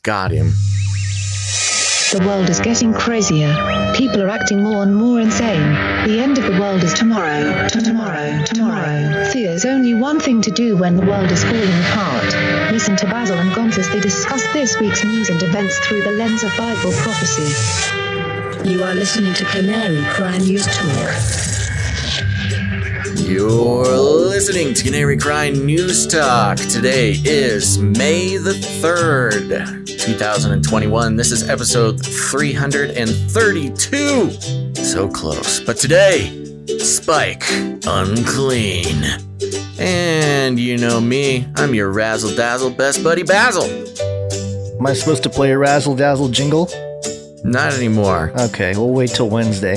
got him. The world is getting crazier. People are acting more and more insane. The end of the world is tomorrow. Tomorrow. There's only one thing to do when the world is falling apart. Listen to Basil and Gonz as they discuss this week's news and events through the lens of Bible prophecy. You are listening to Canary Cry News Talk. You're listening to Canary Cry News Talk. Today is May the 3rd, 2021. This is episode 332. So close. But today, Spike, Unclean. And you know me, I'm your razzle-dazzle best buddy Basil. Am I supposed to play a razzle-dazzle jingle? Not anymore. Okay, we'll wait till Wednesday.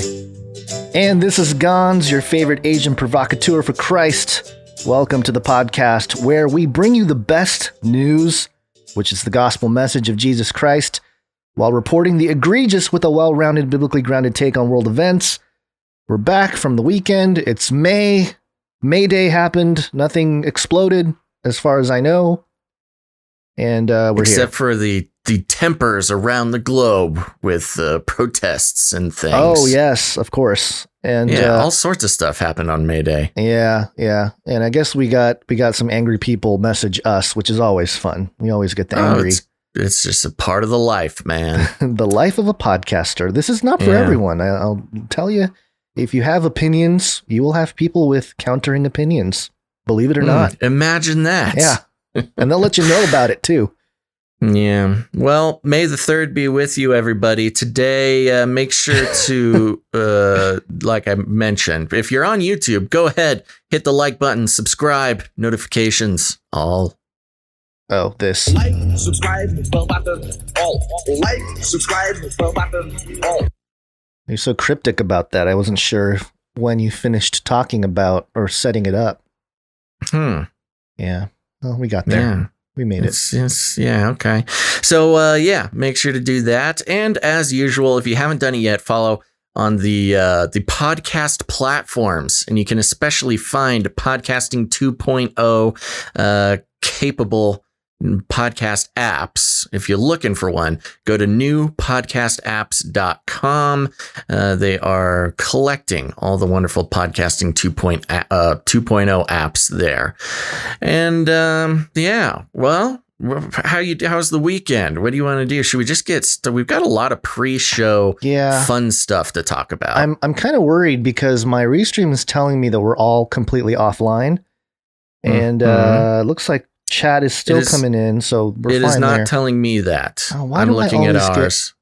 And this is Gonz, your favorite Asian provocateur for Christ. Welcome to the podcast where we bring you the best news, which is the gospel message of Jesus Christ, while reporting the egregious with a well-rounded, biblically grounded take on world events. We're back from the weekend. It's May. May Day happened. Nothing exploded, as far as I know. And we're Except here. for the tempers around the globe with protests and things. Oh, yes, of course. And all sorts of stuff happened on May Day. Yeah. And I guess we got some angry people message us, which is always fun. We always get the angry. It's just a part of the life, man. The life of a podcaster. This is not for everyone. I'll tell you, if you have opinions, you will have people with countering opinions. Believe it or not. Imagine that. Yeah. And they'll let you know about it too. Yeah. Well, May the 3rd be with you, everybody. Today, make sure to, like I mentioned, if you're on YouTube, go ahead, hit the like button, subscribe, notifications, all. Oh, this. Like, subscribe, bell button, all. Like, subscribe, bell button, all. You're so cryptic about that. I wasn't sure when you finished talking about or setting it up. Yeah. Well, we got there. Yeah. We made it. Yeah, okay. So, make sure to do that. And as usual, if you haven't done it yet, follow on the podcast platforms. And you can especially find Podcasting 2.0 capable podcast apps. If you're looking for one, go to newpodcastapps.com. They are collecting all the wonderful Podcasting 2.0 apps there. And well, how's the weekend? What do you want to do? Should we just get started? We've got a lot of pre-show fun stuff to talk about. I'm kind of worried because my restream is telling me that we're all completely offline. And it looks like chat is still coming in, so we're fine. It is not there. Telling me that. Oh, I'm looking at ours.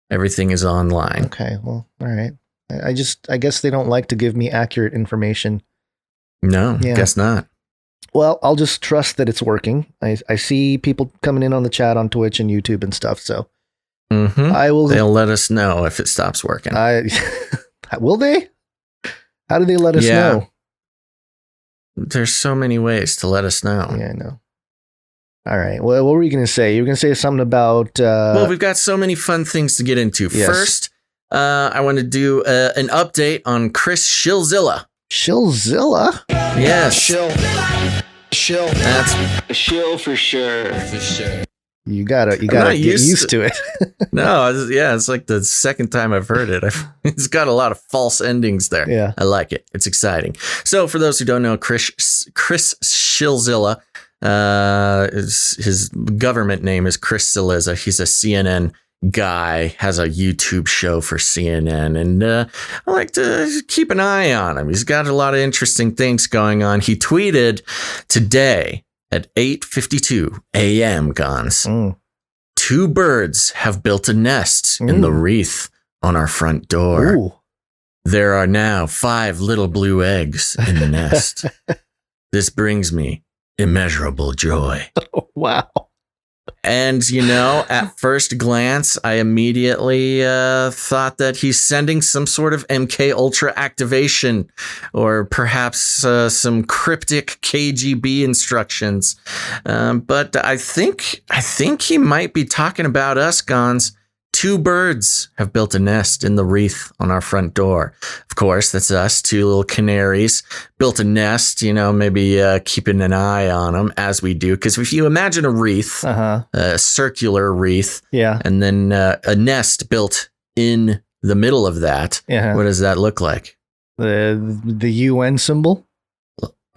Everything is online. Okay, well, all right. I guess they don't like to give me accurate information. No, guess not. Well, I'll just trust that it's working. I see people coming in on the chat on Twitch and YouTube and stuff, so I will. They'll let us know if it stops working. Will they? How do they let us know? There's so many ways to let us know. Yeah, I know. All right. Well, what were you going to say? You were going to say something about... Well, we've got so many fun things to get into. Yes. First, I want to do an update on Chris Shillzilla. Shillzilla? Yes. Shill. That's a shill for sure. You gotta get used to it. No, it's like the second time I've heard it. It's got a lot of false endings there. Yeah. I like it. It's exciting. So for those who don't know, Chris Shillzilla, his government name is Chris Cillizza. He's a CNN guy, has a YouTube show for CNN, and I like to keep an eye on him. He's got a lot of interesting things going on. He tweeted today at 8:52 a.m. Gonz. 2 birds have built a nest in the wreath on our front door. Ooh. There are now 5 little blue eggs in the nest. This brings me immeasurable joy. Oh, wow. And, at first glance, I immediately thought that he's sending some sort of MK Ultra activation or perhaps some cryptic KGB instructions. But I think he might be talking about us, Gonz. 2 birds have built a nest in the wreath on our front door. Of course, that's us, 2 little canaries, built a nest, maybe keeping an eye on them as we do. Because if you imagine a wreath, a circular wreath, and then a nest built in the middle of that, what does that look like? The UN symbol?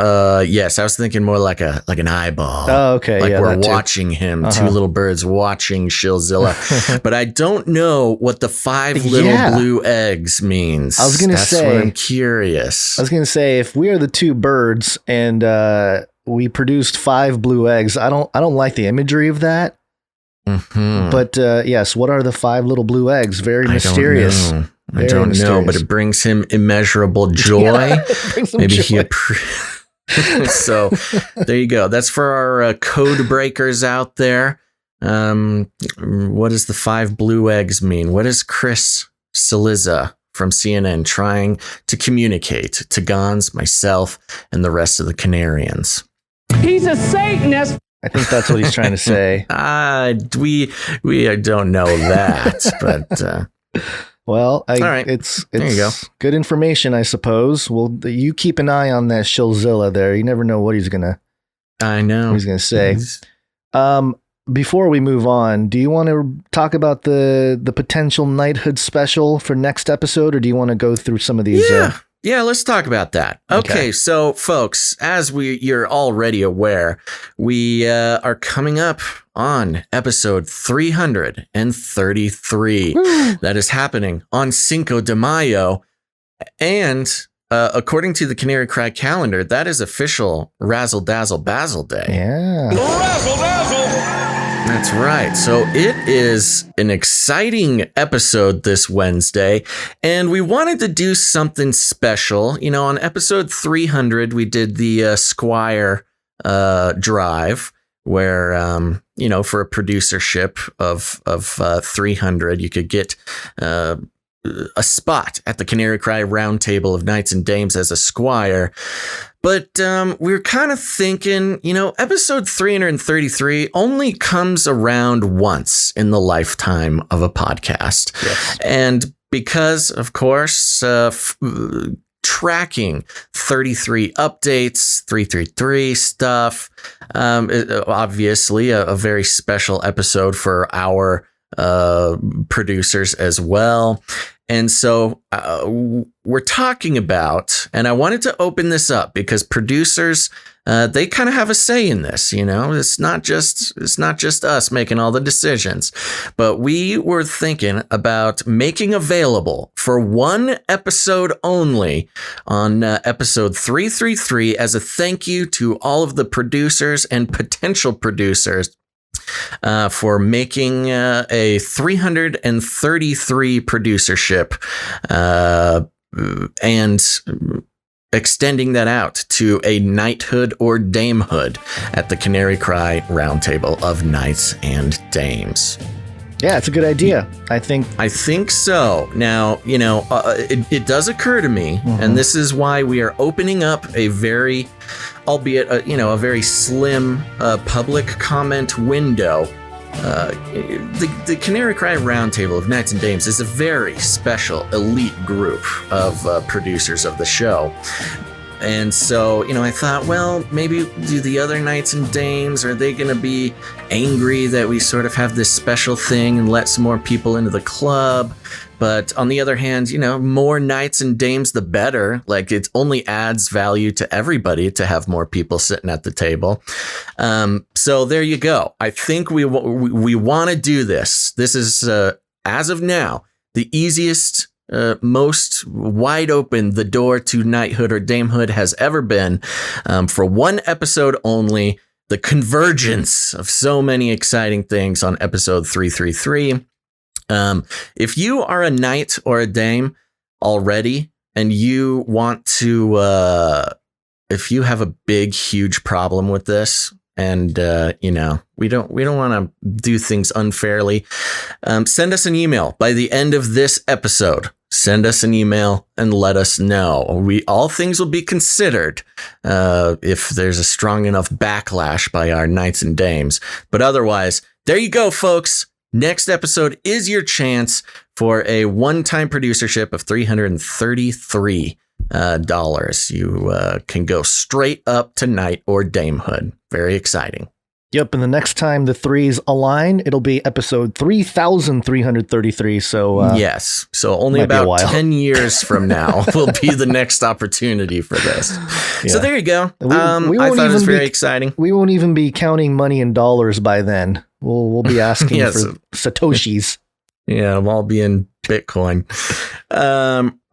Yes, I was thinking more like an eyeball. Oh, okay. Like we're watching him, 2 little birds watching Shillzilla. But I don't know what the 5 little blue eggs means. I was going to say, that's what I'm curious. I was going to say, if we are the 2 birds and we produced 5 blue eggs, I don't like the imagery of that. Mm-hmm. But yes, what are the 5 little blue eggs? Very mysterious. I don't know, but it brings him immeasurable joy. Maybe joy. So there you go. That's for our code breakers out there. What does the 5 blue eggs mean? What is Chris Cillizza from CNN trying to communicate to Gons, myself, and the rest of the Canarians? He's a Satanist. I think that's what he's trying to say. We don't know that, but well, all right. It's there you go. Good information, I suppose. Well, you keep an eye on that Shillzilla there. You never know what he's gonna. I know what he's gonna say. Before we move on, do you want to talk about the potential knighthood special for next episode, or do you want to go through some of these? Yeah, let's talk about that. Okay, so folks, as you're already aware, we are coming up on episode 333. That is happening on Cinco de Mayo. And according to the Canary Cry calendar, that is official Razzle Dazzle Basil Day. Yeah. Razzle dazzle. That's right. So it is an exciting episode this Wednesday, and we wanted to do something special. On episode 300, we did the Squire drive, where, for a producership of 300, you could get a spot at the Canary Cry Roundtable of Knights and Dames as a Squire. But we were kind of thinking, episode 333 only comes around once in the lifetime of a podcast. Yes. And because, of course, tracking 33 updates, 333 stuff, obviously a very special episode for our producers as well. And so we're talking about, and I wanted to open this up because producers, they kind of have a say in this. It's not just us making all the decisions, but we were thinking about making available for one episode only on episode 333 as a thank you to all of the producers and potential producers for making a 333 producership and extending that out to a knighthood or damehood at the Canary Cry Roundtable of Knights and Dames. Yeah, it's a good idea. I think so. Now, it does occur to me, and this is why we are opening up a very, albeit a very slim public comment window. The Canary Cry Roundtable of Knights and Dames is a very special elite group of producers of the show. And so, I thought, well, maybe do the other Knights and Dames, are they going to be angry that we sort of have this special thing and let some more people into the club? But on the other hand, more Knights and Dames, the better. Like, it only adds value to everybody to have more people sitting at the table. So there you go. I think we want to do this. This is, as of now, the easiest, most wide open the door to knighthood or damehood has ever been, for one episode only. The convergence of so many exciting things on episode 333. If you are a knight or a dame already, and you want to, if you have a big, huge problem with this, and we don't want to do things unfairly, send us an email by the end of this episode. Send us an email and let us know. All things will be considered if there's a strong enough backlash by our knights and dames. But otherwise, there you go, folks. Next episode is your chance for a one-time producership of $333. You can go straight up to knight or damehood. Very exciting. Yep, and the next time the threes align, it'll be episode 3,333. So yes, so only about 10 years from now will be the next opportunity for this. Yeah. So there you go. I thought it was very exciting. We won't even be counting money in dollars by then. We'll be asking for satoshis. Yeah, it'll all be in Bitcoin.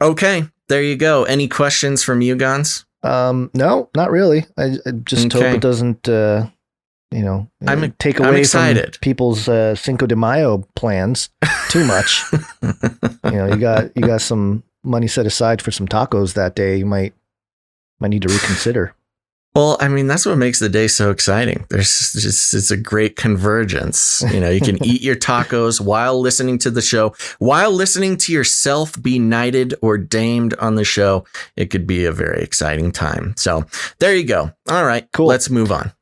Okay, there you go. Any questions from you, Gons? No, not really. I just hope it doesn't. Take away from people's Cinco de Mayo plans too much. You got some money set aside for some tacos that day. You might need to reconsider. Well, I mean, that's what makes the day so exciting. It's a great convergence. You can eat your tacos while listening to the show, while listening to yourself be knighted or damed on the show. It could be a very exciting time. So there you go. All right, cool. Let's move on.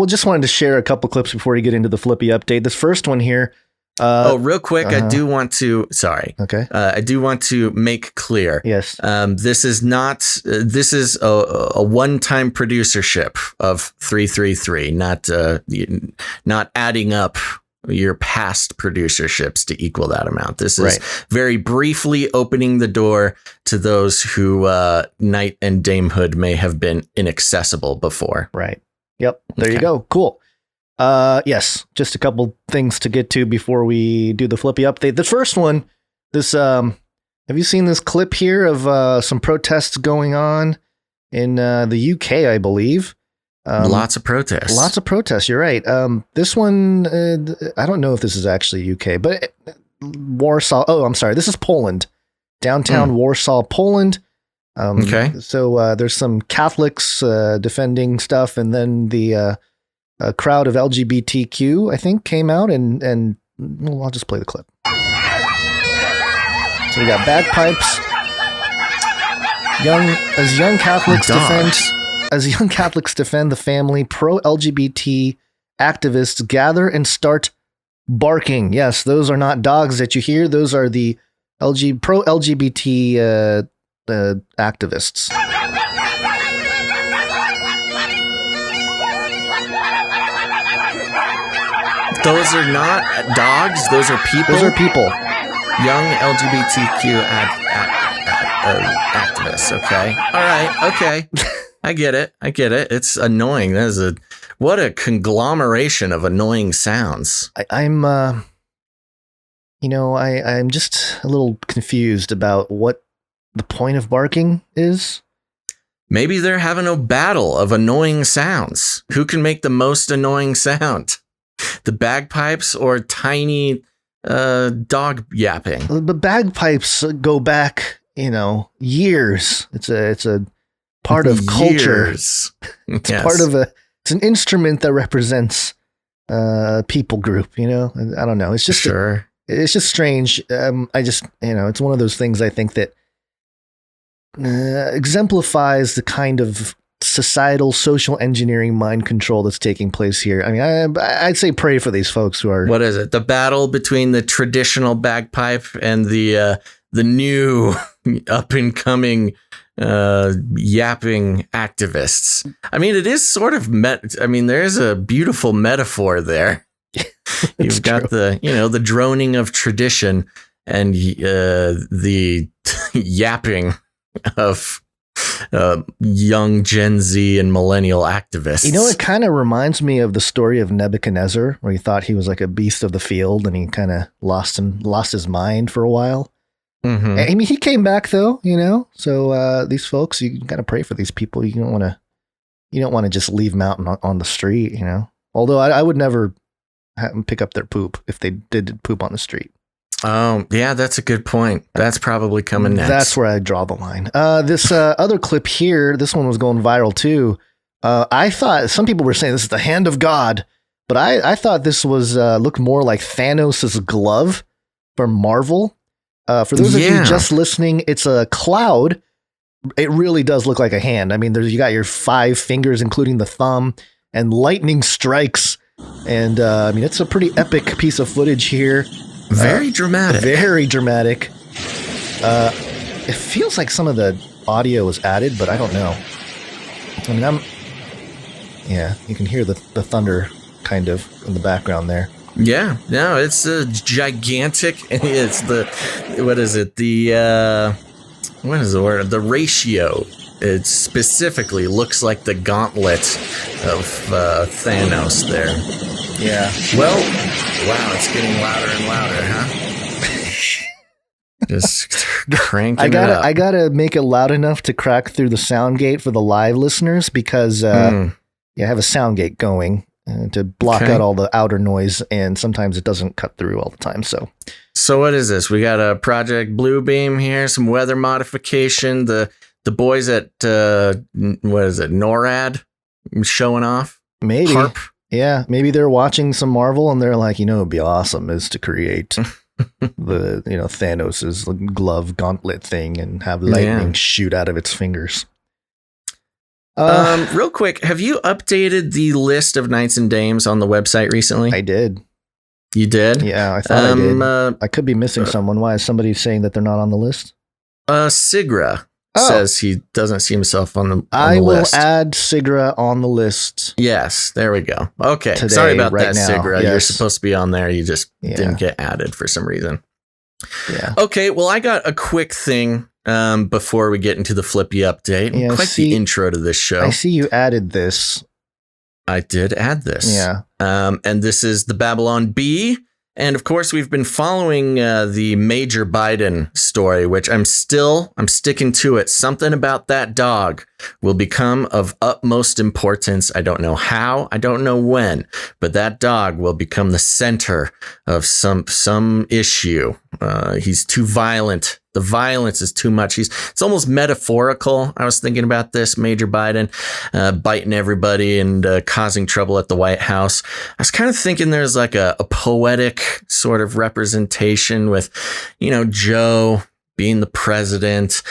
Just wanted to share a couple clips before you get into the Flippy update. This first one here. Real quick, I do want to. Sorry. Okay. I do want to make clear. Yes. This is not. This is a one-time producership of 333, not adding up your past producerships to equal that amount. This is very briefly opening the door to those who knight and damehood may have been inaccessible before. Right. Yep. There you go. Cool. Yes. Just a couple things to get to before we do the Flippy update. The first one, have you seen this clip here of some protests going on in the UK, I believe? Lots of protests. Lots of protests. You're right. This one, I don't know if this is actually UK, but Warsaw. Oh, I'm sorry. This is Poland. Downtown Warsaw, Poland. Okay. So there's some Catholics defending stuff, and then the crowd of LGBTQ, I think, came out, and well, I'll just play the clip. So we got bagpipes. Young Catholics defend the family, pro-LGBT activists gather and start barking. Yes, those are not dogs that you hear. Those are the pro-LGBT activists. Those are not dogs. Those are people. Those are people. Young LGBTQ activists. Okay. All right. Okay. I get it. It's annoying. What a conglomeration of annoying sounds. I'm just a little confused about what the point of barking is. Maybe they're having a battle of annoying sounds. Who can make the most annoying sound? The bagpipes or tiny dog yapping? The bagpipes go back, years. It's a part of culture. It's it's an instrument that represents a people group, I don't know. It's just it's just strange. It's one of those things I think that exemplifies the kind of societal social engineering mind control that's taking place here. I mean, I'd say pray for these folks who are. What is it? The battle between the traditional bagpipe and the new up and coming yapping activists. I mean, it is sort of there's a beautiful metaphor there. You've got the droning of tradition and the yapping of young Gen Z and millennial activists. It kind of reminds me of the story of Nebuchadnezzar, where he thought he was like a beast of the field, and he kind of lost his mind for a while. Mm-hmm. I mean, he came back though, So these folks, you got to pray for these people. You don't want to just leave them out on the street, Although I would never have them pick up their poop if they did poop on the street. Oh, yeah, that's a good point. That's probably coming next. That's where I draw the line. This other clip here, this one was going viral too. I thought some people were saying this is the hand of God, but I thought this was looked more like Thanos' glove from Marvel. For those of you just listening, it's a cloud. It really does look like a hand. I mean, you got your 5 fingers, including the thumb, and lightning strikes And I mean, it's a pretty epic piece of footage here. Very dramatic. Very dramatic. It feels like some of the audio was added, but I don't know. I mean, yeah, you can hear the thunder kind of in the background there. Yeah, no, it's a gigantic. It's what is it? What is the word? The ratio. It specifically looks like the gauntlet of Thanos there. Yeah. Well, wow, it's getting louder and louder, huh? Just cranking it up. I gotta make it loud enough to crack through the sound gate for the live listeners because I have a sound gate going to block out all the outer noise, and sometimes it doesn't cut through all the time. So what is this? We got a Project Bluebeam here, some weather modification. The boys at what is it? NORAD showing off. Maybe. HARP. Yeah, maybe they're watching some Marvel and they're like, it'd be awesome is to create the Thanos's glove gauntlet thing and have lightning shoot out of its fingers. Real quick, have you updated the list of knights and dames on the website recently? I did. You did? Yeah, I thought I did. I could be missing someone. Why is somebody saying that they're not on the list? Sigra says he doesn't see himself on the list. I will add Sigra on the list. Yes, there we go. Okay, today, sorry about right that, now. Sigra. Yes. You're supposed to be on there. You just didn't get added for some reason. Yeah. Okay, well, I got a quick thing before we get into the Flippy update. Yeah, Quite the intro to this show. I see you added this. I did add this. Yeah. And this is the Babylon Bee. And of course, we've been following the Major Biden story, which I'm sticking to it. Something about that dog will become of utmost importance. I don't know how, I don't know when, but that dog will become the center of some issue. He's too violent. The violence is too much. It's almost metaphorical. I was thinking about this, Major Biden biting everybody and causing trouble at the White House. I was kind of thinking there's like a poetic sort of representation with, Joe being the president,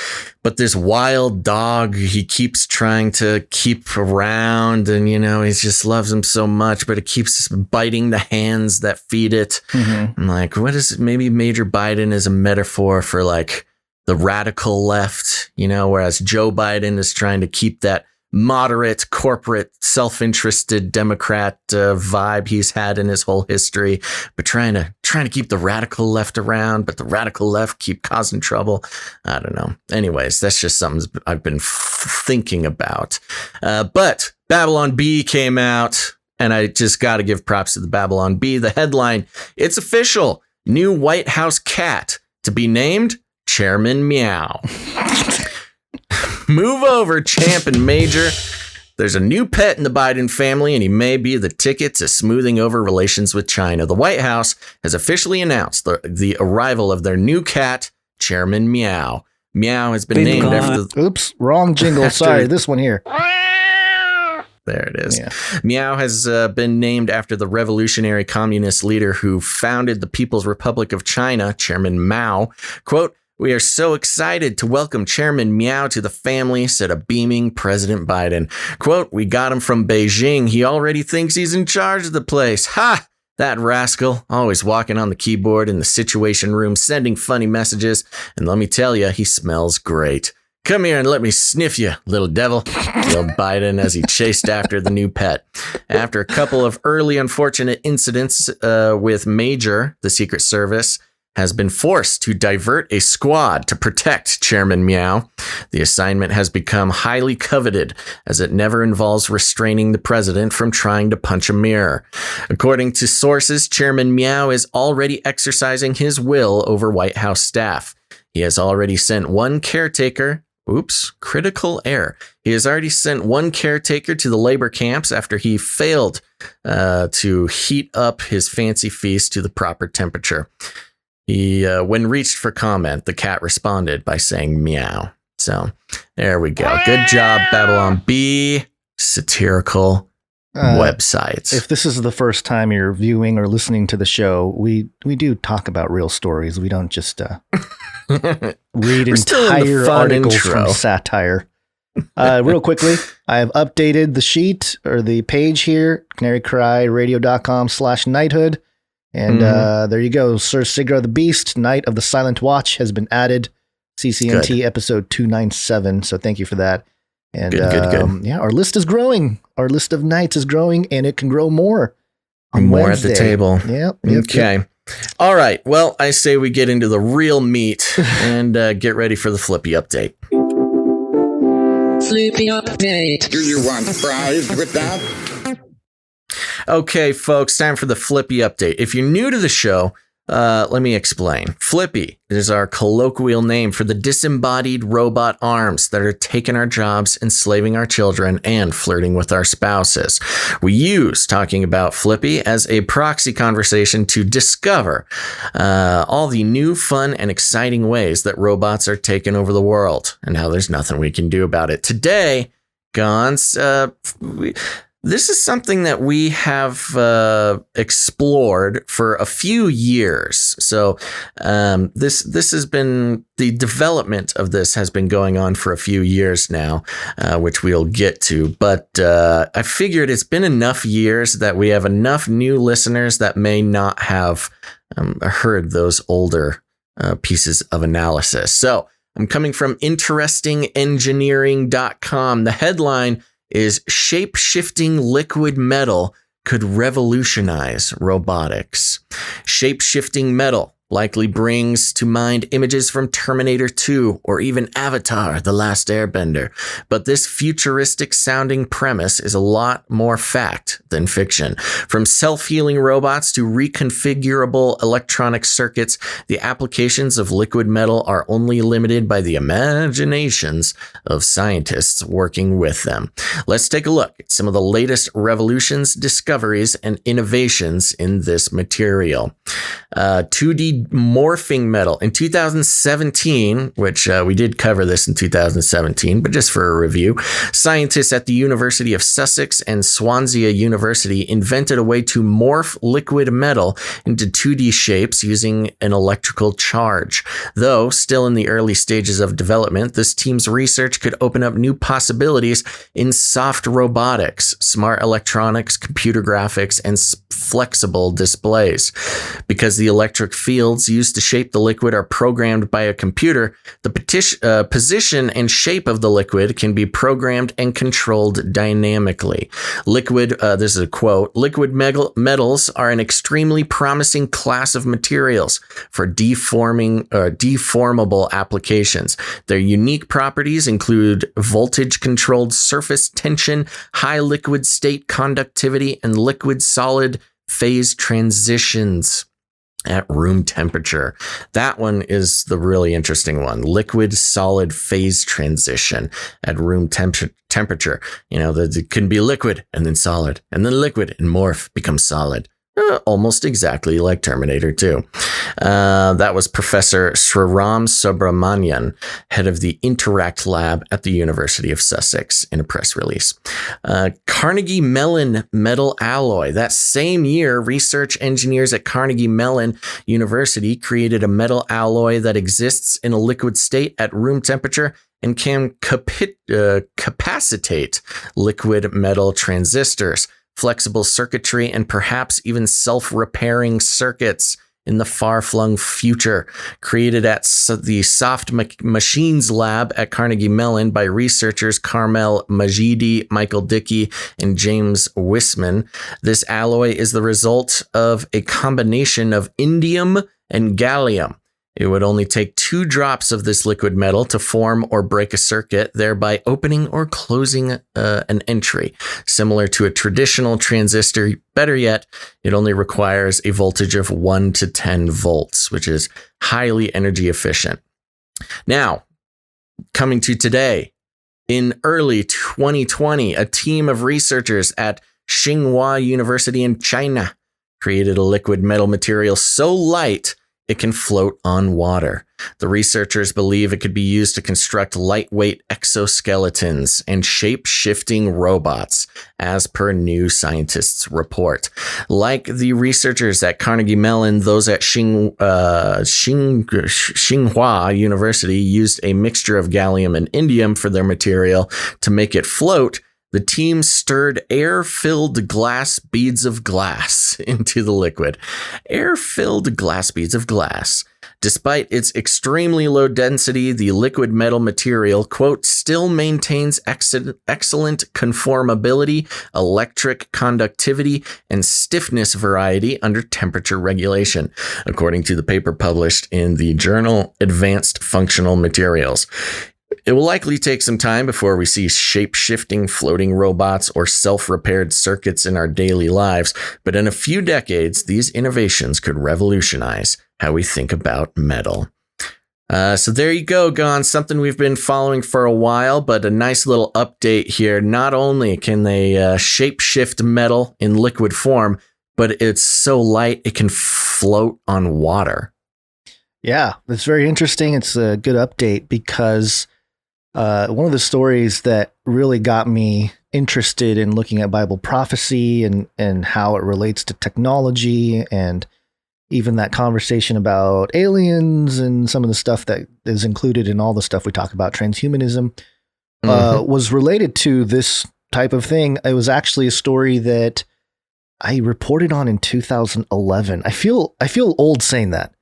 but this wild dog he keeps trying to keep around, and he just loves him so much, but it keeps biting the hands that feed it. Mm-hmm. I'm like, what is it? Maybe Major Biden is a metaphor for like the radical left, whereas Joe Biden is trying to keep that moderate, corporate, self-interested Democrat vibe he's had in his whole history, but trying to keep the radical left around, but the radical left keep causing trouble. I don't know. Anyways, that's just something I've been thinking about. But Babylon Bee came out, and I just got to give props to the Babylon Bee. The headline, it's official. New White House cat to be named Chairman Meow. Move over, Champ and Major. There's a new pet in the Biden family, and he may be the ticket to smoothing over relations with China. The White House has officially announced the arrival of their new cat, Chairman Meow. Meow has been named after... Oops, wrong jingle. Sorry, this one here. There it is. Yeah. Meow has been named after the revolutionary communist leader who founded the People's Republic of China, Chairman Mao. Quote, "We are so excited to welcome Chairman Meow to the family," said a beaming President Biden. Quote, "We got him from Beijing. He already thinks he's in charge of the place. Ha! That rascal, always walking on the keyboard in the Situation Room, sending funny messages. And let me tell you, he smells great. Come here and let me sniff you, little devil," yelled Biden as he chased after the new pet. After a couple of early unfortunate incidents with Major, the Secret Service has been forced to divert a squad to protect Chairman Meow. The assignment has become highly coveted, as it never involves restraining the president from trying to punch a mirror. According to sources, Chairman Meow is already exercising his will over White House staff. He has already sent one caretaker. Critical error. He has already sent one caretaker to the labor camps after he failed to heat up his fancy feast to the proper temperature. When reached for comment, the cat responded by saying meow. So there we go. Good job, Babylon Bee. Satirical websites. If this is the first time you're viewing or listening to the show, we do talk about real stories. We don't just read entire articles from satire. Real quickly, I have updated the sheet or the page here, canarycryradio.com/knighthood. And there you go. Sir Sigra the Beast, Knight of the Silent Watch, has been added. CCNT episode 297. So thank you for that. And good. Yeah, our list is growing. Our list of knights is growing, and it can grow more. More Wednesday. at the table. Yep. Okay. All right. Well, I say we get into the real meat and get ready for the Flippy update. Flippy update. Do you want fries with that? Okay, folks, time for the Flippy update. If you're new to the show, let me explain. Flippy is our colloquial name for the disembodied robot arms that are taking our jobs, enslaving our children, and flirting with our spouses. We use talking about Flippy as a proxy conversation to discover all the new, fun, and exciting ways that robots are taking over the world and how there's nothing we can do about it. Today, Gons, this is something that we have explored for a few years. So this has been, the development of this has been going on for a few years now, which we'll get to. But I figured it's been enough years that we have enough new listeners that may not have heard those older pieces of analysis. So I'm coming from interestingengineering.com. The headline is shape-shifting liquid metal could revolutionize robotics. Shape-shifting metal likely brings to mind images from Terminator 2 or even Avatar: The Last Airbender. But this futuristic sounding premise is a lot more fact than fiction. From self-healing robots to reconfigurable electronic circuits, the applications of liquid metal are only limited by the imaginations of scientists working with them. Let's take a look at some of the latest revolutions, discoveries, and innovations in this material. 2D morphing metal. In 2017, which we did cover this in 2017, but just for a review, scientists at the University of Sussex and Swansea University invented a way to morph liquid metal into 2D shapes using an electrical charge. Though still in the early stages of development, this team's research could open up new possibilities in soft robotics, smart electronics, computer graphics, and flexible displays. Because the electric fields used to shape the liquid are programmed by a computer, the position and shape of the liquid can be programmed and controlled dynamically. This is a quote, liquid metals are an extremely promising class of materials for deformable applications. Their unique properties include voltage-controlled surface tension, high liquid state conductivity, and liquid-solid phase transitions at room temperature. That one is the really interesting one. Liquid solid phase transition at room temperature. You know, it can be liquid and then solid, and then liquid and morph becomes solid. Almost exactly like Terminator 2. That was Professor Sriram Subramanian, head of the Interact Lab at the University of Sussex, in a press release. Carnegie Mellon metal alloy. That same year, research engineers at Carnegie Mellon University created a metal alloy that exists in a liquid state at room temperature and can capacitate liquid metal transistors, flexible circuitry, and perhaps even self-repairing circuits in the far-flung future. Created at the Soft Machines Lab at Carnegie Mellon by researchers Carmel Majidi, Michael Dickey, and James Wisman, this alloy is the result of a combination of indium and gallium. It would only take 2 drops of this liquid metal to form or break a circuit, thereby opening or closing an entry. Similar to a traditional transistor, better yet, it only requires a voltage of 1 to 10 volts, which is highly energy efficient. Now, coming to today, in early 2020, a team of researchers at Tsinghua University in China created a liquid metal material so light it can float on water. The researchers believe it could be used to construct lightweight exoskeletons and shape-shifting robots, as per New Scientist's report. Like the researchers at Carnegie Mellon, those at Tsinghua University used a mixture of gallium and indium for their material to make it float. The team stirred air-filled glass beads of glass into the liquid. Air-filled glass beads of glass. Despite its extremely low density, the liquid metal material, quote, still maintains excellent conformability, electric conductivity, and stiffness variety under temperature regulation, according to the paper published in the journal Advanced Functional Materials. It will likely take some time before we see shape-shifting floating robots or self-repaired circuits in our daily lives, but in a few decades, these innovations could revolutionize how we think about metal. So there you go, Gon. Something we've been following for a while, but a nice little update here. Not only can they shape-shift metal in liquid form, but it's so light it can float on water. Yeah, it's very interesting. It's a good update because one of the stories that really got me interested in looking at Bible prophecy and how it relates to technology and even that conversation about aliens and some of the stuff that is included in all the stuff we talk about, transhumanism, was related to this type of thing. It was actually a story that I reported on in 2011. I feel old saying that.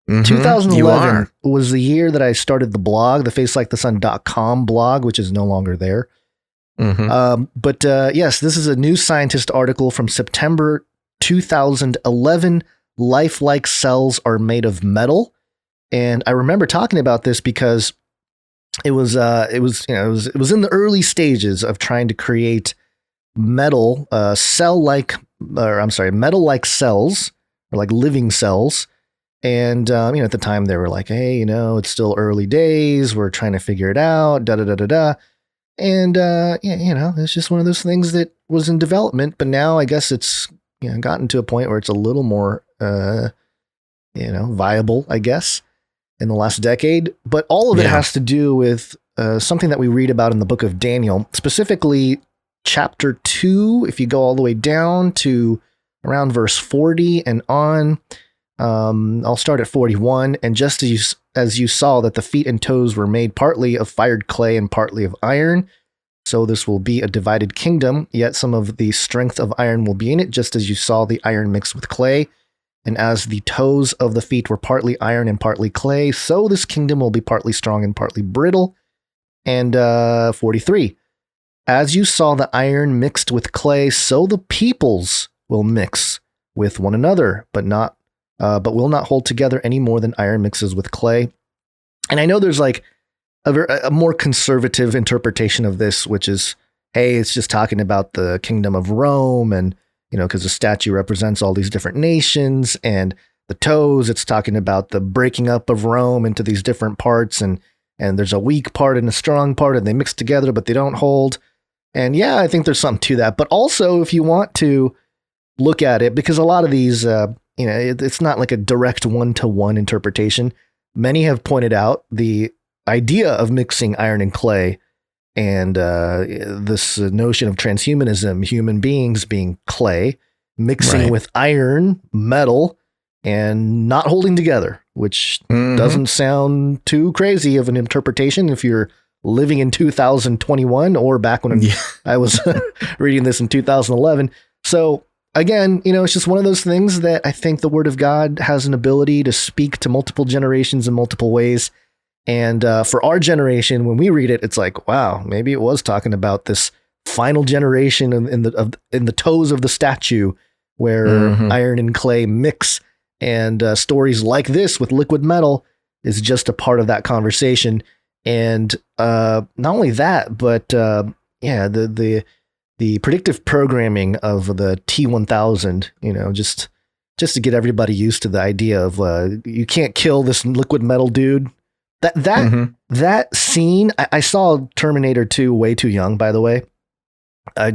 2011 was the year that I started the blog, the facelikethesun.com blog, which is no longer there. But yes, this is a New Scientist article from September 2011. Lifelike cells are made of metal. And I remember talking about this because it was in the early stages of trying to create metal, metal-like cells, or like living cells. And, at the time they were like, hey, it's still early days. We're trying to figure it out, And, it's just one of those things that was in development. But now I guess it's, gotten to a point where it's a little more, viable, I guess, in the last decade. But all of it has to do with something that we read about in the book of Daniel, specifically chapter 2, if you go all the way down to around verse 40 and on. I'll start at 41. And just as you saw that the feet and toes were made partly of fired clay and partly of iron, so this will be a divided kingdom, yet some of the strength of iron will be in it, just as you saw the iron mixed with clay. And as the toes of the feet were partly iron and partly clay, so this kingdom will be partly strong and partly brittle. And 43. As you saw the iron mixed with clay, so the peoples will mix with one another, but will not hold together any more than iron mixes with clay. And I know there's like a more conservative interpretation of this, which is, hey, it's just talking about the kingdom of Rome and, because the statue represents all these different nations, and the toes, it's talking about the breaking up of Rome into these different parts, and there's a weak part and a strong part, and they mix together, but they don't hold. And yeah, I think there's something to that. But also, if you want to look at it, because a lot of these, it's not like a direct one-to-one interpretation. Many have pointed out the idea of mixing iron and clay and this notion of transhumanism, human beings being clay, mixing with iron, metal, and not holding together, which doesn't sound too crazy of an interpretation if you're living in 2021 or back when I was reading this in 2011. So again, it's just one of those things that I think the Word of God has an ability to speak to multiple generations in multiple ways. And for our generation, when we read it, it's like, wow, maybe it was talking about this final generation in the toes of the statue where iron and clay mix. And stories like this with liquid metal is just a part of that conversation. And not only that, but the predictive programming of the T1000, just to get everybody used to the idea of you can't kill this liquid metal dude. That scene, I saw Terminator 2 way too young, by the way. A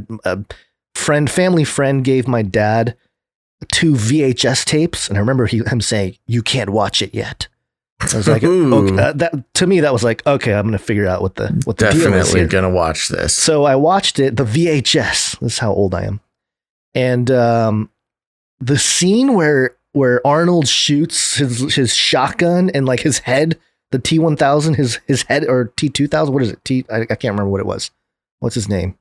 family friend gave my dad 2 VHS tapes, and I remember him saying, "You can't watch it yet." I was like, okay, that to me that was like, okay, I'm gonna figure out what the deal is Definitely here. gonna watch this. So I watched it, the VHS. This is how old I am, and the scene where Arnold shoots his shotgun and like his head, the T-1000, his head, or T-2000. What is it? I can't remember what it was. What's his name?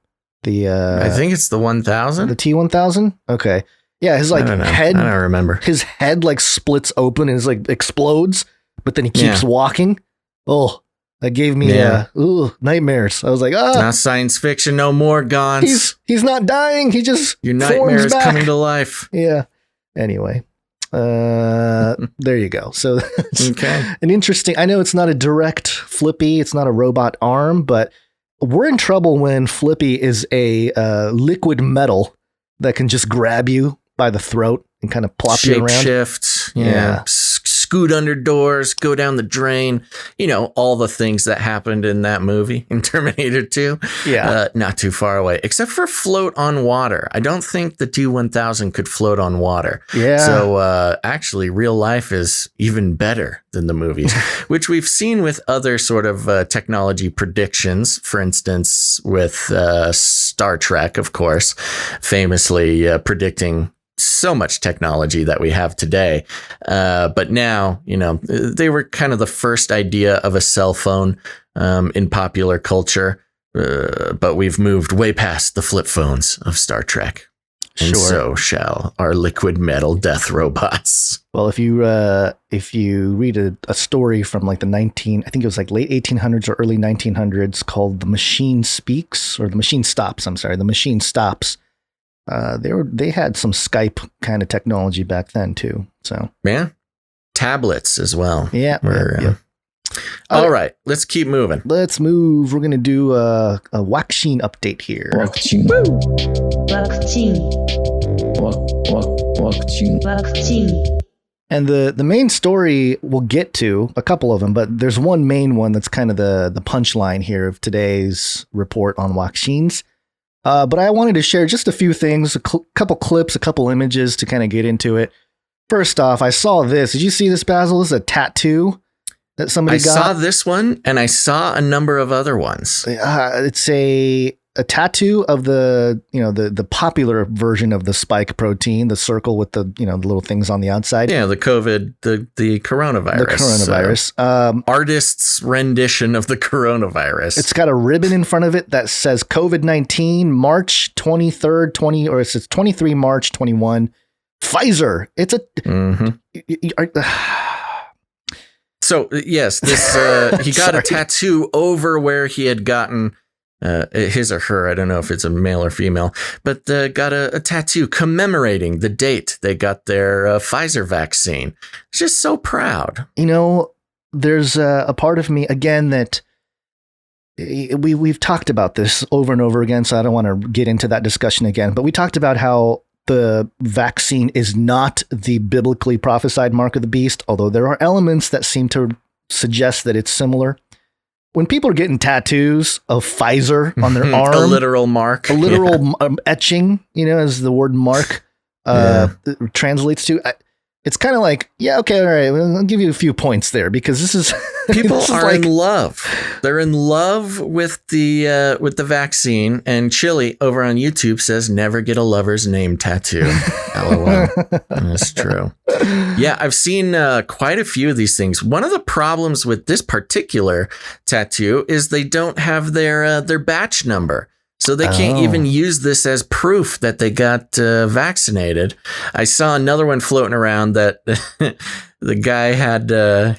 I think it's the 1000. The T-1000. Okay, yeah, his like head. I don't remember. His head like splits open and is like explodes. But then he keeps walking. Oh, that gave me nightmares. I was like, not science fiction no more, Gons. He's not dying. He just your nightmare is coming to life. Yeah. Anyway, there you go. So okay, an interesting. I know it's not a direct Flippy. It's not a robot arm, but we're in trouble when Flippy is a liquid metal that can just grab you by the throat and kind of plop you around. Shift. Yeah. Scoot under doors, go down the drain, all the things that happened in that movie in Terminator 2. Yeah. Not too far away, except for float on water. I don't think the T-1000 could float on water. Yeah. So actually, real life is even better than the movies, which we've seen with other sort of technology predictions. For instance, with Star Trek, of course, famously predicting so much technology that we have today. But now, they were kind of the first idea of a cell phone in popular culture. But we've moved way past the flip phones of Star Trek. And so shall our liquid metal death robots. Well, if you read a story from like I think it was like late 1800s or early 1900s called The Machine Speaks, or The Machine Stops. I'm sorry. The Machine Stops. They had some Skype kind of technology back then too. So yeah, tablets as well. Yeah. All right, let's keep moving. Let's move. We're gonna do a vaccine update here. Vaccine. And the main story we'll get to a couple of them, but there's one main one that's kind of the punchline here of today's report on vaccines. But I wanted to share just a few things, a couple clips, a couple images to kind of get into it. First off, I saw this. Did you see this, Basil? This is a tattoo that somebody got. I saw this one, and I saw a number of other ones. It's a tattoo of the popular version of the spike protein, the circle with the the little things on the outside. Yeah, the coronavirus. The coronavirus. Artist's rendition of the coronavirus. It's got a ribbon in front of it that says COVID-19 March 23rd, or it says 23 March 21. Pfizer. It's a. So yes, this he got a tattoo over where he had gotten. His or her, I don't know if it's a male or female, but got a tattoo commemorating the date they got their Pfizer vaccine. Just so proud. There's a part of me, again, that we've talked about this over and over again, so I don't want to get into that discussion again, but we talked about how the vaccine is not the biblically prophesied mark of the beast, although there are elements that seem to suggest that it's similar. When people are getting tattoos of Pfizer on their arm, a literal mark, etching, as the word mark translates to, it's kind of like, yeah, okay, all right, I'll give you a few points there, because this is people are in love. They're in love with the vaccine. And Chili over on YouTube says, "Never get a lover's name tattoo." LOL. That's true. Yeah, I've seen quite a few of these things. One of the problems with this particular tattoo is they don't have their batch number. So they can't even use this as proof that they got vaccinated. I saw another one floating around that the guy had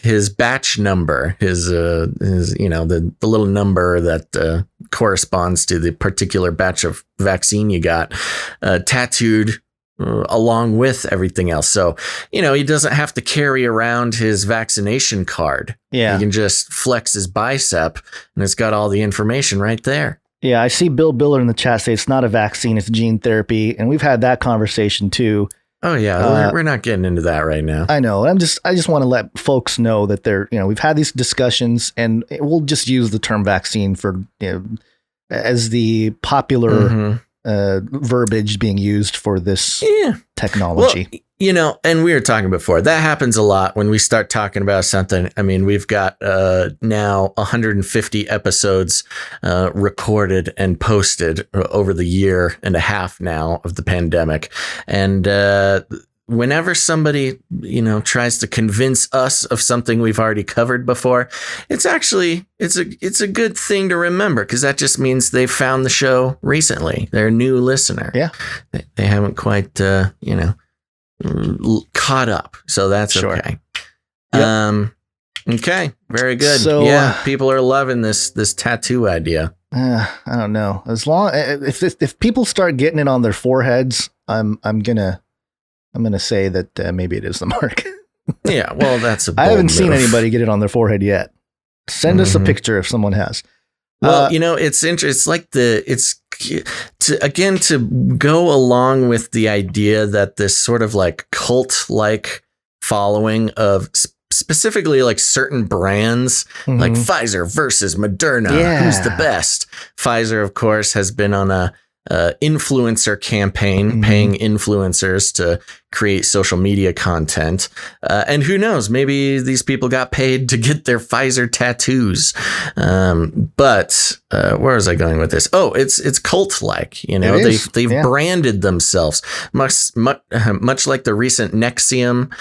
his batch number, his the little number that corresponds to the particular batch of vaccine you got, tattooed along with everything else. So, he doesn't have to carry around his vaccination card. Yeah. He can just flex his bicep and it's got all the information right there. Yeah, I see Bill Biller in the chat say it's not a vaccine, it's gene therapy. And we've had that conversation too. Oh yeah, we're not getting into that right now. I know. I just want to let folks know that we've had these discussions, and we'll just use the term vaccine for, as the popular verbiage being used for this technology. Well, you know, and we were talking before, that happens a lot when we start talking about something. I mean, we've got now 150 episodes recorded and posted over the year and a half now of the pandemic. And whenever somebody, you know, tries to convince us of something we've already covered before, it's a good thing to remember, because that just means they found the show recently. They're a new listener. Yeah. They haven't quite, caught up. So that's Sure. okay. Yep. Okay. Very good. So, yeah. People are loving this tattoo idea. I don't know. As long if people start getting it on their foreheads, I'm gonna say that maybe it is the mark. Yeah. Well, that's I haven't seen anybody get it on their forehead yet. Send us a picture if someone has. Well, it's interesting. It's like to go along with the idea that this sort of like cult-like following of specifically like certain brands, like Pfizer versus Moderna. Yeah. Who's the best? Pfizer, of course, has been on a influencer campaign, paying influencers to create social media content. And who knows, maybe these people got paid to get their Pfizer tattoos. But where was I going with this? Oh, it's cult-like, you know, they've branded themselves much like the recent Nexium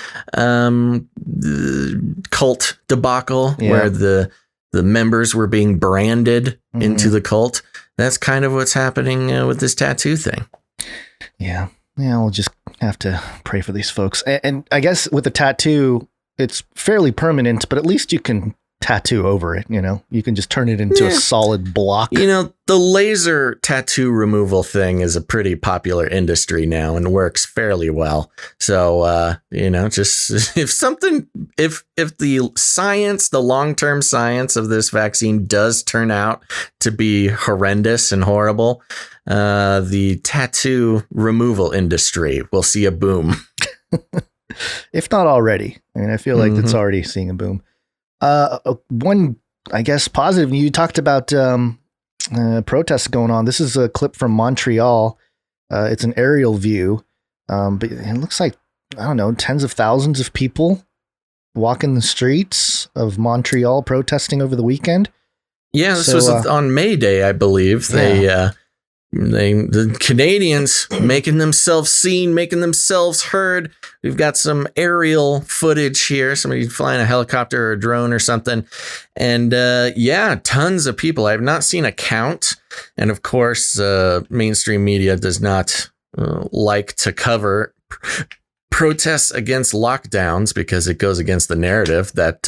cult debacle, where the members were being branded into the cult. That's kind of what's happening with this tattoo thing. Yeah. Yeah. We'll just have to pray for these folks. And I guess with the tattoo, it's fairly permanent, but at least you can tattoo over it. You know, you can just turn it into a solid block. You know, the laser tattoo removal thing is a pretty popular industry now and works fairly well. So, just if the science, the long-term science of this vaccine does turn out to be horrendous and horrible, the tattoo removal industry will see a boom. If not already. I mean, I feel like it's already seeing a boom. One, I guess, positive. You talked about protests going on. This is a clip from Montreal. It's an aerial view, but it looks like, I don't know, tens of thousands of people walking the streets of Montreal protesting over the weekend. Yeah, this was on May Day, I believe. The Canadians making themselves seen, making themselves heard. We've got some aerial footage here. Somebody flying a helicopter or a drone or something. And tons of people. I have not seen a count. And of course, mainstream media does not like to cover protests against lockdowns, because it goes against the narrative that,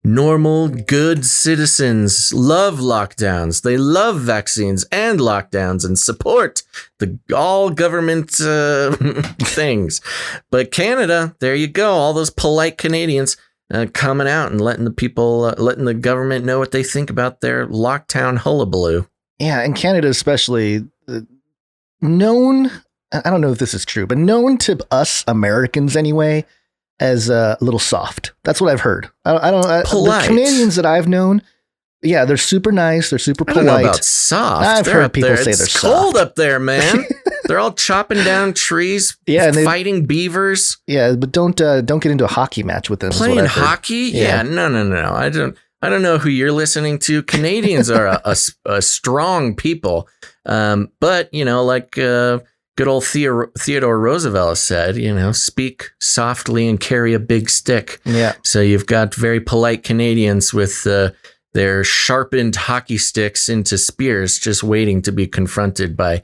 normal, good citizens love lockdowns. They love vaccines and lockdowns and support all government things. But Canada, there you go. All those polite Canadians coming out and letting the government know what they think about their lockdown hullabaloo. Yeah, and Canada especially known, I don't know if this is true, but known to us Americans anyway, as a little soft. That's what I've heard. The Canadians that I've known, they're super nice. They're super polite. I don't know about soft. I've heard people say they're soft. It's cold up there, man. They're all chopping down trees, fighting beavers. Yeah, but don't get into a hocky match with them. Playing hockey? Yeah, no. I don't know who you're listening to. Canadians are a strong people. But, like good old Theodore Roosevelt said, speak softly and carry a big stick. Yeah. So you've got very polite Canadians with their sharpened hockey sticks into spears, just waiting to be confronted by,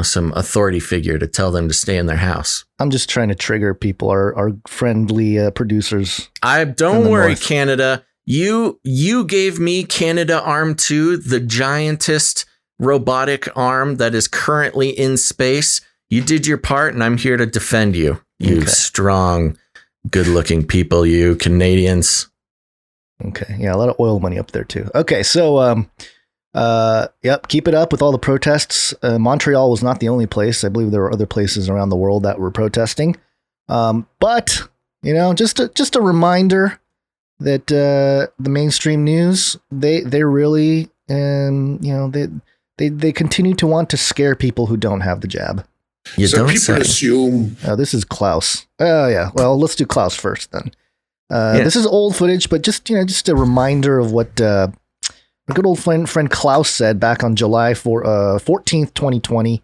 some authority figure to tell them to stay in their house. I'm just trying to trigger people, our friendly producers. Don't worry, North. Canada. You gave me Canadarm2, the giantest robotic arm that is currently in space. You did your part, and I'm here to defend you. You strong, good-looking people, you Canadians. Okay, yeah, a lot of oil money up there too. Okay, so keep it up with all the protests. Montreal was not the only place. I believe there were other places around the world that were protesting. But just a reminder that the mainstream news, they really, They continue to want to scare people who don't have the jab. You So don't people say. assume Oh, this is Klaus. Oh yeah. Well, let's do Klaus first then. This is old footage, but just a reminder of what a good old friend Klaus said back on July 14th, 2020.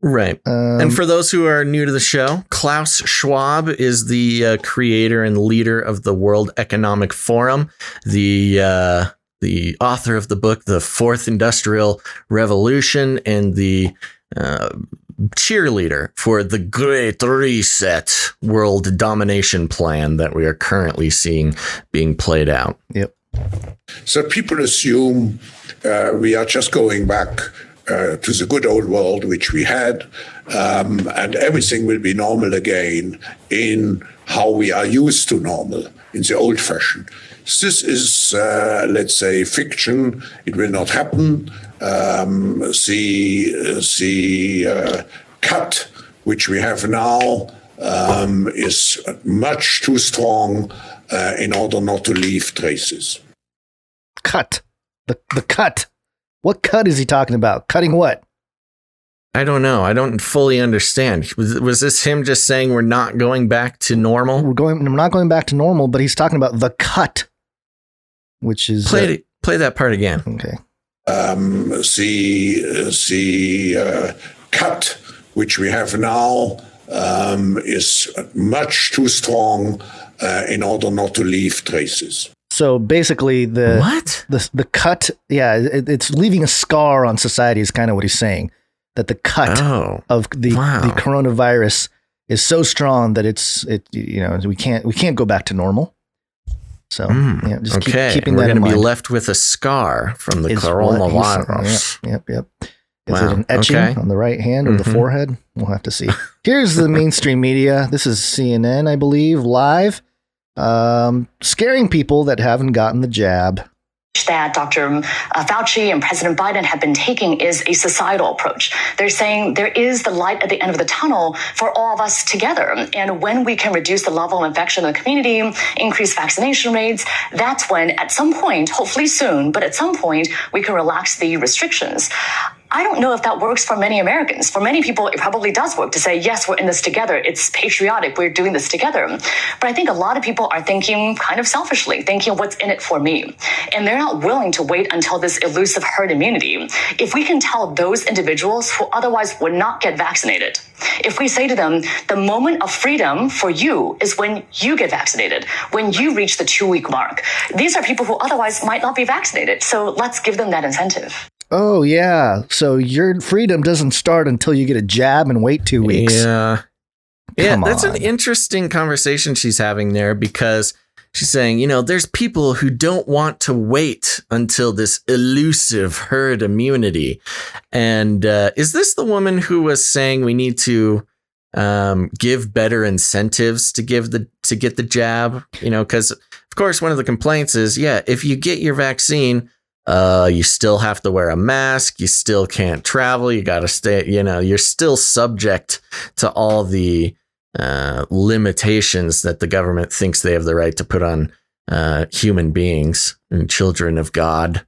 Right. And for those who are new to the show, Klaus Schwab is the creator and leader of the World Economic Forum, the author of the book, The Fourth Industrial Revolution, and the cheerleader for the Great Reset world domination plan that we are currently seeing being played out. Yep. So people assume we are just going back to the good old world which we had, and everything will be normal again in how we are used to normal, in the old fashion. This is, let's say, fiction. It will not happen. The cut which we have now is much too strong in order not to leave traces. Cut. The cut. What cut is he talking about? Cutting what? I don't know. I don't fully understand. Was this him just saying we're not going back to normal? We're not going back to normal, but he's talking about the cut, which is Play that part again. okay. The cut which we have now is much too strong in order not to leave traces. So basically, the cut, it's leaving a scar on society is kind of what he's saying. That the cut of the coronavirus is so strong that we can't go back to normal. So just keeping we're that in going to be mind. left with a scar from the Is what coronavirus. Yep. Is it an etching on the right hand or the forehead? We'll have to see. Here's the mainstream media. This is CNN, I believe, live, scaring people that haven't gotten the jab. That Dr. Fauci and President Biden have been taking is a societal approach. They're saying there is the light at the end of the tunnel for all of us together. And when we can reduce the level of infection in the community, increase vaccination rates, that's when at some point, hopefully soon, but at some point, we can relax the restrictions. I don't know if that works for many Americans. For many people, it probably does work to say, yes, we're in this together. It's patriotic. We're doing this together. But I think a lot of people are thinking kind of selfishly, thinking what's in it for me. And they're not willing to wait until this elusive herd immunity. If we can tell those individuals who otherwise would not get vaccinated, if we say to them, the moment of freedom for you is when you get vaccinated, when you reach the 2-week mark. These are people who otherwise might not be vaccinated. So let's give them that incentive. Oh, yeah. So your freedom doesn't start until you get a jab and wait 2 weeks. Yeah, that's on. an interesting conversation she's having there, because she's saying, there's people who don't want to wait until this elusive herd immunity. And is this the woman who was saying we need to give better incentives to get the jab? Because of course, one of the complaints is, if you get your vaccine, you still have to wear a mask. You still can't travel. You got to stay, you're still subject to all the limitations that the government thinks they have the right to put on human beings and children of God.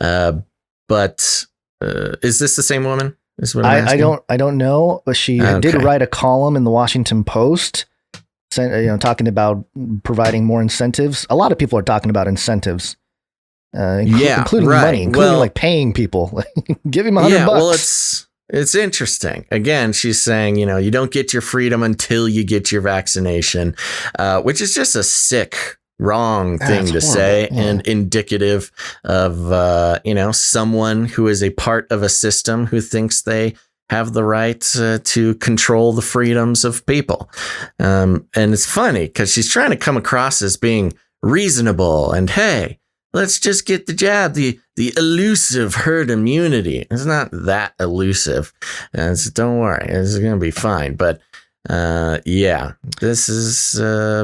But is this the same woman? Is what I'm asking? I don't know, but she did write a column in the Washington Post, talking about providing more incentives. A lot of people are talking about incentives. Including money, including like paying people, give him $100. Well, it's interesting. Again, she's saying, you don't get your freedom until you get your vaccination, which is just a sick, wrong thing to say, and indicative of, someone who is a part of a system who thinks they have the right to control the freedoms of people. And it's funny because she's trying to come across as being reasonable and, hey, let's just get the jab, the elusive herd immunity. It's not that elusive. Don't worry, it's going to be fine. But this is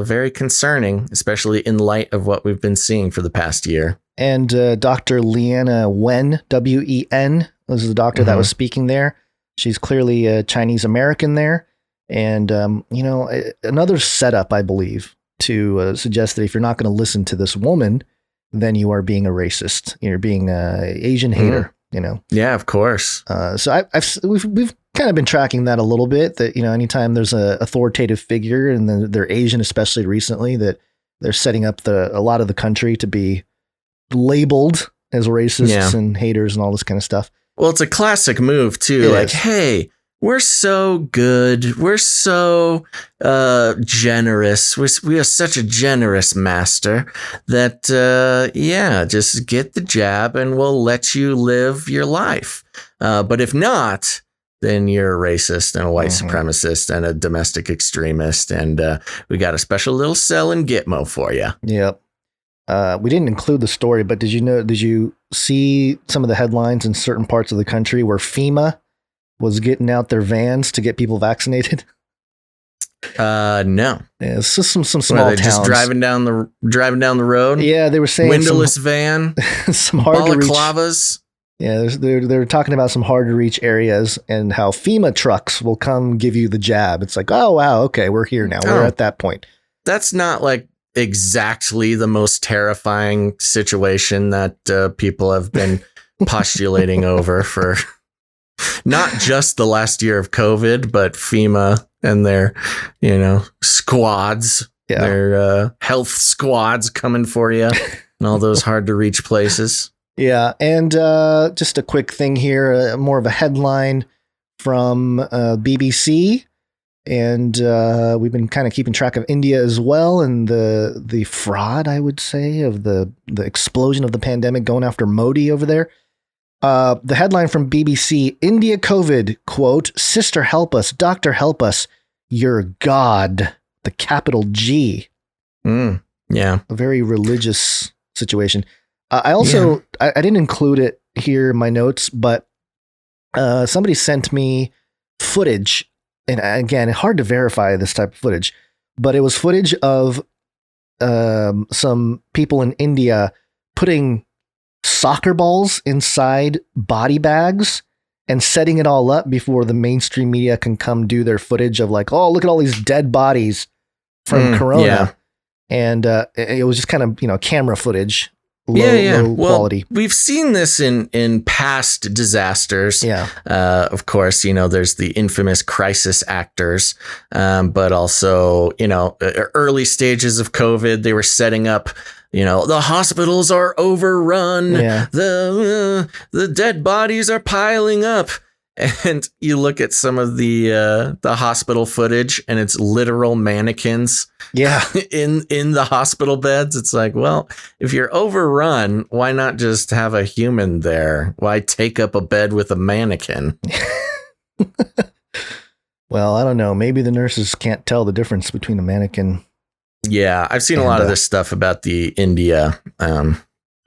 very concerning, especially in light of what we've been seeing for the past year. And Dr. Leanna Wen, W-E-N, was the doctor that was speaking there. She's clearly a Chinese American there. And, another setup, I believe, to suggest that if you're not going to listen to this woman, then you are being a racist. You're being an Asian hater. Yeah, of course. So we've kind of been tracking that a little bit, that, anytime there's a authoritative figure, and they're Asian, especially recently, that they're setting up a lot of the country to be labeled as racists and haters and all this kind of stuff. Well, it's a classic move too. Hey, we're so good. We're so generous. We are such a generous master that, just get the jab and we'll let you live your life. But if not, then you're a racist and a white supremacist and a domestic extremist. And we got a special little cell in Gitmo for you. Yep. We didn't include the story, but did you see some of the headlines in certain parts of the country where FEMA was getting out their vans to get people vaccinated? No. Yeah, it's just some small towns. Just driving down the road. Yeah, they were saying windowless van, some hard to reach. Balaclavas. Yeah, they're talking about some hard to reach areas and how FEMA trucks will come give you the jab. It's like, oh wow, okay, we're here now. We're at that point. That's not like exactly the most terrifying situation that people have been postulating over for not just the last year of COVID, but FEMA and their, squads, their health squads coming for you and all those hard to reach places. Yeah. And just a quick thing here, more of a headline from BBC. And we've been kind of keeping track of India as well, and the fraud, I would say, of the explosion of the pandemic going after Modi over there. The headline from BBC: India COVID, quote, "Sister help us, doctor help us, you're God," the capital G. Yeah. A very religious situation. I also, I didn't include it here in my notes, but somebody sent me footage. And again, hard to verify this type of footage, but it was footage of some people in India putting soccer balls inside body bags and setting it all up before the mainstream media can come do their footage of like, oh, look at all these dead bodies from Corona. Yeah. And it was just kind of, camera footage. Low quality. We've seen this in past disasters. Yeah. Of course, there's the infamous crisis actors, but also, early stages of COVID, they were setting up, the hospitals are overrun. Yeah. The dead bodies are piling up. And you look at some of the hospital footage, and it's literal mannequins. Yeah, in the hospital beds. It's like, well, if you're overrun, why not just have a human there? Why take up a bed with a mannequin? Well, I don't know. Maybe the nurses can't tell the difference between a mannequin. Yeah, I've seen a lot of this stuff about the India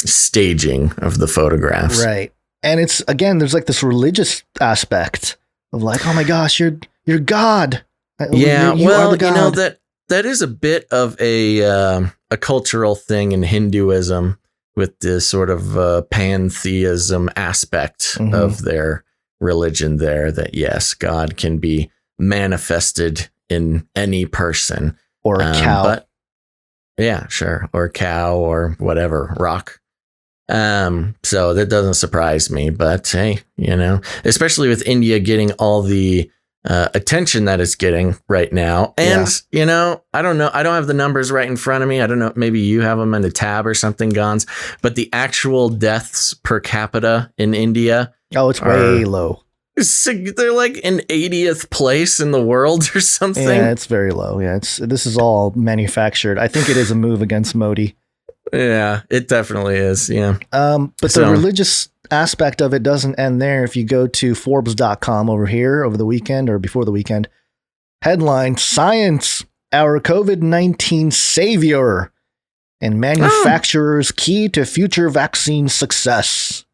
staging of the photographs. Right. And it's, again, there's like this religious aspect of like, oh my gosh, you're God. Yeah, you are the God. That is a bit of a cultural thing in Hinduism with this sort of pantheism aspect of their religion there, that yes, God can be manifested in any person. Or a cow. But, yeah, sure. Or a cow or whatever, rock. So that doesn't surprise me, but hey, especially with India getting all the attention that it's getting right now. And, I don't know. I don't have the numbers right in front of me. I don't know. Maybe you have them in the tab or something, Gons, but the actual deaths per capita in India. Oh, it's way low. They're like in 80th place in the world or something. Yeah, it's very low. Yeah. This is all manufactured. I think it is a move against Modi. Yeah, it definitely is. Yeah. But the religious aspect of it doesn't end there. If you go to Forbes.com over the weekend or before the weekend, headline: Science, our COVID-19 savior, and manufacturers key to future vaccine success.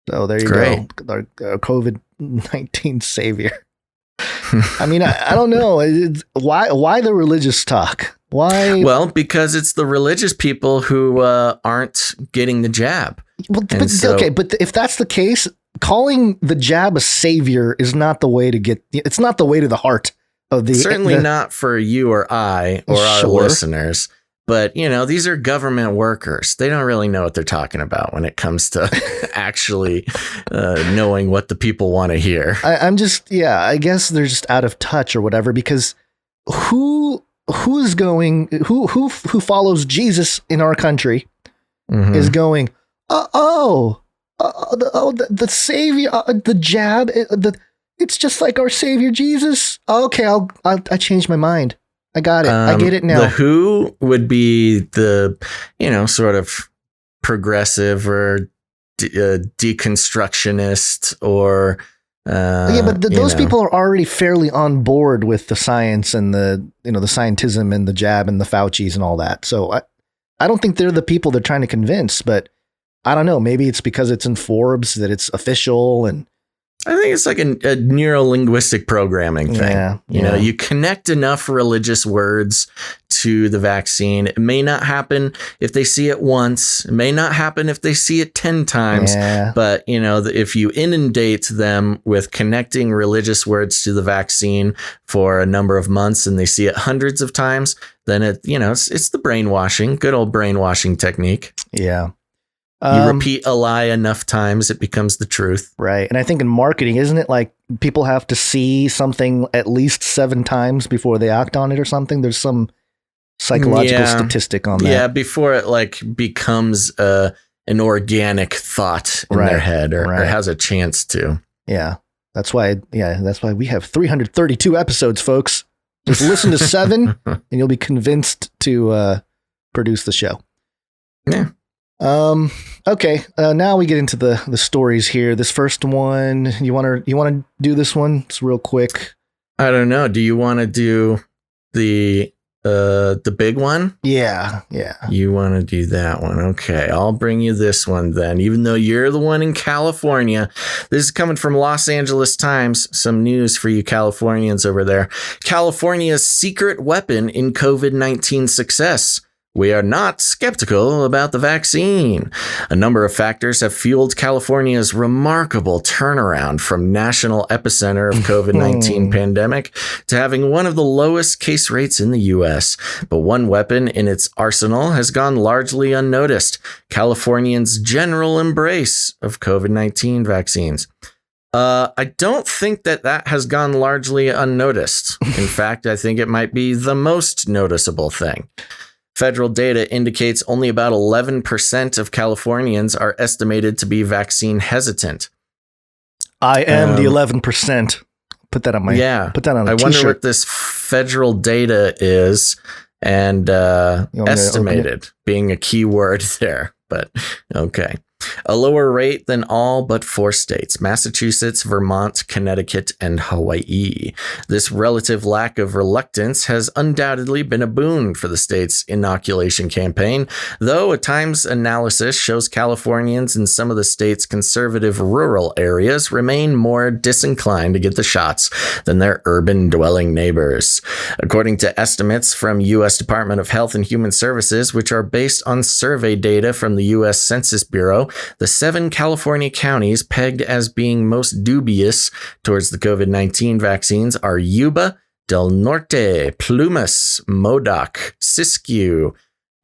So there you go. Our COVID-19 savior. I mean, I don't know. Why the religious talk? Why? Well, because it's the religious people who aren't getting the jab. Well, but if that's the case, calling the jab a savior is not the way to get. It's not the way to the heart of the. Certainly not for you or I or our listeners. But, these are government workers. They don't really know what they're talking about when it comes to actually knowing what the people want to hear. I guess they're just out of touch or whatever, because who follows Jesus in our country is going, the Savior, the jab, it's just like our Savior Jesus. Okay, I changed my mind. I got it. I get it now. The WHO would be the, sort of progressive or deconstructionist or. But those people are already fairly on board with the science and the scientism and the jab and the Faucis and all that. So I don't think they're the people they're trying to convince, but I don't know. Maybe it's because it's in Forbes that it's official, and I think it's like a neuro-linguistic programming thing. Yeah. You connect enough religious words to the vaccine. It may not happen if they see it once. It may not happen if they see it 10 times. Yeah. But, if you inundate them with connecting religious words to the vaccine for a number of months and they see it hundreds of times, then it's the brainwashing, good old brainwashing technique. Yeah. You repeat a lie enough times, it becomes the truth. Right. And I think in marketing, isn't it like people have to see something at least 7 times before they act on it or something? There's some psychological statistic on that. Yeah, before it becomes an organic thought in their head or has a chance to. Yeah. That's why we have 332 episodes, folks. Just listen to 7 and you'll be convinced to produce the show. Yeah. Okay. Now we get into the stories here. This first one, you want to do this one? It's real quick. I don't know. Do you want to do the big one? Yeah. You want to do that one? Okay, I'll bring you this one then. Even though you're the one in California, this is coming from Los Angeles Times. Some news for you Californians over there. California's secret weapon in COVID-19 success. We are not skeptical about the vaccine. A number of factors have fueled California's remarkable turnaround from national epicenter of COVID-19 pandemic to having one of the lowest case rates in the U.S. But one weapon in its arsenal has gone largely unnoticed: Californians' general embrace of COVID-19 vaccines. I don't think that has gone largely unnoticed. In fact, I think it might be the most noticeable thing. Federal data indicates only about 11% of Californians are estimated to be vaccine hesitant. I am the 11%. Put that on my Put that on a I t-shirt. wonder what this federal data is, and estimated being a key word there. But okay. A lower rate than all but 4 states: Massachusetts, Vermont, Connecticut, and Hawaii. This relative lack of reluctance has undoubtedly been a boon for the state's inoculation campaign, though a Times analysis shows Californians in some of the state's conservative rural areas remain more disinclined to get the shots than their urban-dwelling neighbors. According to estimates from U.S. Department of Health and Human Services, which are based on survey data from the U.S. Census Bureau, the 7 California counties pegged as being most dubious towards the COVID-19 vaccines are Yuba, Del Norte, Plumas, Modoc, Siskiyou,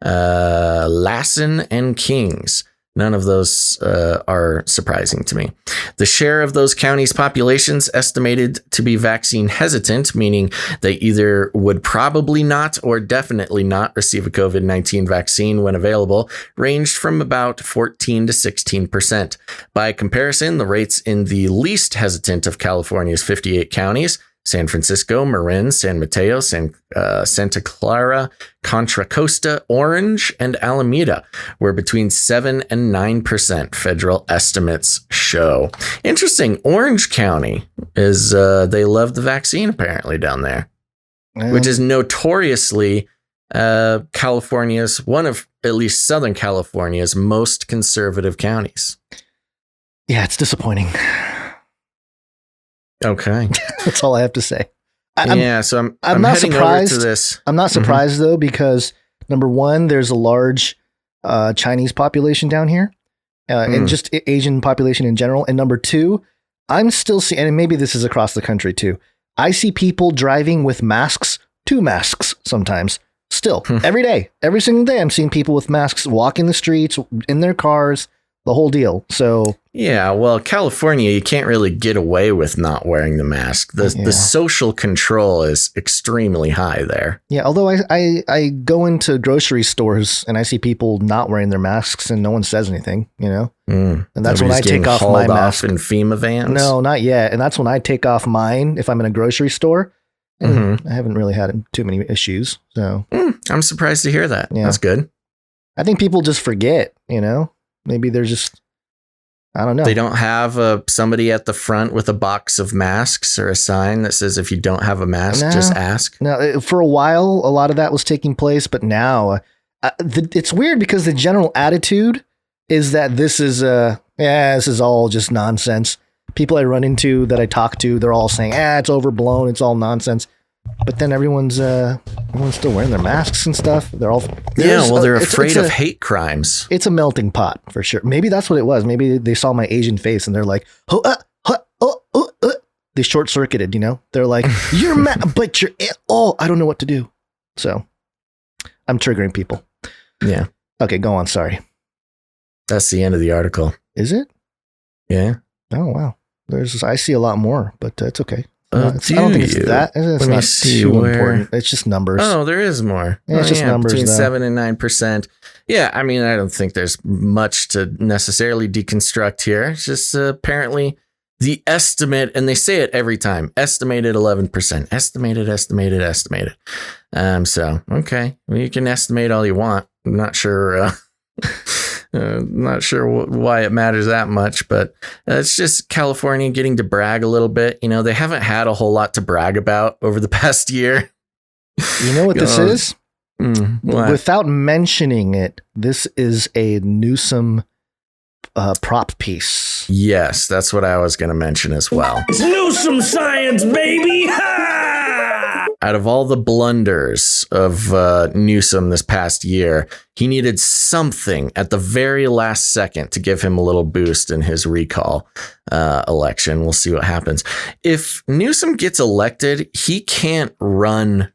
Lassen, and Kings. None of those are surprising to me. The share of those counties' populations estimated to be vaccine hesitant, meaning they either would probably not or definitely not receive a COVID-19 vaccine when available, ranged from about 14 to 16%. By comparison, the rates in the least hesitant of California's 58 counties, San Francisco, Marin, San Mateo, Santa Clara, Contra Costa, Orange, and Alameda, were between 7 and 9%, federal estimates show. Interesting. Orange County is, they love the vaccine apparently down there, which is notoriously California's, one of at least Southern California's most conservative counties. Yeah, it's disappointing. Okay. That's all I have to say. I'm not heading surprised. over to this. I'm not surprised though, because number one, there's a large Chinese population down here, and just Asian population in general. And number two, I'm still seeing, and maybe this is across the country too, I see people driving with masks, 2 masks sometimes, Still, every day, every single day, I'm seeing people with masks walking the streets, in their cars, the whole deal. So yeah, well, California, you can't really get away with not wearing the mask. The social control is extremely high there. Yeah, although I go into grocery stores and I see people not wearing their masks and no one says anything, and that's when I take off my mask. In FEMA vans? No, not yet. And that's when I take off mine if I'm in a grocery store. And I haven't really had too many issues. So I'm surprised to hear that. Yeah. That's good. I think people just forget, maybe they're just, I don't know. They don't have somebody at the front with a box of masks or a sign that says, if you don't have a mask, just ask. No, for a while, a lot of that was taking place. But now it's weird because the general attitude is that this is all just nonsense. People I run into that I talk to, they're all saying, it's overblown. It's all nonsense. But then everyone's still wearing their masks and stuff. They're afraid of hate crimes. It's a melting pot for sure. Maybe that's what it was. Maybe they saw my Asian face and they're like, they short circuited, they're like, you're mad, but you're, I don't know what to do. So I'm triggering people. Yeah. Okay, go on. Sorry. That's the end of the article. Is it? Yeah. Oh, wow. I see a lot more, but it's okay. I don't think it's that. It's Let not too important. It's just numbers. Oh, there is more. Yeah, it's just numbers. Between 7 and 9%. Yeah, I mean, I don't think there's much to necessarily deconstruct here. It's just apparently the estimate, and they say it every time, estimated 11%. Estimated. So, okay. Well, you can estimate all you want. I'm not sure... not sure why it matters that much, but it's just California getting to brag a little bit. They haven't had a whole lot to brag about over the past year. You know what this is? What? Without mentioning it, this is a Newsom prop piece. Yes, that's what I was going to mention as well. It's Newsom science, baby! Out of all the blunders of Newsom this past year, he needed something at the very last second to give him a little boost in his recall election. We'll see what happens. If Newsom gets elected, he can't run.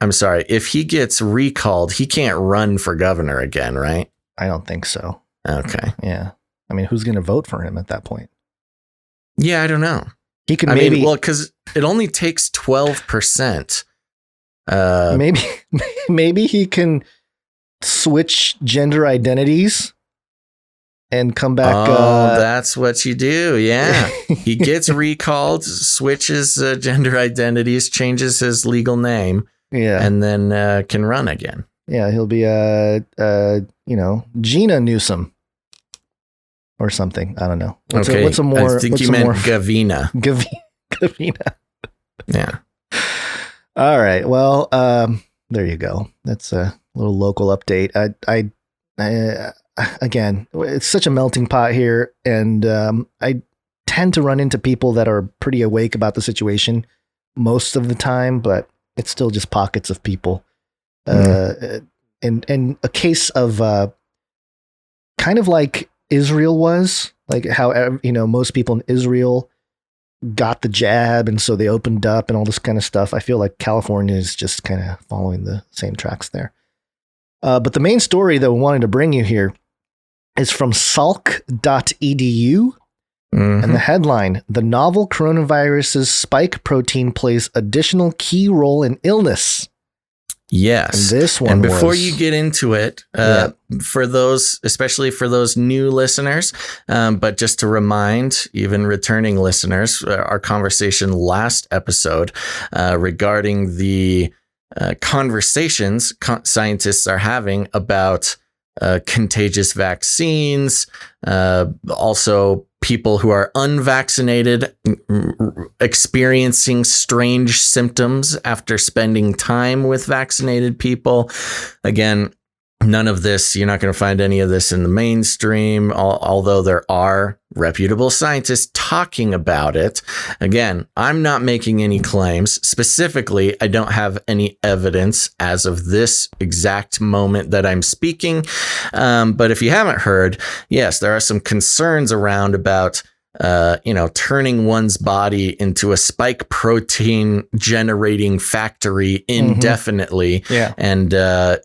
I'm sorry. If he gets recalled, he can't run for governor again, right? I don't think so. Okay. Yeah. I mean, who's going to vote for him at that point? Yeah, I don't know. He can because it only takes 12%. Maybe he can switch gender identities and come back. Oh, that's what you do. Yeah. He gets recalled, switches gender identities, changes his legal name. Yeah. And then can run again. Yeah. He'll be, Gina Newsom. Or something. I don't know. What's a more? I think you meant Gavina. Gavina. Yeah. All right. Well, there you go. That's a little local update. I again, it's such a melting pot here, and I tend to run into people that are pretty awake about the situation most of the time, but it's still just pockets of people. And a case of kind of like Israel was, like how, most people in Israel got the jab and so they opened up and all this kind of stuff. I feel like California is just kind of following the same tracks there. But the main story that we wanted to bring you here is from salk.edu. And the headline, the novel coronavirus's spike protein plays additional key role in illness. Yes. And this one. And before you get into it, for those, especially for those new listeners, but just to remind even returning listeners, our conversation last episode regarding the conversations scientists are having about contagious vaccines, also people who are unvaccinated experiencing strange symptoms after spending time with vaccinated people. Again, none of this, you're not going to find any of this in the mainstream, although there are reputable scientists talking about it. Again, I'm not making any claims. Specifically, I don't have any evidence as of this exact moment that I'm speaking. But if you haven't heard, yes, there are some concerns around about turning one's body into a spike protein generating factory indefinitely. Yeah. And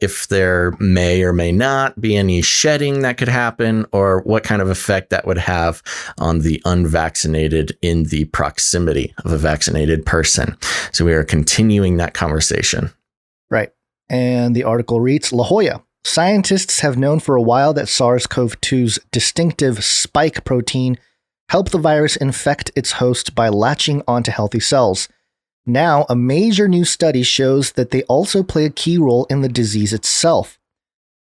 if there may or may not be any shedding that could happen, or what kind of effect that would have on the unvaccinated in the proximity of a vaccinated person. So we are continuing that conversation. Right. And the article reads, La Jolla. Scientists have known for a while that SARS-CoV-2's distinctive spike protein help the virus infect its host by latching onto healthy cells. Now, a major new study shows that they also play a key role in the disease itself.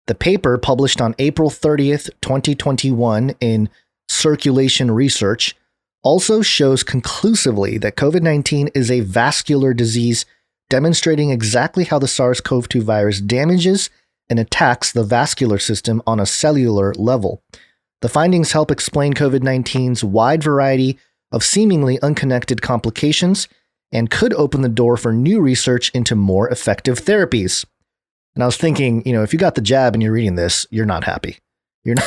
The paper, published on April 30th, 2021 in Circulation Research, also shows conclusively that COVID-19 is a vascular disease, demonstrating exactly how the SARS-CoV-2 virus damages and attacks the vascular system on a cellular level. The findings help explain COVID-19's wide variety of seemingly unconnected complications and could open the door for new research into more effective therapies. And I was thinking, if you got the jab and you're reading this, you're not happy. You're not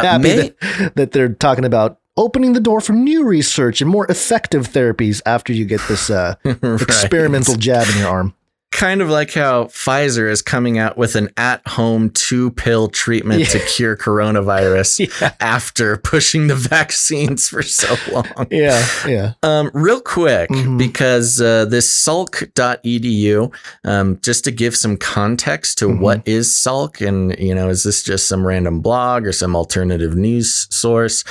happy that they're talking about opening the door for new research and more effective therapies after you get this experimental jab in your arm. Kind of like how Pfizer is coming out with an at-home 2-pill treatment to cure coronavirus after pushing the vaccines for so long. Yeah. Real quick, because this salk.edu, just to give some context to what is Salk, and, is this just some random blog or some alternative news source?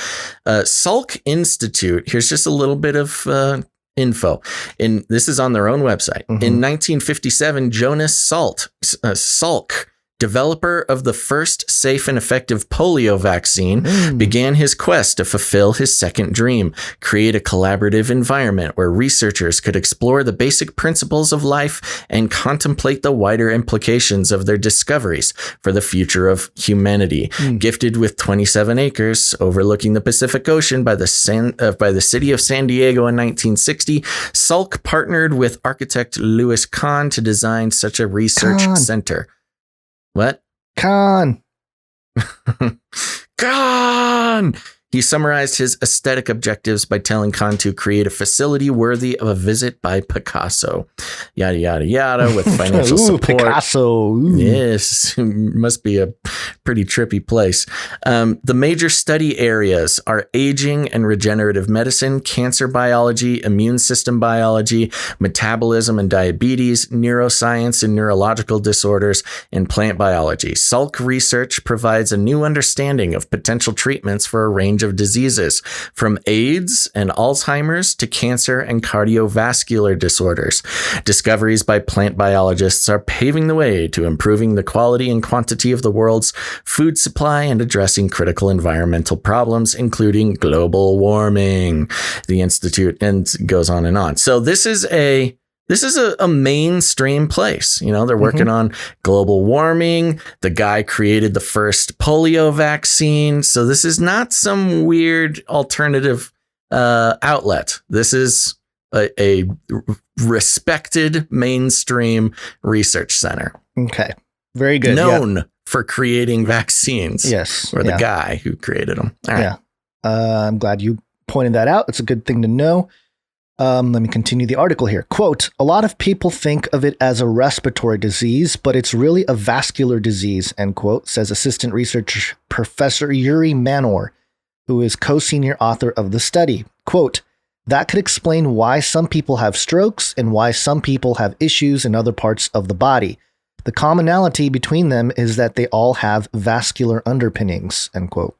Salk Institute, here's just a little bit of info. And this is on their own website. In 1957, Jonas Salk, developer of the first safe and effective polio vaccine, began his quest to fulfill his second dream, create a collaborative environment where researchers could explore the basic principles of life and contemplate the wider implications of their discoveries for the future of humanity. Gifted with 27 acres overlooking the Pacific Ocean by the city of San Diego in 1960, Salk partnered with architect Louis Kahn to design such a research center. What? Khan. He summarized his aesthetic objectives by telling Kahn to create a facility worthy of a visit by Picasso. Yada, yada, yada, with financial support. Picasso. Yes, must be a pretty trippy place. The major study areas are aging and regenerative medicine, cancer biology, immune system biology, metabolism and diabetes, neuroscience and neurological disorders, and plant biology. Salk research provides a new understanding of potential treatments for a range of diseases, from AIDS and Alzheimer's to cancer and cardiovascular disorders. Discoveries by plant biologists are paving the way to improving the quality and quantity of the world's food supply and addressing critical environmental problems, including global warming. The Institute, and goes on and on. So this is a mainstream place. They're working on global warming. The guy created the first polio vaccine. So this is not some weird alternative outlet. This is a respected mainstream research center. Okay. Very good. Known for creating vaccines. Yes. Or the guy who created them. All right. Yeah. I'm glad you pointed that out. It's a good thing to know. Let me continue the article here. Quote, a lot of people think of it as a respiratory disease, but it's really a vascular disease, end quote, says assistant researcher Professor Yuri Manor, who is co-senior author of the study. Quote, that could explain why some people have strokes and why some people have issues in other parts of the body. The commonality between them is that they all have vascular underpinnings, end quote.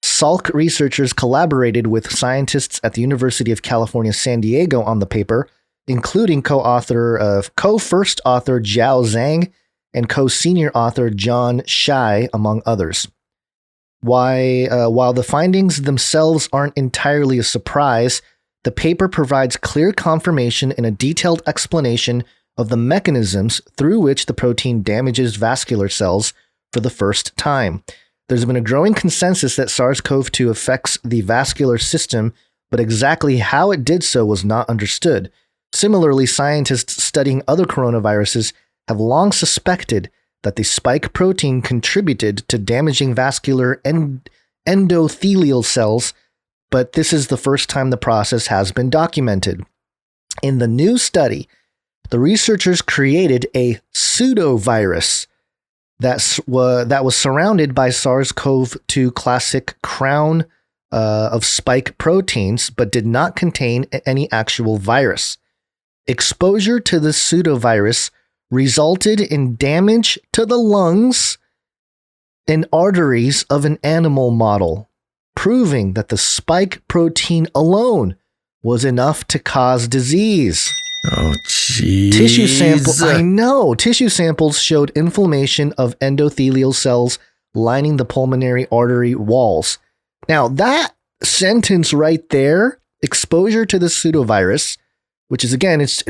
Salk researchers collaborated with scientists at the University of California, San Diego on the paper, including co-first author Jiao Zhang and co-senior author John Shai, among others. While the findings themselves aren't entirely a surprise, the paper provides clear confirmation and a detailed explanation of the mechanisms through which the protein damages vascular cells for the first time. There's been a growing consensus that SARS-CoV-2 affects the vascular system, but exactly how it did so was not understood. Similarly, scientists studying other coronaviruses have long suspected that the spike protein contributed to damaging vascular endothelial cells, but this is the first time the process has been documented. In the new study, the researchers created a pseudovirus that was surrounded by SARS-CoV-2 classic crown of spike proteins, but did not contain any actual virus. Exposure to the pseudovirus resulted in damage to the lungs and arteries of an animal model, proving that the spike protein alone was enough to cause disease. Oh, jeez. Tissue samples showed inflammation of endothelial cells lining the pulmonary artery walls. Now, that sentence right there, exposure to the pseudovirus, which is, again, it's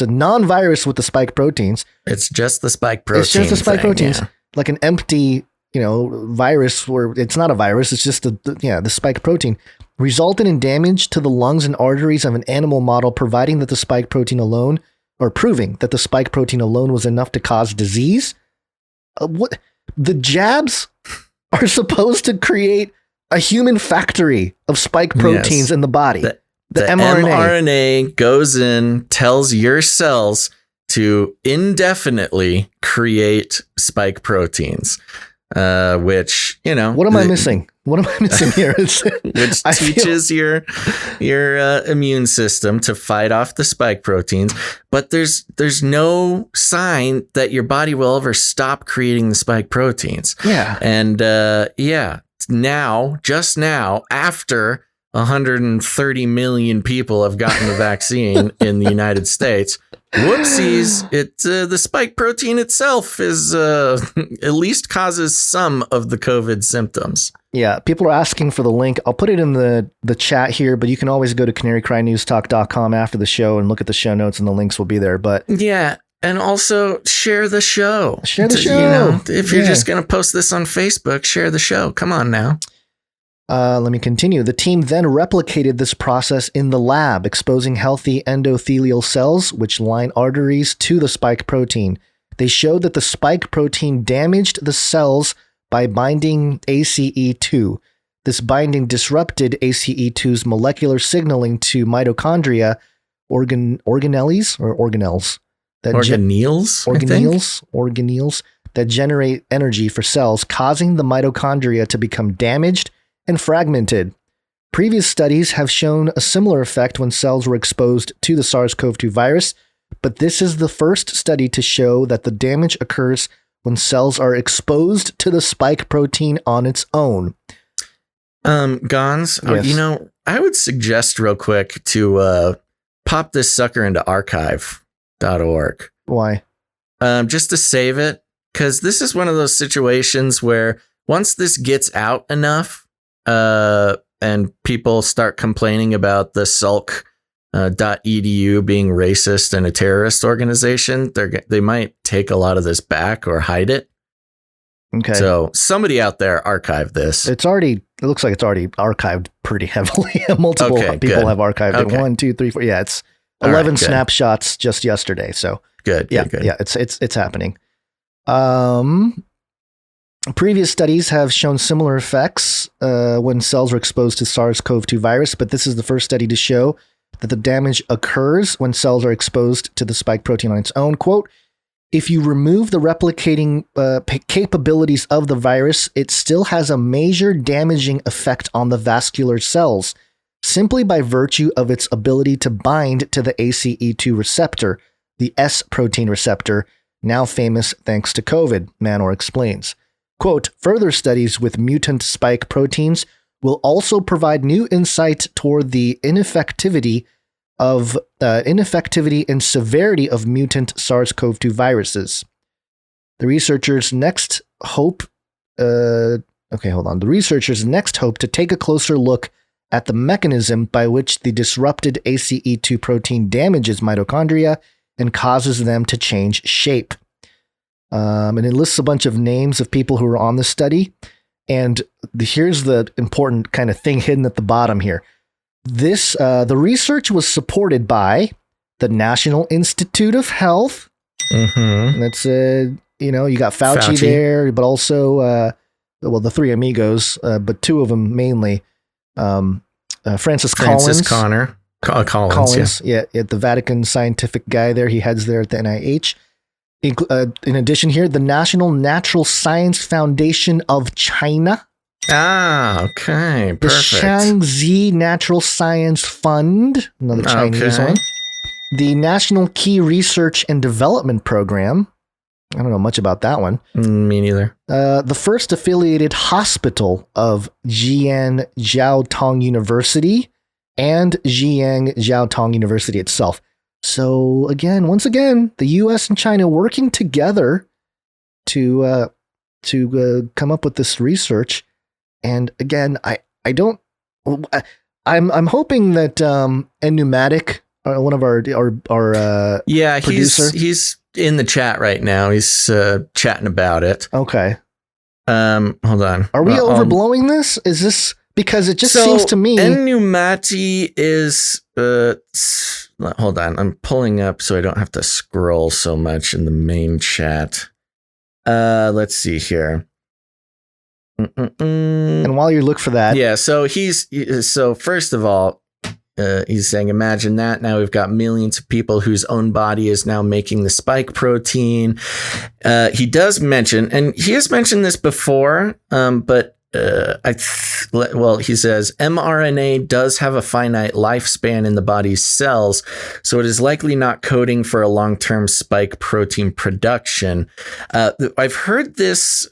a non-virus with the spike proteins. It's just the spike protein. It's just the spike proteins, yeah. like an empty, virus where it's not a virus. It's just the spike protein resulted in damage to the lungs and arteries of an animal model, proving that the spike protein alone was enough to cause disease. What the jabs are supposed to create a human factory of spike proteins in the body. The mRNA goes in, tells your cells to indefinitely create spike proteins, which, What am I missing? What am I missing here? Which teaches your immune system to fight off the spike proteins. But there's no sign that your body will ever stop creating the spike proteins. Yeah. And just now, after 130 million people have gotten the vaccine in the United States, whoopsies, the spike protein itself is at least causes some of the COVID symptoms. Yeah, people are asking for the link. I'll put it in the chat here, but you can always go to canarycrynewstalk.com after the show and look at the show notes, and the links will be there. But yeah, and also share the show. Share the show. If you're just going to post this on Facebook, share the show. Come on now. Let me continue. The team then replicated this process in the lab, exposing healthy endothelial cells, which line arteries, to the spike protein. They showed that the spike protein damaged the cells by binding ACE2. This binding disrupted ACE2's molecular signaling to mitochondria organelles that generate energy for cells, causing the mitochondria to become damaged and fragmented. Previous studies have shown a similar effect when cells were exposed to the SARS-CoV-2 virus, but this is the first study to show that the damage occurs when cells are exposed to the spike protein on its own. Gons, Yes. I would suggest real quick to pop this sucker into archive.org. Why? Just to save it, because this is one of those situations where once this gets out enough, and people start complaining about the Salk.edu being racist and a terrorist organization, they might take a lot of this back or hide it. Okay. So somebody out there archive this. It looks like it's already archived pretty heavily. Multiple people good. have archived it. 1, 2, 3, 4. Yeah, it's 11 right, snapshots just yesterday. So good. yeah, it's happening. Previous studies have shown similar effects when cells are exposed to SARS-CoV-2 virus, but this is the first study to show that the damage occurs when cells are exposed to the spike protein on its own. Quote, if you remove the replicating capabilities of the virus, it still has a major damaging effect on the vascular cells, simply by virtue of its ability to bind to the ACE2 receptor, the S protein receptor, now famous thanks to COVID, Manor explains. Quote, further studies with mutant spike proteins will also provide new insight toward the ineffectivity and severity of mutant SARS-CoV-2 viruses. The researchers next hope to take a closer look at the mechanism by which the disrupted ACE2 protein damages mitochondria and causes them to change shape. And it lists a bunch of names of people who were on the study. And here's the important kind of thing hidden at the bottom here. The research was supported by the National Institute of Health. Mm-hmm. And that's, you got Fauci there, but also, the three amigos, but two of them mainly. Francis Francis Collins. Collins, yeah, at the Vatican scientific guy there. He heads there at the NIH. In addition here, the National Natural Science Foundation of China. Okay, The perfect. Shaanxi Natural Science Fund, another Chinese one. The National Key Research and Development Program. I don't know much about that one. Me neither. The first affiliated hospital of Jian Jiaotong University and Jiang Jiaotong University itself. So once again, the U.S. and China working together to come up with this research. And again, I'm hoping that Pneumatic, one of our producer, he's in the chat right now. He's chatting about it. Okay. Hold on. Are we overblowing this? Is this because it just seems to me? Pneumati is hold on. I'm pulling up so I don't have to scroll so much in the main chat. Let's see here. And while you look for that, yeah. So first of all, he's saying, imagine that. Now we've got millions of people whose own body is now making the spike protein. He does mention, and he has mentioned this before, but he says mRNA does have a finite lifespan in the body's cells, so it is likely not coding for a long-term spike protein production. I've heard this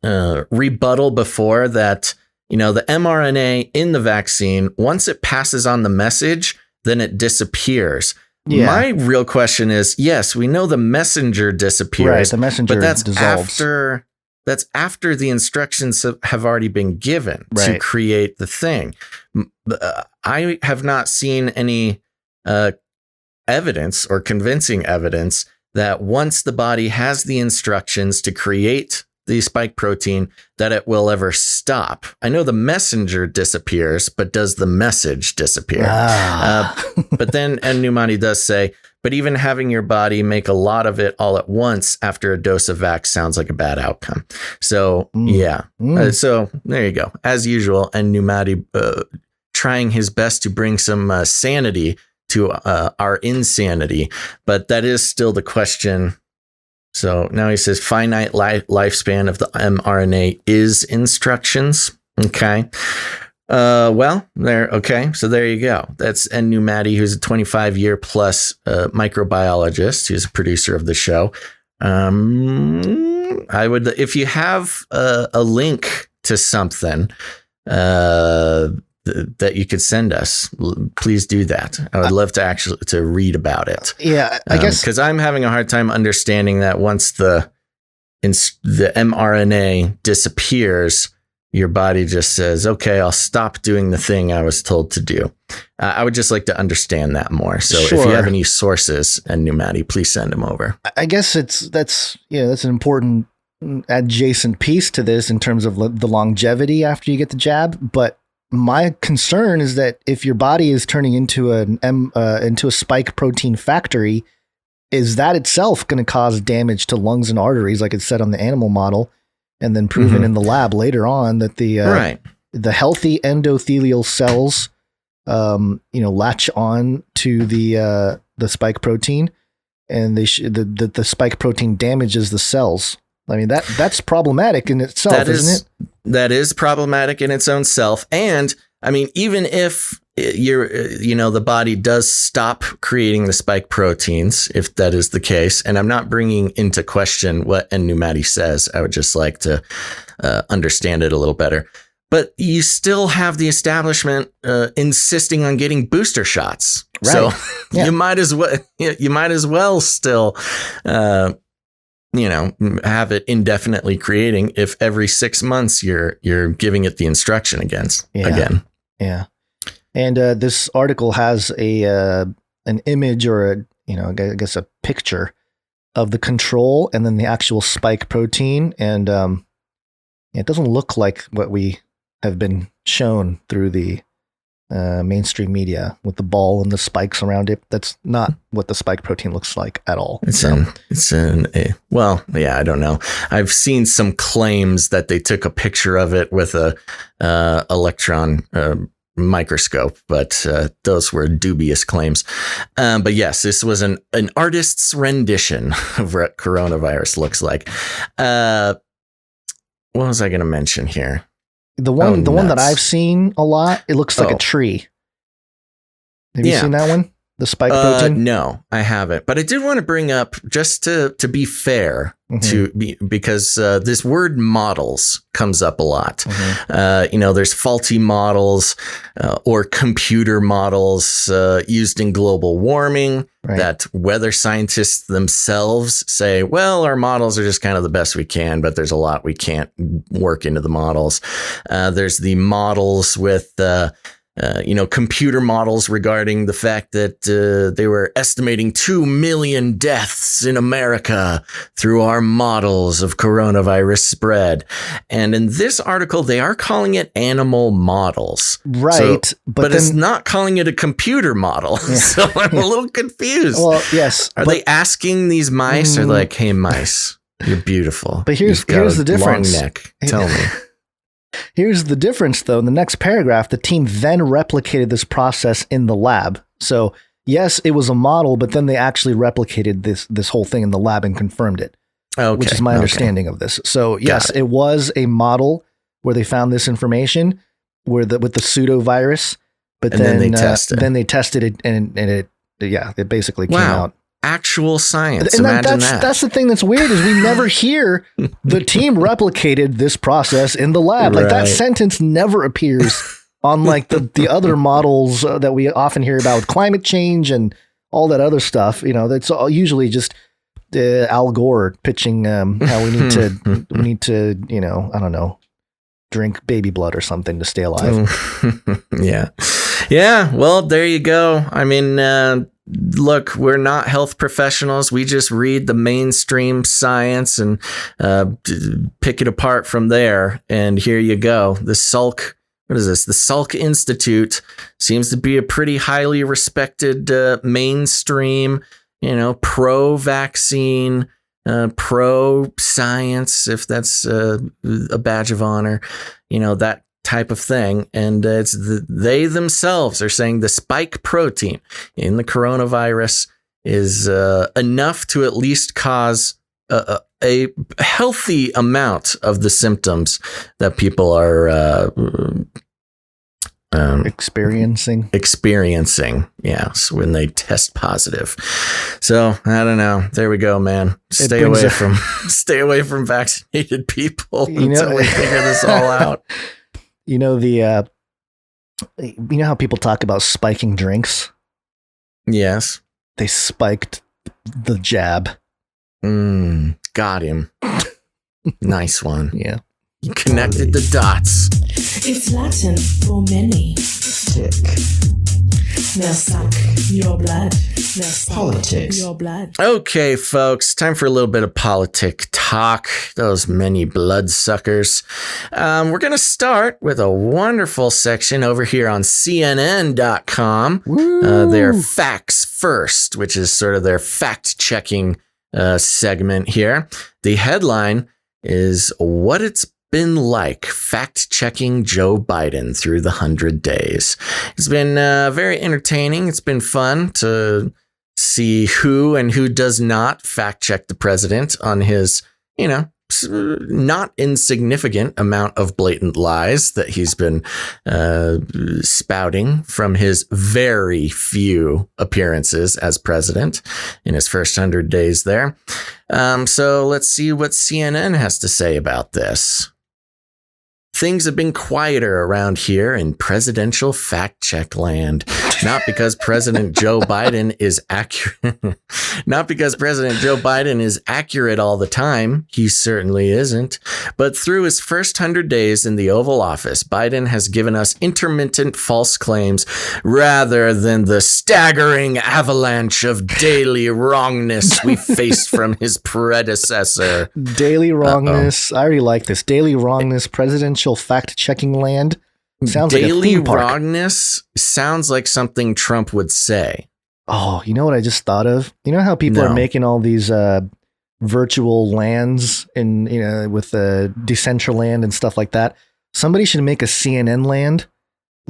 rebuttal before that, the mRNA in the vaccine, once it passes on the message, then it disappears. Yeah. My real question is, yes, we know the messenger disappears. Right, the messenger but that's dissolves. That's after the instructions have already been given to create the thing. I have not seen any evidence or convincing evidence that once the body has the instructions to create the spike protein, that it will ever stop. I know the messenger disappears, but does the message disappear? But then Pneumati does say, but even having your body make a lot of it all at once after a dose of Vax sounds like a bad outcome. So, so there you go. As usual, and Pneumati trying his best to bring some sanity to our insanity. But that is still the question. So now he says finite lifespan of the mRNA is instructions. Okay. Okay. So there you go. That's Pneumati, who's a 25-year plus microbiologist. He's a producer of the show. I would, if you have a link to something that you could send us, please do that. I would love to read about it. Yeah, I guess because I'm having a hard time understanding that once the mRNA disappears, your body just says, okay, I'll stop doing the thing I was told to do. I would just like to understand that more. So if you have any sources, and Pneumati, please send them over. I guess that's an important adjacent piece to this in terms of the longevity after you get the jab. But my concern is that if your body is turning into a spike protein factory, is that itself going to cause damage to lungs and arteries, like it said on the animal model? And then proven in the lab later on that the healthy endothelial cells, latch on to the spike protein, and the spike protein damages the cells. I mean, that's problematic in itself, isn't it? That is problematic in its own self. And I mean, even if the body does stop creating the spike proteins, if that is the case, and I'm not bringing into question what Pneumati says, I would just like to understand it a little better. But you still have the establishment insisting on getting booster shots. Right. So you might as well still have it indefinitely creating if every 6 months you're giving it the instruction again. Yeah. And this article has an image or I guess a picture of the control and then the actual spike protein. And it doesn't look like what we have been shown through the mainstream media with the ball and the spikes around it. That's not what the spike protein looks like at all. I don't know. I've seen some claims that they took a picture of it with a electron microscope, but those were dubious claims. But yes, this was an artist's rendition of what coronavirus looks like. What was I going to mention here? The one that I've seen a lot, it looks like a tree. Have you seen that one? The spike protein? No, I haven't. But I did want to bring up, just to be fair, because this word models comes up a lot. There's faulty models or computer models used in global warming that weather scientists themselves say, well, our models are just kind of the best we can, but there's a lot we can't work into the models. There's the models with computer models regarding the fact that they were estimating 2 million deaths in America through our models of coronavirus spread. And in this article, they are calling it animal models. Right. So, but it's not calling it a computer model. Yeah. So I'm a little confused. Well, yes. Are they asking these mice or like, hey, mice, you're beautiful. But here's the difference. Long neck. Tell me. Here's the difference, though. In the next paragraph, the team then replicated this process in the lab. So, yes, it was a model, but then they actually replicated this whole thing in the lab and confirmed it, which is my understanding of this. So, yes, it was a model where they found this information with the pseudo virus, but then they tested it and it basically came out. Actual science. And Imagine that's the thing that's weird is we never hear the team replicated this process in the lab. Like that sentence never appears on like the other models that we often hear about with climate change and all that other stuff. That's all usually just Al Gore pitching how we need to I don't know, drink baby blood or something to stay alive. Yeah. Well, there you go. I mean, look, we're not health professionals. We just read the mainstream science and pick it apart from there. And here you go. The Salk Institute seems to be a pretty highly respected mainstream, pro-vaccine, pro-science, if that's a badge of honor, that type of thing. And they themselves are saying the spike protein in the coronavirus is enough to at least cause a healthy amount of the symptoms that people are experiencing. Yes, when they test positive. So I don't know. There we go, man. Stay away from vaccinated people until we figure this all out. You know how people talk about spiking drinks? Yes. They spiked the jab. Got him. Nice one. Yeah. You connected the dots. It's Latin for many. Tick. They'll suck your blood. They'll suck Politics. your blood. Okay, folks, time for a little bit of politic talk. Those many bloodsuckers. We're going to start with a wonderful section over here on CNN.com. Their Facts First, which is sort of their fact-checking segment here. The headline is What It's Been Like Fact-Checking Joe Biden Through the 100 Days. It's been very entertaining. It's been fun to see who and who does not fact-check the president on his, not insignificant amount of blatant lies that he's been spouting from his very few appearances as president in his first 100 days there. So let's see what CNN has to say about this. Things have been quieter around here in presidential fact check land. Not because President Joe Biden is accurate. Not because President Joe Biden is accurate all the time. He certainly isn't. But through his first 100 days in the Oval Office, Biden has given us intermittent false claims rather than the staggering avalanche of daily wrongness we faced from his predecessor. Daily wrongness. I already like this. Daily wrongness, presidential fact-checking land. Sounds daily like a theme park. Wrongness sounds like something Trump would say. Oh, you know what I just thought of? You know how people are making all these virtual lands and with Decentraland and stuff like that? Somebody should make a CNN land,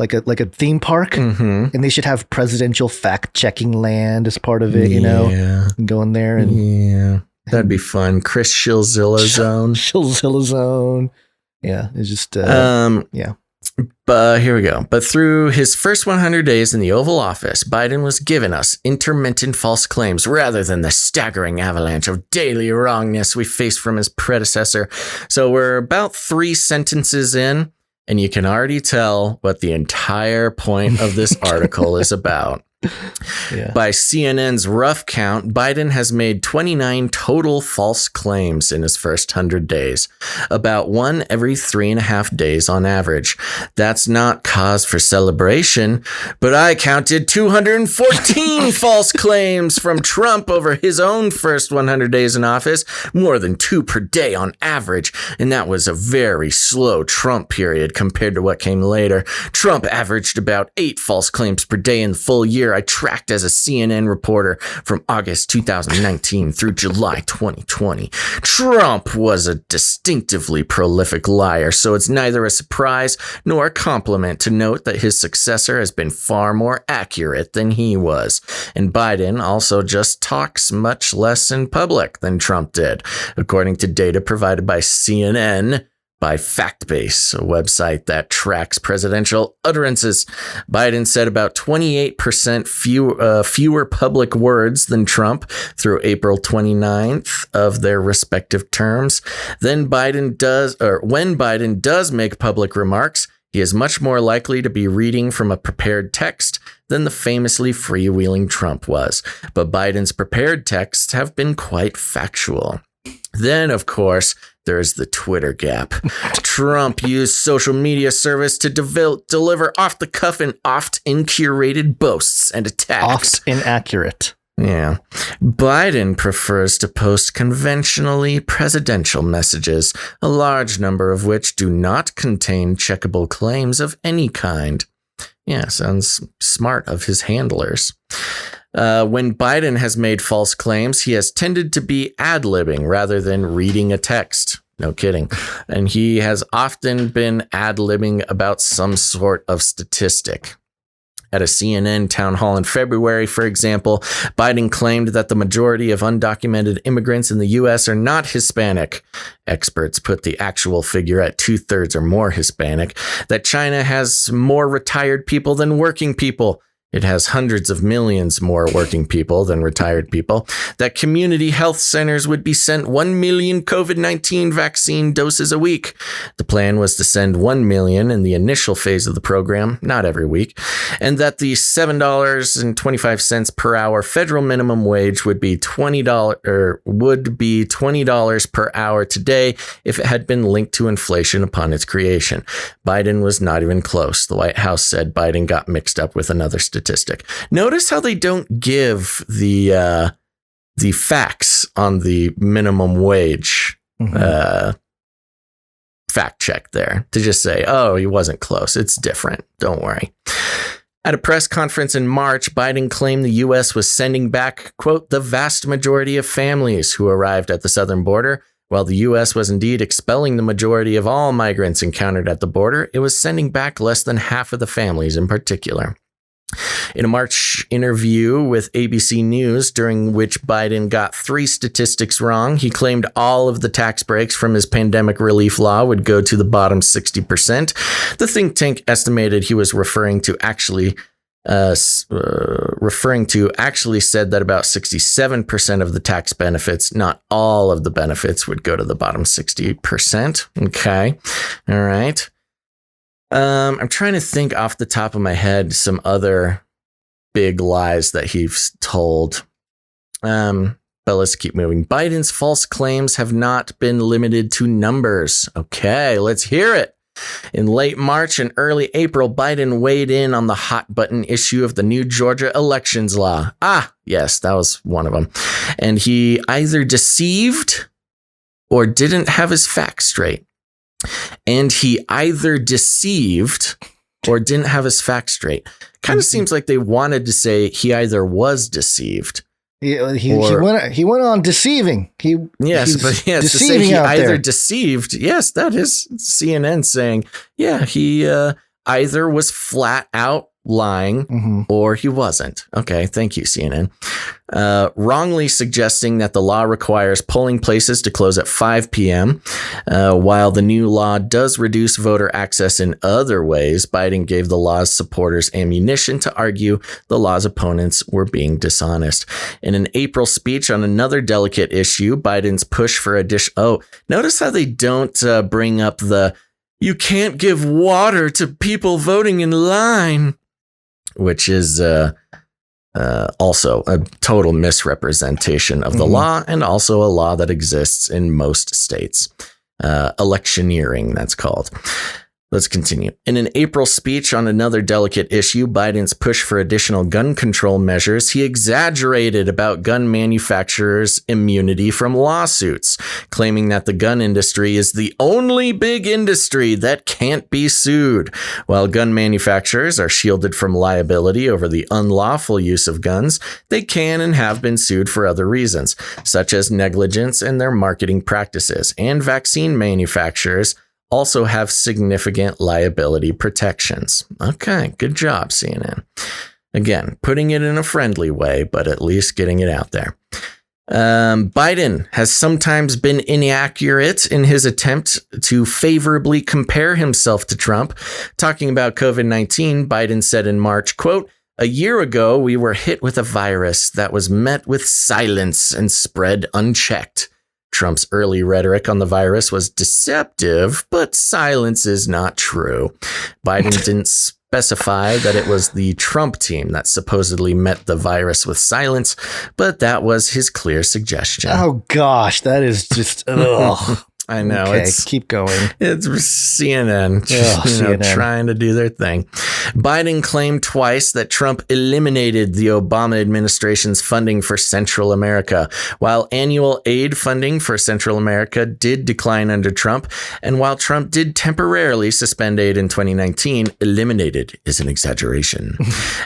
like a theme park, Mm-hmm. and they should have presidential fact checking land as part of it. You know, go in there and that'd be fun. Chris Shillzilla Zone. Shillzilla Zone. Yeah, it's just yeah. But here we go. But through his first 100 days in the Oval Office, Biden was giving us intermittent false claims rather than the staggering avalanche of daily wrongness we faced from his predecessor. So we're about 3 sentences in, and you can already tell what the entire point of this article is about. Yeah. By CNN's rough count, Biden has made 29 total false claims in his first 100 days, about one every 3.5 days on average. That's not cause for celebration, but I counted 214 false claims from Trump over his own first 100 days in office, more than 2 per day on average, and that was a very slow Trump period compared to what came later. Trump averaged about 8 false claims per day in the full year I tracked as a CNN reporter from August 2019 through July 2020. Trump was a distinctively prolific liar, so it's neither a surprise nor a compliment to note that his successor has been far more accurate than he was. And Biden also just talks much less in public than Trump did, according to data provided by CNN. By FactBase, a website that tracks presidential utterances. Biden said about 28% fewer public words than Trump through April 29th of their respective terms. When Biden does make public remarks, he is much more likely to be reading from a prepared text than the famously freewheeling Trump was. But Biden's prepared texts have been quite factual. Then, of course, there's the Twitter gap. Trump used social media service to deliver off-the-cuff and oft-incurated boasts and attacks. Oft inaccurate. Yeah. Biden prefers to post conventionally presidential messages, a large number of which do not contain checkable claims of any kind. Yeah, sounds smart of his handlers. When Biden has made false claims, he has tended to be ad-libbing rather than reading a text. No kidding. And he has often been ad-libbing about some sort of statistic. At a CNN town hall in February, for example, Biden claimed that the majority of undocumented immigrants in the U.S. are not Hispanic. Experts put the actual figure at 2/3 or more Hispanic. That China has more retired people than working people. It has hundreds of millions more working people than retired people. That community health centers would be sent 1 million COVID-19 vaccine doses a week. The plan was to send 1 million in the initial phase of the program, not every week. And that the $7.25 per hour federal minimum wage would be $20 per hour today if it had been linked to inflation upon its creation. Biden was not even close. The White House said Biden got mixed up with another statistic. Notice how they don't give the facts on the minimum wage fact check there. To just say, oh, he wasn't close. It's different. Don't worry. At a press conference in March, Biden claimed the U.S. was sending back, quote, the vast majority of families who arrived at the southern border. While the U.S. was indeed expelling the majority of all migrants encountered at the border, it was sending back less than half of the families in particular. In a March interview with ABC News, during which Biden got 3 statistics wrong, he claimed all of the tax breaks from his pandemic relief law would go to the bottom 60%. The think tank estimated he was referring to actually said that about 67% of the tax benefits, not all of the benefits, would go to the bottom 60%. Okay. All right. I'm trying to think off the top of my head some other big lies that he's told. But let's keep moving. Biden's false claims have not been limited to numbers. Okay, let's hear it. In late March and early April, Biden weighed in on the hot button issue of the new Georgia elections law. Ah, yes, that was one of them. And he either deceived or didn't have his facts straight. And he either deceived or didn't have his facts straight. Kind of seems like they wanted to say he either was deceived. He went on deceiving. Deceiving to say he either deceived. Yes, that is CNN saying, yeah, he either was flat out lying or he wasn't. Okay, thank you, CNN. Wrongly suggesting that the law requires polling places to close at 5 p.m. While the new law does reduce voter access in other ways, Biden gave the law's supporters ammunition to argue the law's opponents were being dishonest. In an April speech on another delicate issue, Biden's push for notice how they don't bring up you can't give water to people voting in line, which is also a total misrepresentation of the law, and also a law that exists in most states. Electioneering, that's called. Let's continue. In an April speech on another delicate issue, Biden's push for additional gun control measures, he exaggerated about gun manufacturers' immunity from lawsuits, claiming that the gun industry is the only big industry that can't be sued. While gun manufacturers are shielded from liability over the unlawful use of guns, they can and have been sued for other reasons, such as negligence in their marketing practices, and vaccine manufacturers also have significant liability protections. Okay, good job, CNN. Again, putting it in a friendly way, but at least getting it out there. Biden has sometimes been inaccurate in his attempt to favorably compare himself to Trump. Talking about COVID-19, Biden said in March, quote, "A year ago, we were hit with a virus that was met with silence and spread unchecked. Trump's early rhetoric on the virus was deceptive, but silence is not true." Biden didn't specify that it was the Trump team that supposedly met the virus with silence, but that was his clear suggestion. Oh, gosh, that is just, ugh. I know. Okay, keep going. It's CNN, CNN trying to do their thing. Biden claimed twice that Trump eliminated the Obama administration's funding for Central America, while annual aid funding for Central America did decline under Trump. And while Trump did temporarily suspend aid in 2019, eliminated is an exaggeration.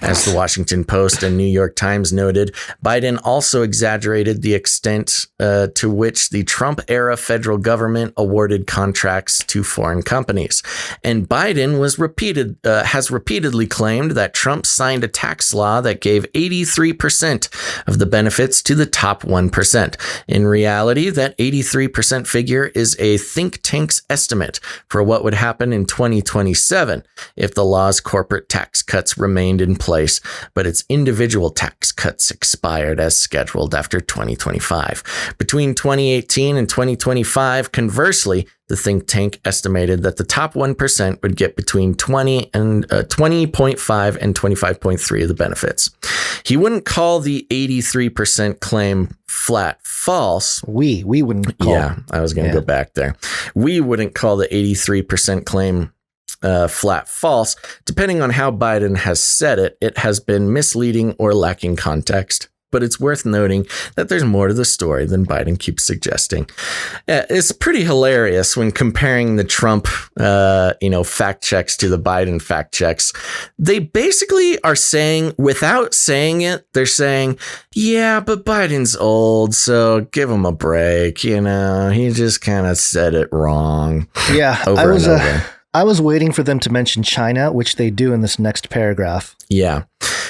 As the Washington Post and New York Times noted, Biden also exaggerated the extent to which the Trump-era federal government awarded contracts to foreign companies. And Biden has repeatedly claimed that Trump signed a tax law that gave 83% of the benefits to the top 1%. In reality, that 83% figure is a think tank's estimate for what would happen in 2027 if the law's corporate tax cuts remained in place, but its individual tax cuts expired as scheduled after 2025. Between 2018 and 2025, conversely, the think tank estimated that the top 1% would get between 20.5 and 25.3 of the benefits. He wouldn't call the 83% claim flat false. We wouldn't call. Yeah, I was going to go back there. We wouldn't call the 83% claim flat false. Depending on how Biden has said it, it has been misleading or lacking context. But it's worth noting that there's more to the story than Biden keeps suggesting. It's pretty hilarious when comparing the Trump, fact checks to the Biden fact checks. They basically are saying, without saying it, they're saying, yeah, but Biden's old, so give him a break. He just kind of said it wrong. Yeah, I was waiting for them to mention China, which they do in this next paragraph. Yeah.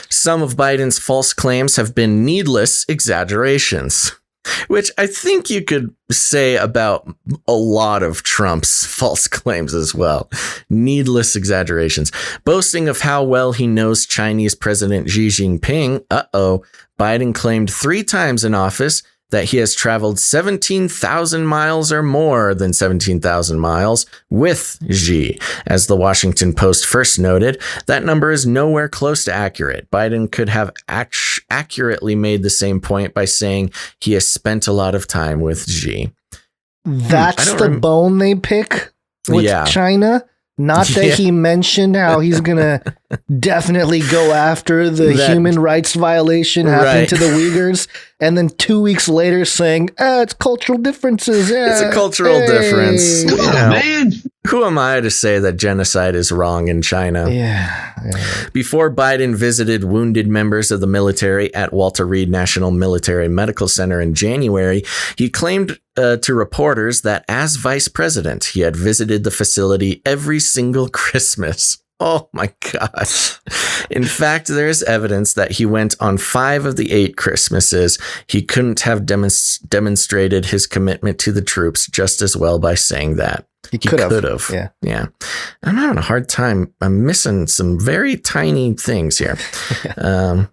Some of Biden's false claims have been needless exaggerations, which I think you could say about a lot of Trump's false claims as well. Needless exaggerations. Boasting of how well he knows Chinese President Xi Jinping. Biden claimed 3 times in office that he has traveled 17,000 miles or more than 17,000 miles with Xi. As the Washington Post first noted, that number is nowhere close to accurate. Biden could have accurately made the same point by saying he has spent a lot of time with Xi. That's the bone they pick with China? Not that he mentioned how he's going to definitely go after the human rights violation happening to the Uyghurs. And then 2 weeks later saying, it's cultural differences. It's a cultural difference. Come on, man. Who am I to say that genocide is wrong in China? Yeah. Before Biden visited wounded members of the military at Walter Reed National Military Medical Center in January, he claimed to reporters that as vice president, he had visited the facility every single Christmas. Oh my gosh. In fact, there's evidence that he went on 5 of the 8 Christmases. He couldn't have demonstrated his commitment to the troops just as well by saying that. He could have. Yeah. I'm having a hard time. I'm missing some very tiny things here.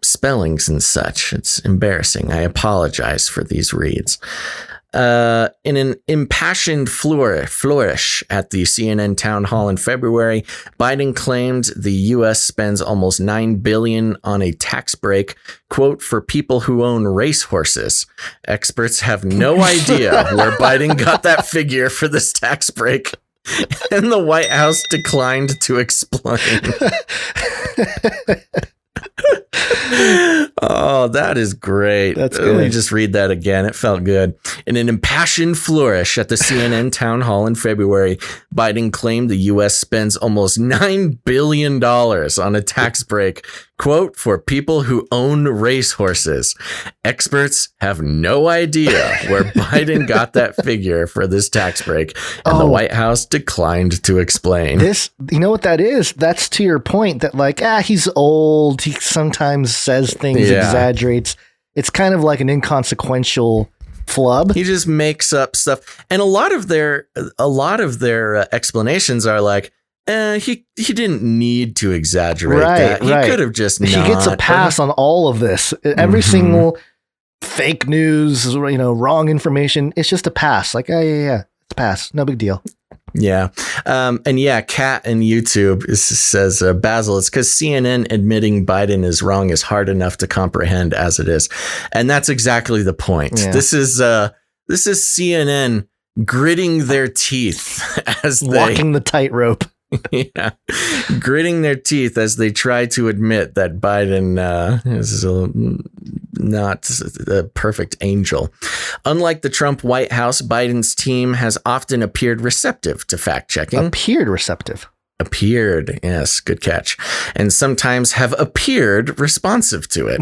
Spellings and such. It's embarrassing. I apologize for these reads. In an impassioned flourish at the CNN town hall in February, Biden claimed the U.S. spends almost $9 billion on a tax break, quote, for people who own racehorses. Experts have no idea where Biden got that figure for this tax break, and the White House declined to explain. Oh, that is great. That's good. Let me just read that again. It felt good. In an impassioned flourish at the CNN town hall in February, Biden claimed the U.S. spends almost $9 billion on a tax break, quote, for people who own racehorses. Experts have no idea where Biden got that figure for this tax break, and the White House declined to explain. You know what that is? That's to your point that he's old. He sometimes says things, exaggerates. It's kind of like an inconsequential flub. He just makes up stuff. And a lot of their explanations are like, he didn't need to exaggerate that. He could have just not. He gets a pass on all of this. Every single fake news, wrong information. It's just a pass. Like, it's a pass. No big deal. Yeah. Kat and YouTube says, Basil, it's because CNN admitting Biden is wrong is hard enough to comprehend as it is. And that's exactly the point. Yeah. This is CNN gritting their teeth as they walking the tightrope. Yeah, gritting their teeth as they try to admit that Biden is not a perfect angel. Unlike the Trump White House, Biden's team has often appeared receptive to fact-checking. Appeared, yes, good catch. And sometimes have appeared responsive to it.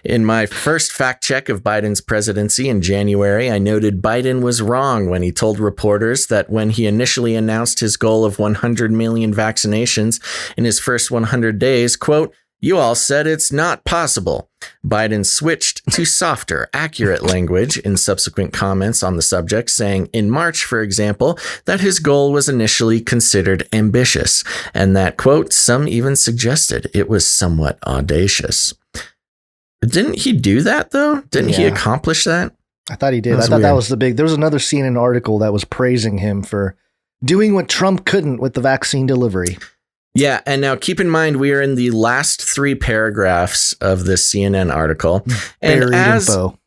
In my first fact check of Biden's presidency in January, I noted Biden was wrong when he told reporters that when he initially announced his goal of 100 million vaccinations in his first 100 days, quote, "You all said it's not possible." Biden switched to softer, accurate language in subsequent comments on the subject, saying in March, for example, that his goal was initially considered ambitious and that, quote, "some even suggested it was somewhat audacious." Didn't he do that, though? Didn't he accomplish that? I thought he did. I thought that was there was another CNN article that was praising him for doing what Trump couldn't with the vaccine delivery. Yeah, and now keep in mind, we are in the last 3 paragraphs of this CNN article. Buried info.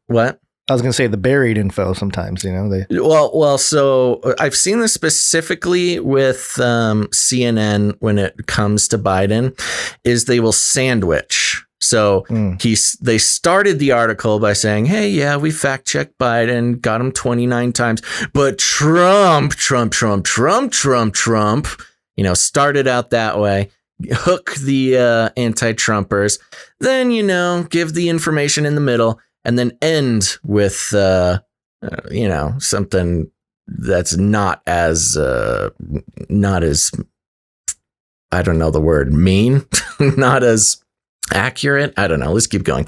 What? I was going to say the buried info sometimes, they... Well, so I've seen this specifically with CNN when it comes to Biden, is they will sandwich. So they started the article by saying, hey, yeah, we fact checked Biden, got him 29 times, but Trump, started out that way, hook the anti-Trumpers, then, give the information in the middle, and then end with, something that's not as, I don't know the word, mean, not as accurate. I don't know. Let's keep going.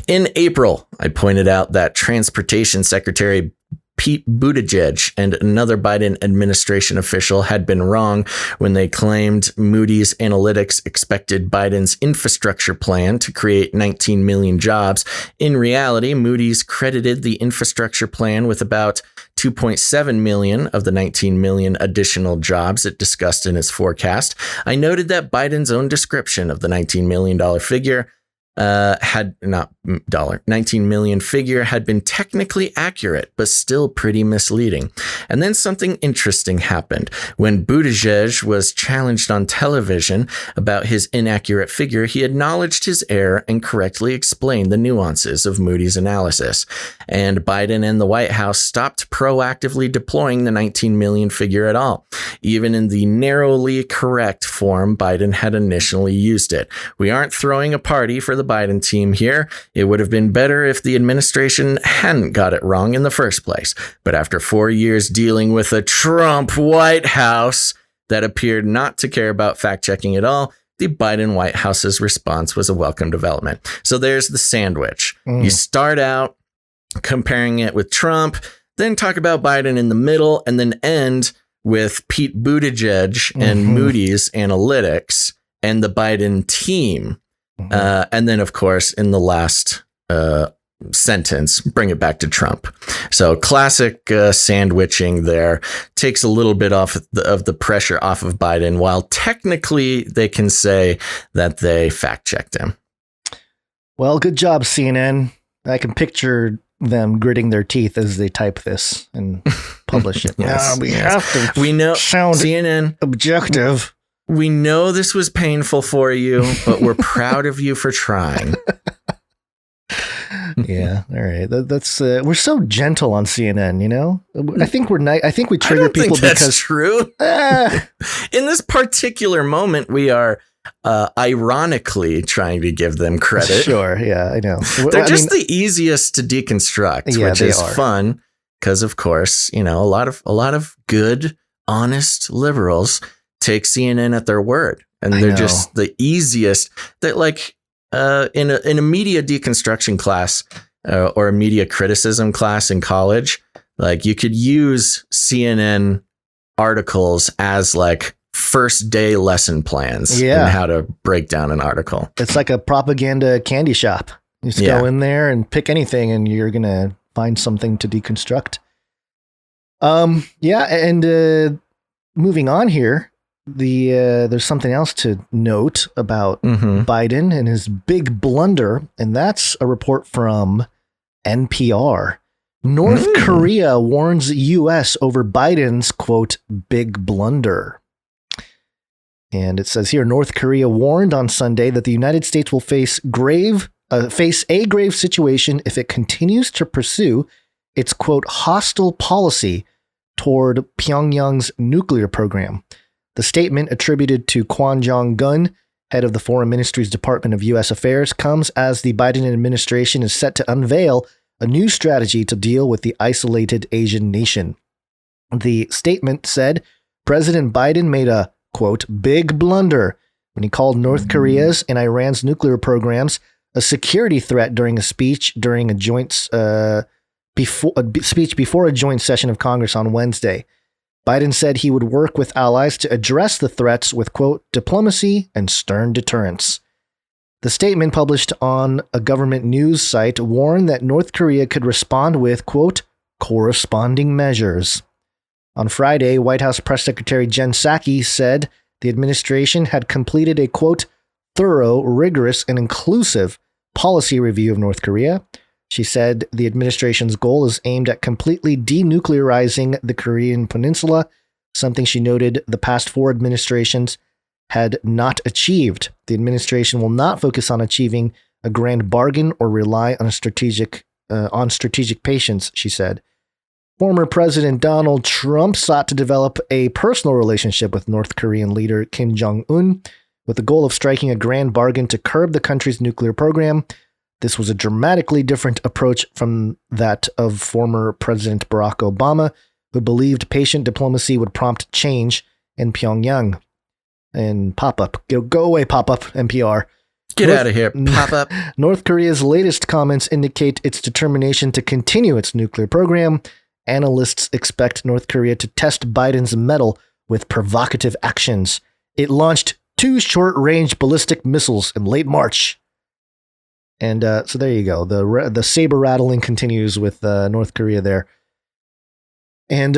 In April, I pointed out that Transportation Secretary Pete Buttigieg and another Biden administration official had been wrong when they claimed Moody's Analytics expected Biden's infrastructure plan to create 19 million jobs. In reality, Moody's credited the infrastructure plan with about 2.7 million of the 19 million additional jobs it discussed in its forecast. I noted that Biden's own description of the $19 million figure 19 million figure had been technically accurate, but still pretty misleading. And then something interesting happened. When Buttigieg was challenged on television about his inaccurate figure, he acknowledged his error and correctly explained the nuances of Moody's analysis. And Biden and the White House stopped proactively deploying the 19 million figure at all. Even in the narrowly correct form Biden had initially used it. We aren't throwing a party for the Biden team here. It would have been better if the administration hadn't got it wrong in the first place. But after 4 years dealing with a Trump White House, that appeared not to care about fact checking at all, the Biden White House's response was a welcome development. So there's the sandwich. You start out comparing it with Trump, then talk about Biden in the middle, and then end with Pete Buttigieg and Moody's Analytics and the Biden team. And then, of course, in the last sentence, bring it back to Trump. So classic sandwiching there. Takes a little bit off of the pressure off of Biden, while technically they can say that they fact checked him. Well, good job, CNN. I can picture them gritting their teeth as they type this and publish it. Yes, we have to. We know sound CNN objective. We know this was painful for you, but we're proud of you for trying. Yeah, all right. That's we're so gentle on CNN. You know, I think we're I think we trigger people that's because true. In this particular moment, we are ironically trying to give them credit. Sure. Yeah, I know. They're the easiest to deconstruct, yeah, which is fun because, of course, you know, a lot of good, honest liberals take CNN at their word, and they're just the easiest. That like in a media deconstruction class or a media criticism class in college, like you could use CNN articles as like first day lesson plans on how to break down an article. It's like a propaganda candy shop. You just go in there and pick anything and you're going to find something to deconstruct. And moving on here, there's something else to note about Biden and his big blunder, and that's a report from NPR. North Korea warns U.S. over Biden's, quote, big blunder. And it says here, North Korea warned on Sunday that the United States will face a grave situation if it continues to pursue its, quote, hostile policy toward Pyongyang's nuclear program. The statement, attributed to Kwon Jong-gun, head of the Foreign Ministry's Department of U.S. Affairs, comes as the Biden administration is set to unveil a new strategy to deal with the isolated Asian nation. The statement said President Biden made a, quote, big blunder when he called North Korea's and Iran's nuclear programs a security threat during a speech during a joint before a joint session of Congress on Wednesday. Biden said he would work with allies to address the threats with, quote, diplomacy and stern deterrence. The statement, published on a government news site, warned that North Korea could respond with, quote, corresponding measures. On Friday, White House Press Secretary Jen Psaki said the administration had completed a, quote, thorough, rigorous, and inclusive policy review of North Korea. She said the administration's goal is aimed at completely denuclearizing the Korean peninsula, something she noted the past 4 administrations had not achieved. The administration will not focus on achieving a grand bargain or rely on strategic patience, she said. Former President Donald Trump sought to develop a personal relationship with North Korean leader Kim Jong-un with the goal of striking a grand bargain to curb the country's nuclear program. This was a dramatically different approach from that of former President Barack Obama, who believed patient diplomacy would prompt change in Pyongyang. And pop-up. Go away, pop-up, NPR. Get out of here, pop-up. North Korea's latest comments indicate its determination to continue its nuclear program. Analysts expect North Korea to test Biden's mettle with provocative actions. It launched 2 short-range ballistic missiles in late March. And so there you go. The saber rattling continues with North Korea there. And,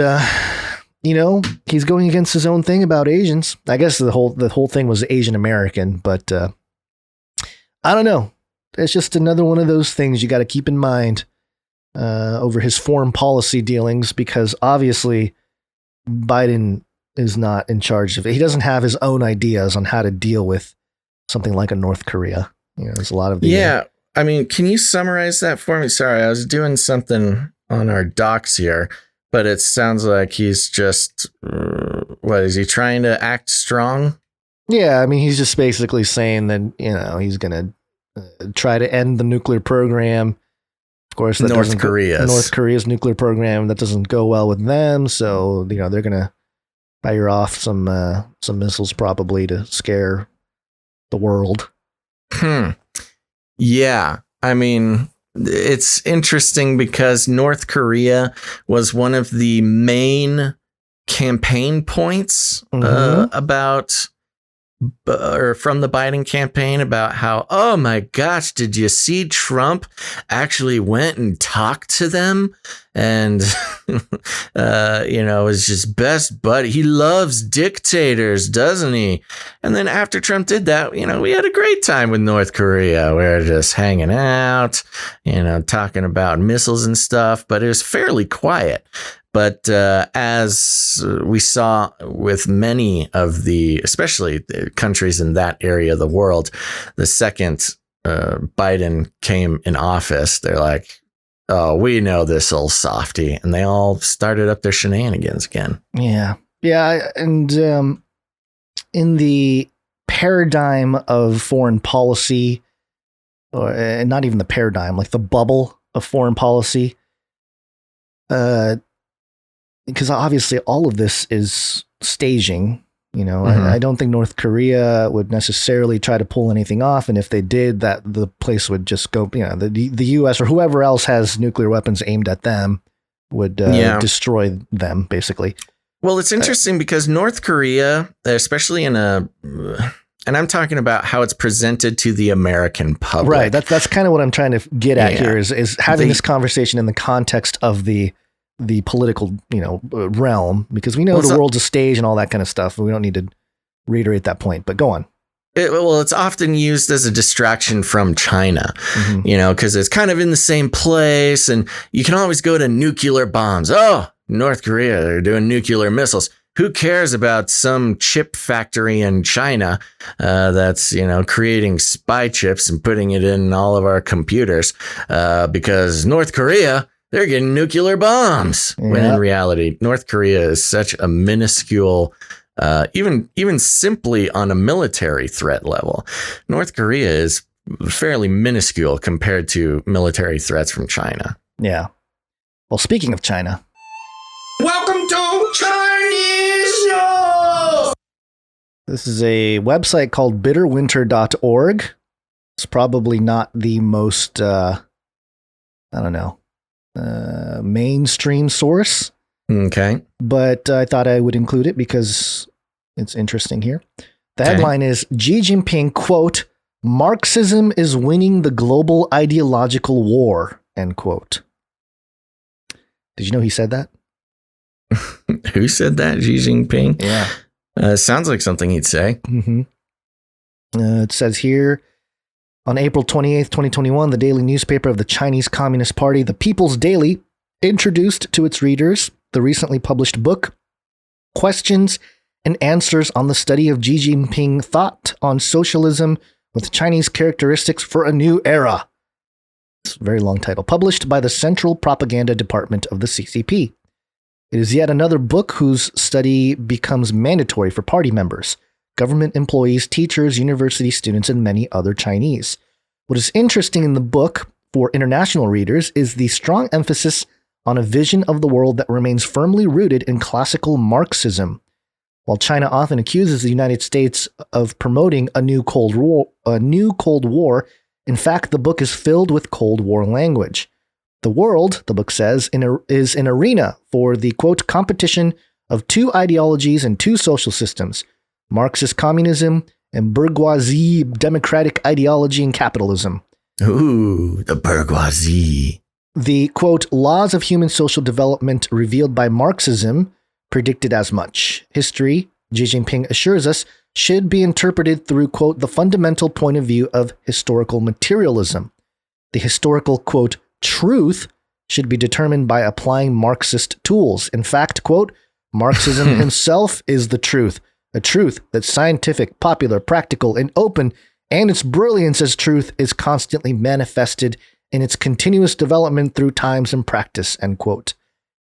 he's going against his own thing about Asians. I guess the whole thing was Asian American, but I don't know. It's just another one of those things you got to keep in mind over his foreign policy dealings, because obviously Biden is not in charge of it. He doesn't have his own ideas on how to deal with something like a North Korea. There's a lot of the... I mean, can you summarize that for me? Sorry, I was doing something on our docs here, but it sounds like he's just, what is he trying to act strong? Yeah, I mean, he's just basically saying that, he's going to try to end the nuclear program. Of course, North Korea's nuclear program, that doesn't go well with them. So, they're going to Fire off some missiles probably to scare the world. Yeah. I mean, it's interesting because North Korea was one of the main campaign points about or from the Biden campaign about how, oh my gosh, did you see Trump actually went and talked to them? And, was just best buddy. He loves dictators, doesn't he? And then after Trump did that, we had a great time with North Korea. We were just hanging out, talking about missiles and stuff, but it was fairly quiet. But as we saw with many of especially the countries in that area of the world, the second Biden came in office, they're like, oh, we know this old softy. And they all started up their shenanigans again. Yeah. Yeah. And in the paradigm of foreign policy, or not even the paradigm, like the bubble of foreign policy, because obviously all of this is staging, I don't think North Korea would necessarily try to pull anything off. And if they did, that the place would just go, the US or whoever else has nuclear weapons aimed at them would destroy them, basically. Well, it's interesting because North Korea, especially and I'm talking about how it's presented to the American public. Right. That's kind of what I'm trying to get at here is having this conversation in the context of the political, realm, because we know the world's a stage and all that kind of stuff. We don't need to reiterate that point, but go on. It's often used as a distraction from China, because it's kind of in the same place and you can always go to nuclear bombs. Oh, North Korea, they're doing nuclear missiles. Who cares about some chip factory in China that's, creating spy chips and putting it in all of our computers because North Korea, they're getting nuclear bombs. Yeah. When in reality, North Korea is such a minuscule, even simply on a military threat level, North Korea is fairly minuscule compared to military threats from China. Yeah. Well, speaking of China. Welcome to Chinese News! This is a website called bitterwinter.org. It's probably not the most, mainstream source. Okay. But I thought I would include it because it's interesting here. The headline is Xi Jinping, quote, Marxism is winning the global ideological war, end quote. Did you know he said that? Who said that? Xi Jinping? Yeah. Sounds like something he'd say. Mm-hmm. It says here, on April 28th, 2021, the daily newspaper of the Chinese Communist Party, the People's Daily, introduced to its readers the recently published book, Questions and Answers on the Study of Xi Jinping Thought on Socialism with Chinese Characteristics for a New Era. It's a very long title. Published by the Central Propaganda Department of the CCP. It is yet another book whose study becomes mandatory for party members, government employees, teachers, university students, and many other Chinese. What is interesting in the book for international readers is the strong emphasis on a vision of the world that remains firmly rooted in classical Marxism. While China often accuses the United States of promoting a new Cold War, in fact, the book is filled with Cold War language. The world, the book says, is an arena for the, quote, competition of two ideologies and two social systems, Marxist communism and bourgeoisie democratic ideology and capitalism. Ooh, the bourgeoisie. The, quote, laws of human social development revealed by Marxism predicted as much. History, Xi Jinping assures us, should be interpreted through, quote, the fundamental point of view of historical materialism. The historical, quote, truth should be determined by applying Marxist tools. In fact, quote, Marxism himself is the truth, a truth that's scientific, popular, practical, and open, and its brilliance as truth is constantly manifested in its continuous development through times and practice, end quote.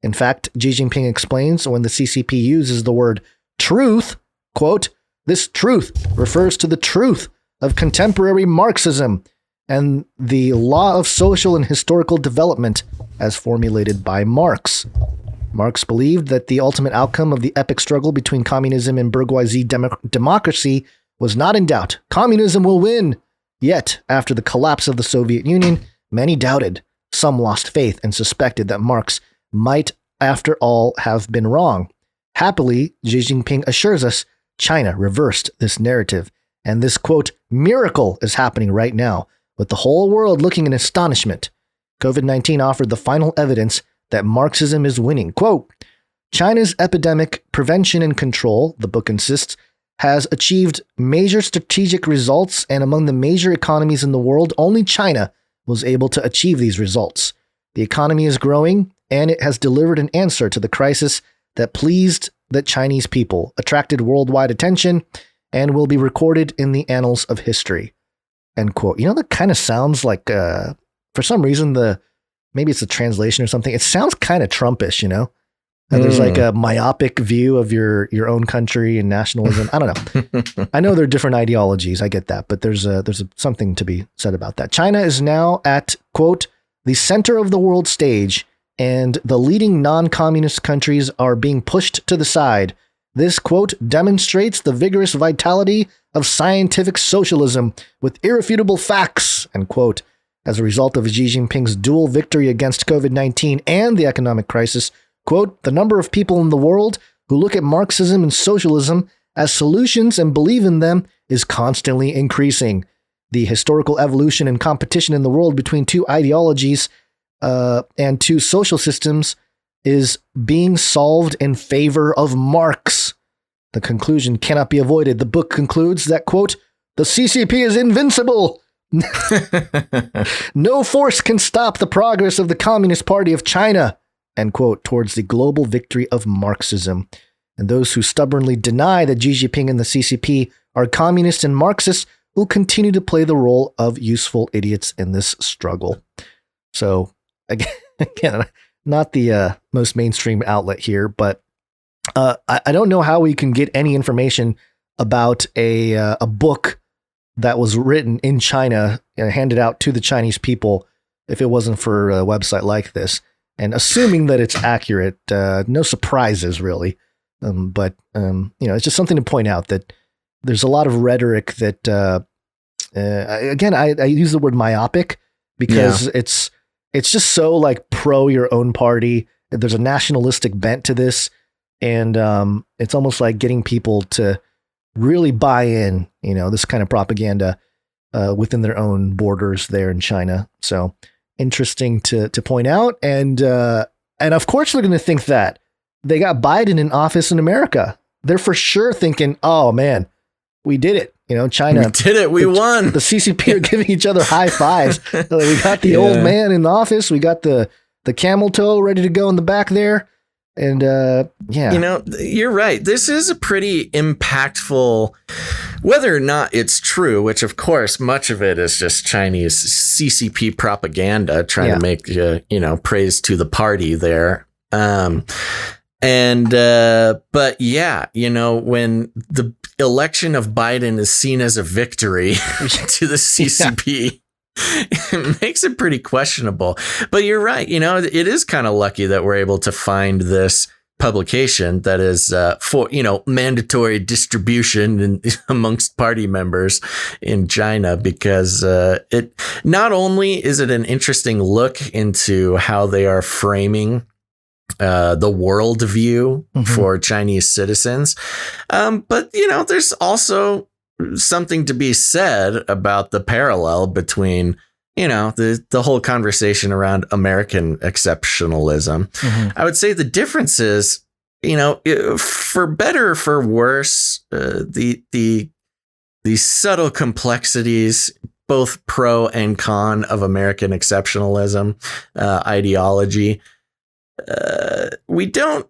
In fact, Xi Jinping explains when the CCP uses the word truth, quote, this truth refers to the truth of contemporary Marxism and the law of social and historical development as formulated by Marx. Marx believed that the ultimate outcome of the epic struggle between communism and bourgeoisie democracy was not in doubt. Communism will win. Yet, after the collapse of the Soviet Union, many doubted. Some lost faith and suspected that Marx might, after all, have been wrong. Happily, Xi Jinping assures us China reversed this narrative, and this, quote, miracle is happening right now, with the whole world looking in astonishment. COVID-19 offered the final evidence that Marxism is winning. Quote, China's epidemic prevention and control, the book insists, has achieved major strategic results, and among the major economies in the world, only China was able to achieve these results. The economy is growing, and it has delivered an answer to the crisis that pleased the Chinese people, attracted worldwide attention, and will be recorded in the annals of history. End quote. You know, that kind of sounds like, for some reason, maybe it's a translation or something. It sounds kind of Trumpish, you know? And there's like a myopic view of your own country and nationalism. I don't know. I know there are different ideologies. I get that, but there's something to be said about that. China is now at, quote, the center of the world stage, and the leading non-communist countries are being pushed to the side. This, quote, demonstrates the vigorous vitality of scientific socialism with irrefutable facts, end quote. As a result of Xi Jinping's dual victory against COVID-19 and the economic crisis, quote, the number of people in the world who look at Marxism and socialism as solutions and believe in them is constantly increasing. The historical evolution and competition in the world between two ideologies and two social systems is being solved in favor of Marx. The conclusion cannot be avoided. The book concludes that, quote, the CCP is invincible. No force can stop the progress of the Communist Party of China, end quote, towards the global victory of Marxism. And those who stubbornly deny that Xi Jinping and the CCP are communist and Marxist will continue to play the role of useful idiots in this struggle. So, again, not the most mainstream outlet here, but I don't know how we can get any information about a book that was written in China and handed out to the Chinese people if it wasn't for a website like this. And assuming that it's accurate, no surprises really. But it's just something to point out that there's a lot of rhetoric that, again, I use the word myopic because it's just so like pro your own party. There's a nationalistic bent to this. And it's almost like getting people to really buy in, this kind of propaganda within their own borders there in China. So interesting to point out. And of course, they're going to think that they got Biden in office in America. They're for sure thinking, oh, man, we did it. China. We did it. We won. The CCP are giving each other high fives. We got the old man in the office. We got the camel toe ready to go in the back there. And you're right. This is a pretty impactful, whether or not it's true, which of course, much of it is just Chinese CCP propaganda trying to make, praise to the party there. But yeah, when the election of Biden is seen as a victory to the CCP, it makes it pretty questionable. But you're right. It is kind of lucky that we're able to find this publication that is for, mandatory distribution amongst party members in China, because it not only is it an interesting look into how they are framing the world view for Chinese citizens. But, there's also something to be said about the parallel between, the whole conversation around American exceptionalism. I would say the difference is, for better or for worse, the subtle complexities, both pro and con of American exceptionalism ideology. We don't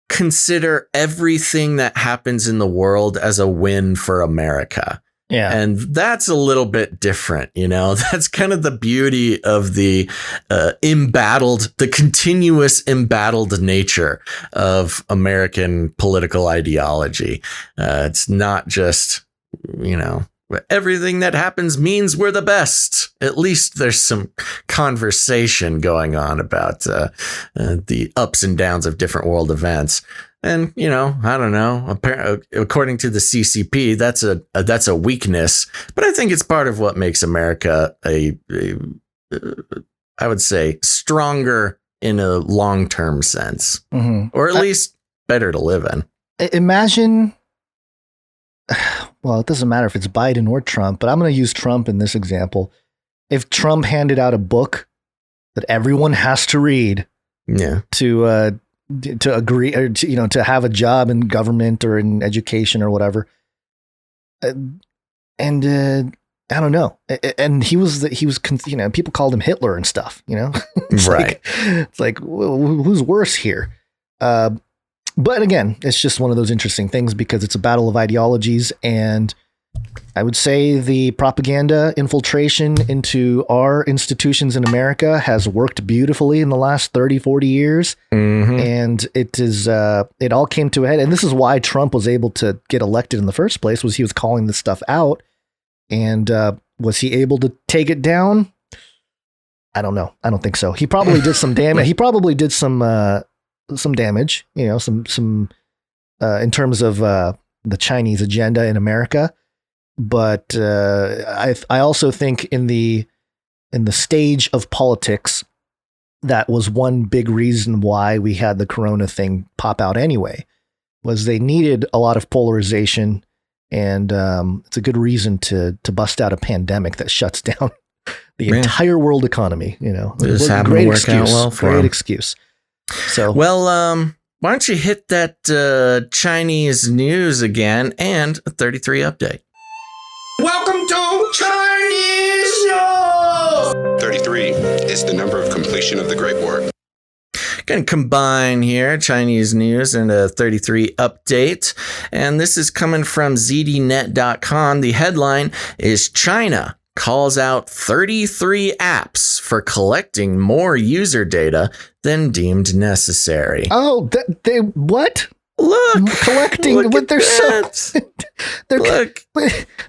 consider everything that happens in the world as a win for America. Yeah. And that's a little bit different. That's kind of the beauty of the the continuous embattled nature of American political ideology. It's not just, everything that happens means we're the best. At least there's some conversation going on about the ups and downs of different world events. And, I don't know, according to the CCP, that's a weakness. But I think it's part of what makes America I would say, stronger in a long-term sense, or at least better to live in. Imagine, well, it doesn't matter if it's Biden or Trump, but I'm going to use Trump in this example. If Trump handed out a book that everyone has to read, to agree, or to have a job in government or in education or whatever, and I don't know, and he was people called him Hitler and stuff, it's right? It's like who's worse here? But again, it's just one of those interesting things because it's a battle of ideologies, and I would say the propaganda infiltration into our institutions in America has worked beautifully in the last 30, 40 years. And it all came to a head. And this is why Trump was able to get elected in the first place, was he was calling this stuff out. And was he able to take it down? I don't know. I don't think so. He probably did some damage. He probably did some damage, some in terms of the Chinese agenda in America. But I also think in the stage of politics, that was one big reason why we had the Corona thing pop out anyway, was they needed a lot of polarization. And it's a good reason to bust out a pandemic that shuts down the entire world economy. This happened to work out well for great him. Excuse. So, well, why don't you hit that Chinese news again and a 33 update? Welcome to Chinese News! 33 is the number of completion of the Great War. Going to combine here Chinese news and a 33 update. And this is coming from zdnet.com. The headline is China calls out 33 apps for collecting more user data than deemed necessary. Oh, they what? Look, collecting look what they're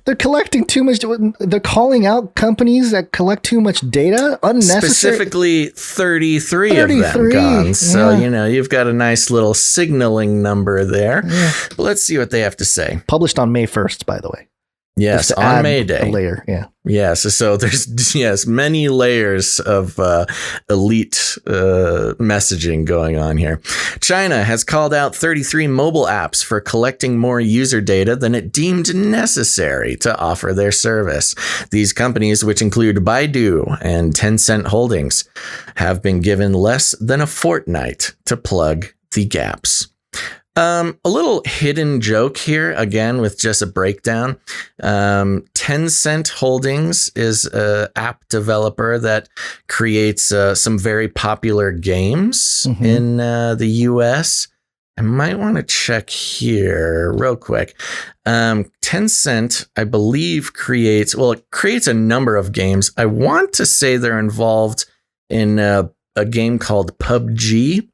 they're collecting too much. They're calling out companies that collect too much data unnecessary. Specifically 33 of them gone. So, you've got a nice little signaling number there. Yeah. But let's see what they have to say. Published on May 1st, by the way. Yes, on May Day. A layer, yeah. Yes, so there's many layers of elite messaging going on here. China has called out 33 mobile apps for collecting more user data than it deemed necessary to offer their service. These companies, which include Baidu and Tencent Holdings, have been given less than a fortnight to plug the gaps. A little hidden joke here, again, with just a breakdown. Tencent Holdings is an app developer that creates some very popular games in the US. I might want to check here real quick. Tencent, I believe, creates a number of games. I want to say they're involved in a game called PUBG.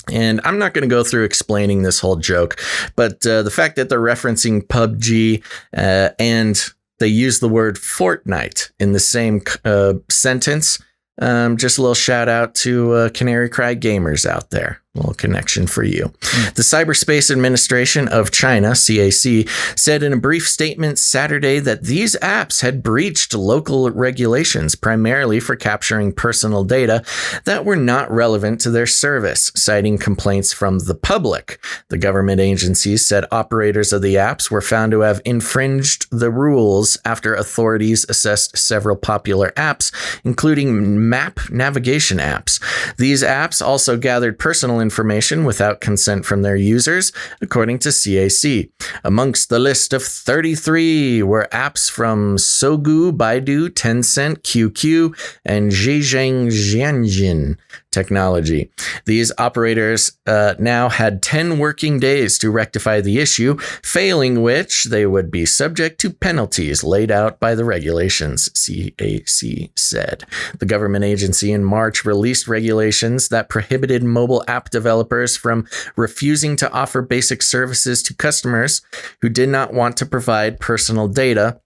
And I'm not going to go through explaining this whole joke, but the fact that they're referencing PUBG and they use the word Fortnite in the same sentence, just a little shout out to Canary Cry gamers out there. A little connection for you. The Cyberspace Administration of China, CAC, said in a brief statement Saturday that these apps had breached local regulations primarily for capturing personal data that were not relevant to their service, citing complaints from the public. The government agencies said operators of the apps were found to have infringed the rules after authorities assessed several popular apps, including map navigation apps. These apps also gathered personal information without consent from their users, according to CAC. Amongst the list of 33 were apps from Sogu, Baidu, Tencent, QQ, and Zhejiang Jianjin Technology. These operators now had 10 working days to rectify the issue, failing which they would be subject to penalties laid out by the regulations, CAC said. The government agency in March released regulations that prohibited mobile app developers from refusing to offer basic services to customers who did not want to provide personal data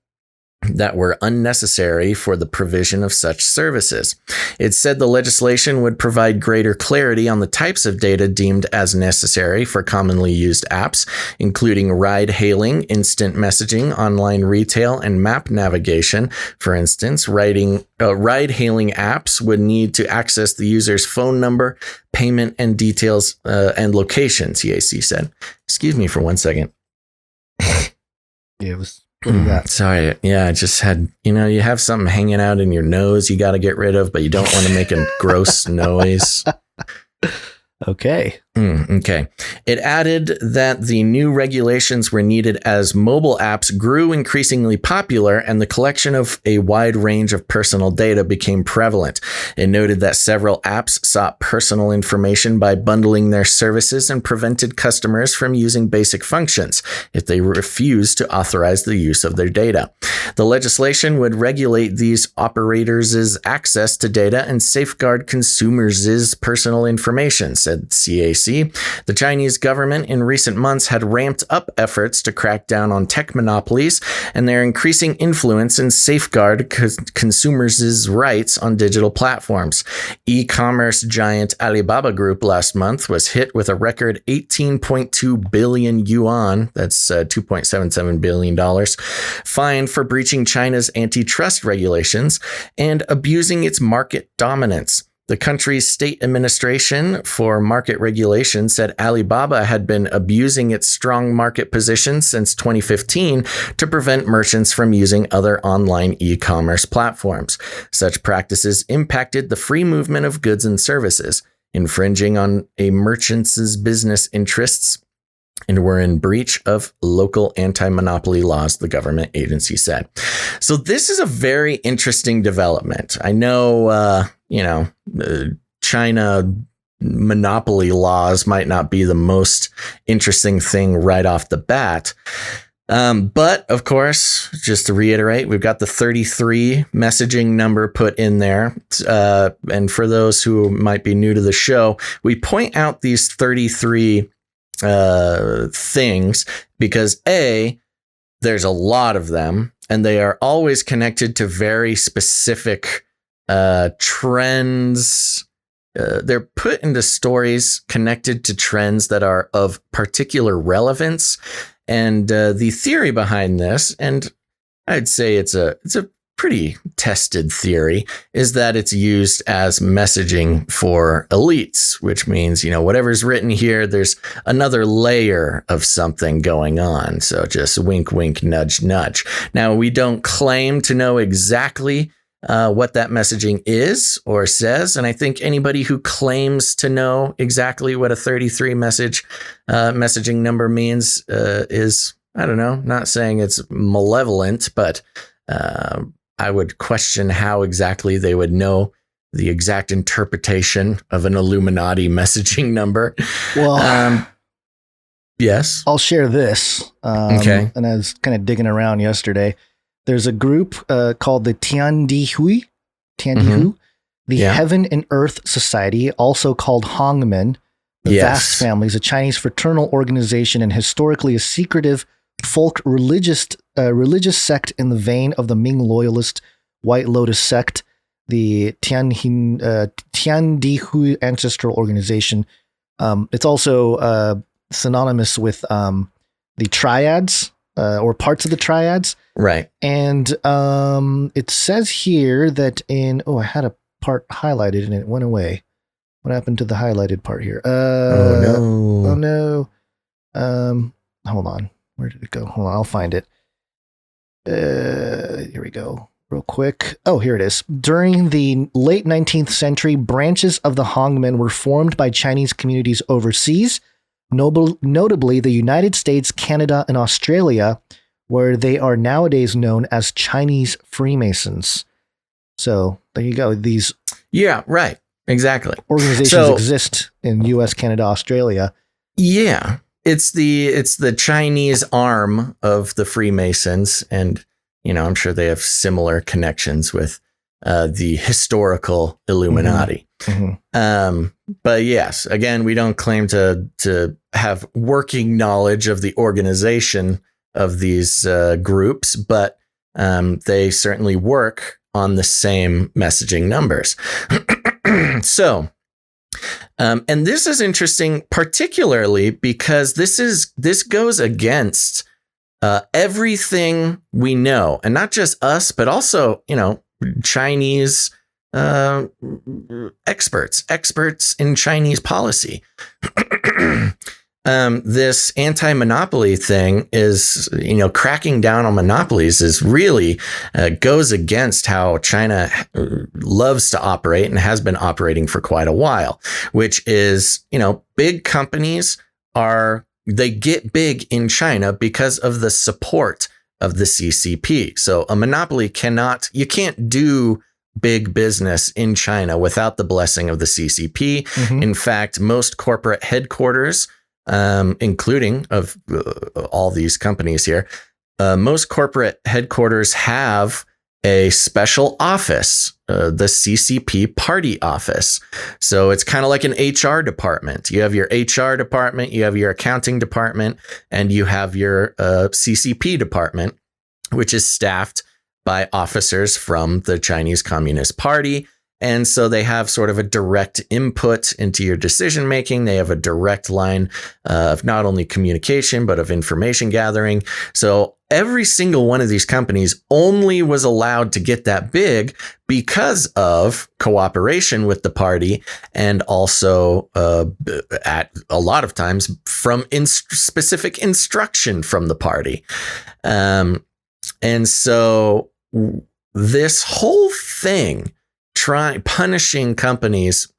that were unnecessary for the provision of such services. It said the legislation would provide greater clarity on the types of data deemed as necessary for commonly used apps, including ride-hailing, instant messaging, online retail, and map navigation. For instance, ride-hailing apps would need to access the user's phone number, payment, and details and location, CAC said. Excuse me for 1 second. Yeah, it was... What do you got? Sorry. Yeah, I just had, you have something hanging out in your nose you got to get rid of, but you don't want to make a gross noise. Okay. Okay. It added that the new regulations were needed as mobile apps grew increasingly popular and the collection of a wide range of personal data became prevalent. It noted that several apps sought personal information by bundling their services and prevented customers from using basic functions if they refused to authorize the use of their data. The legislation would regulate these operators' access to data and safeguard consumers' personal information, said CAC. The Chinese government in recent months had ramped up efforts to crack down on tech monopolies and their increasing influence and safeguard consumers' rights on digital platforms. E-commerce giant Alibaba Group last month was hit with a record 18.2 billion yuan, that's $2.77 billion, fine for breaching China's antitrust regulations and abusing its market dominance. The country's state administration for market regulation said Alibaba had been abusing its strong market position since 2015 to prevent merchants from using other online e-commerce platforms. Such practices impacted the free movement of goods and services, infringing on a merchant's business interests, and were in breach of local anti-monopoly laws, the government agency said. So this is a very interesting development. I know, China monopoly laws might not be the most interesting thing right off the bat. But of course, just to reiterate, we've got the 33 messaging number put in there. And for those who might be new to the show, we point out these 33 things because there's a lot of them and they are always connected to very specific trends. They're put into stories connected to trends that are of particular relevance. And the theory behind this, and I'd say it's a pretty tested theory, is that it's used as messaging for elites, which means, whatever's written here, there's another layer of something going on. So just wink, wink, nudge, nudge. Now, we don't claim to know exactly what that messaging is or says. And I think anybody who claims to know exactly what a 33 messaging number means is, I don't know, not saying it's malevolent, but I would question how exactly they would know the exact interpretation of an Illuminati messaging number. Well, yes, I'll share this. Okay. And I was kind of digging around yesterday. There's a group called the Tiandihui, the Heaven and Earth Society, also called Hongmen. The Vast Family is a Chinese fraternal organization and historically a secretive folk religious sect in the vein of the Ming loyalist White Lotus sect, the Tiandihui Ancestral Organization. It's also synonymous with the triads or parts of the triads. Right. And it says here that I had a part highlighted and it went away. What happened to the highlighted part here? Oh no. Hold on. Where did it go? Hold on, I'll find it. Here we go. Real quick. Oh, here it is. During the late 19th century, branches of the Hongmen were formed by Chinese communities overseas, notably the United States, Canada, and Australia, where they are nowadays known as Chinese Freemasons. So there you go. These right. Exactly. Organizations exist in US, Canada, Australia. Yeah. It's the Chinese arm of the Freemasons, and I'm sure they have similar connections with the historical Illuminati. Mm-hmm. But yes, again, we don't claim to have working knowledge of the organization of these groups, but they certainly work on the same messaging numbers. So, and this is interesting, particularly because this goes against everything we know, and not just us, but also, Chinese experts in Chinese policy. This anti-monopoly thing is, cracking down on monopolies is really goes against how China loves to operate and has been operating for quite a while, which is, big companies they get big in China because of the support of the CCP. So a monopoly you can't do big business in China without the blessing of the CCP. Mm-hmm. In fact, most corporate headquarters, including of all these companies here, most corporate headquarters have a special office, the CCP party office. So it's kind of like an HR department. You have your HR department, you have your accounting department, and you have your CCP department, which is staffed by officers from the Chinese Communist Party. And so they have sort of a direct input into your decision making. They have a direct line of not only communication, but of information gathering. So every single one of these companies only was allowed to get that big because of cooperation with the party, and also at a lot of times from specific instruction from the party. And so this whole thing, punishing companies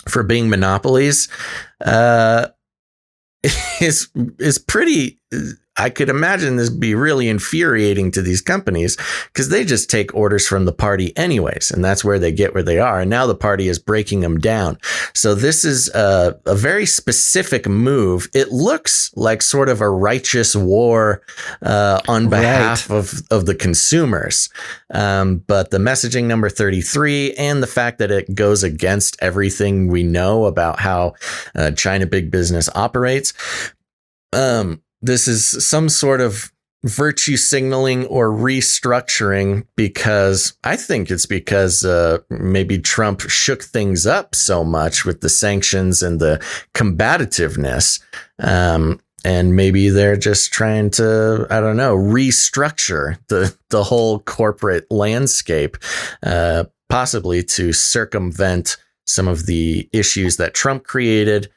for being monopolies, is pretty. I could imagine this be really infuriating to these companies because they just take orders from the party anyways, and that's where they get where they are. And now the party is breaking them down. So this is a very specific move. It looks like sort of a righteous war on behalf of the consumers. But the messaging number 33 and the fact that it goes against everything we know about how China big business operates. This is some sort of virtue signaling or restructuring, because I think it's because maybe Trump shook things up so much with the sanctions and the combativeness. And maybe they're just trying to, restructure the whole corporate landscape, possibly to circumvent some of the issues that Trump created.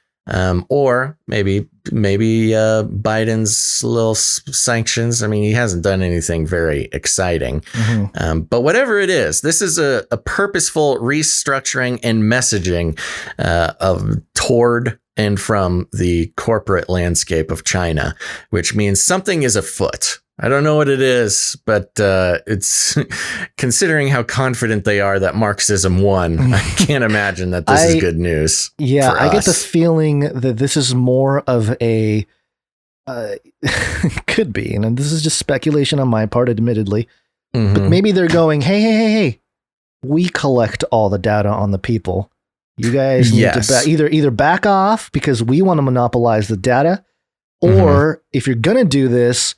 Or maybe Biden's little sanctions. I mean, he hasn't done anything very exciting. Mm-hmm. But whatever it is, this is a purposeful restructuring and messaging toward and from the corporate landscape of China, which means something is afoot. I don't know what it is, but it's considering how confident they are that Marxism won. I can't imagine that this is good news. Yeah, for I us. get the feeling that this is more of a could be, and this is just speculation on my part, admittedly. Mm-hmm. But maybe they're going, hey, we collect all the data on the people. You guys need to either back off because we want to monopolize the data, or if you're gonna do this,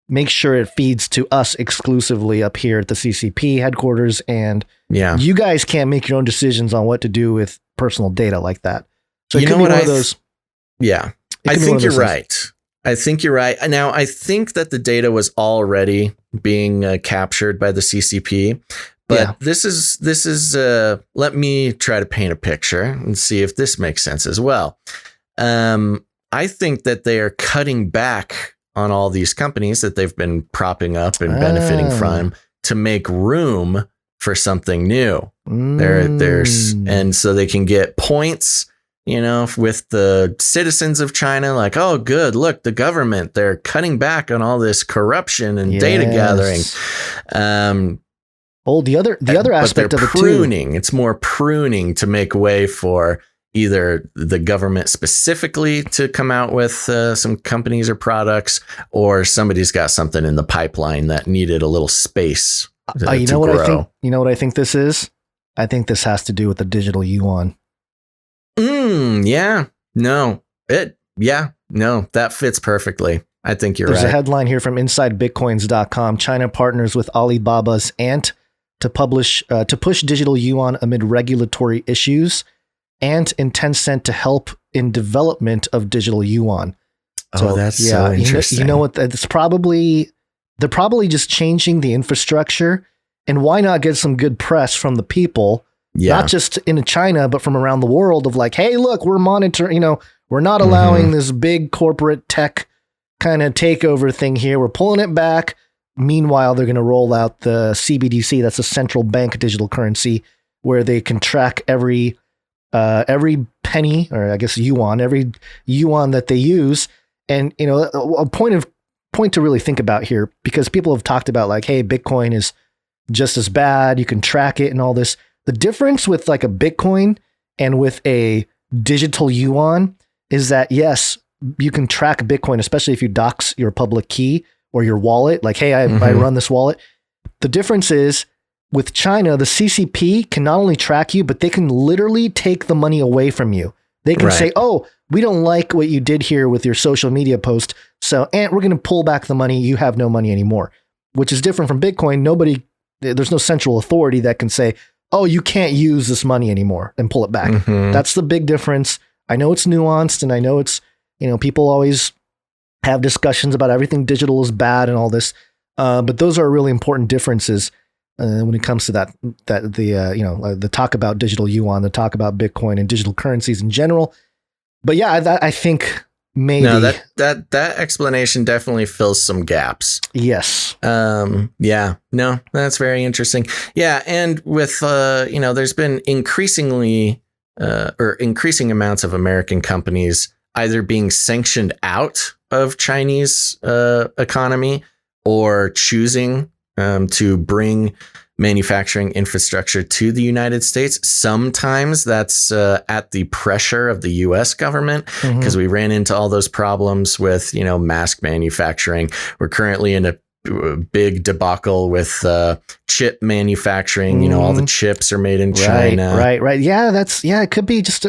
make sure it feeds to us exclusively up here at the CCP headquarters. And you guys can't make your own decisions on what to do with personal data like that. So it could be one of those. Yeah, I think you're right. I think you're right. Now, I think that the data was already being captured by the CCP. But this is let me try to paint a picture and see if this makes sense as well. I think that they are cutting back on all these companies that they've been propping up and benefiting from to make room for something new. And so they can get points, with the citizens of China, like, oh, good, look, the government, they're cutting back on all this corruption and data gathering. The other aspect of it too. Pruning. It's more pruning to make way for either the government specifically to come out with some companies or products, or somebody's got something in the pipeline that needed a little space to grow. You know what I think this is? I think this has to do with the digital yuan. That fits perfectly. I think you're There's right. a headline here from InsideBitcoins.com. China partners with Alibaba's Ant to push digital yuan amid regulatory issues, Ant and Tencent to help in development of digital yuan. So, that's so interesting. You know what? They're probably just changing the infrastructure. And why not get some good press from the people, not just in China, but from around the world of like, hey, look, we're monitoring, we're not allowing this big corporate tech kind of takeover thing here. We're pulling it back. Meanwhile, they're going to roll out the CBDC. That's a central bank digital currency where they can track every penny, or I guess every yuan that they use. And, a point to really think about here, because people have talked about like, hey, Bitcoin is just as bad. You can track it and all this. The difference with like a Bitcoin and with a digital yuan is that, yes, you can track Bitcoin, especially if you dox your public key or your wallet. Like, hey, I run this wallet. The difference is with China, the CCP can not only track you, but they can literally take the money away from you. They can say, oh, we don't like what you did here with your social media post. So, we're going to pull back the money. You have no money anymore, which is different from Bitcoin. There's no central authority that can say, oh, you can't use this money anymore and pull it back. That's the big difference. I know it's nuanced, and I know it's, people always have discussions about everything digital is bad and all this. But those are really important differences when it comes to the talk about digital yuan, the talk about Bitcoin and digital currencies in general. But yeah, I think maybe that explanation definitely fills some gaps. Yes. Yeah, no, that's very interesting. Yeah. And with, there's been increasing amounts of American companies either being sanctioned out of Chinese economy or choosing to bring manufacturing infrastructure to the United States. Sometimes that's at the pressure of the U.S. government, because we ran into all those problems with, mask manufacturing. We're currently in a big debacle with chip manufacturing. All the chips are made in China. Right. Yeah, it could be just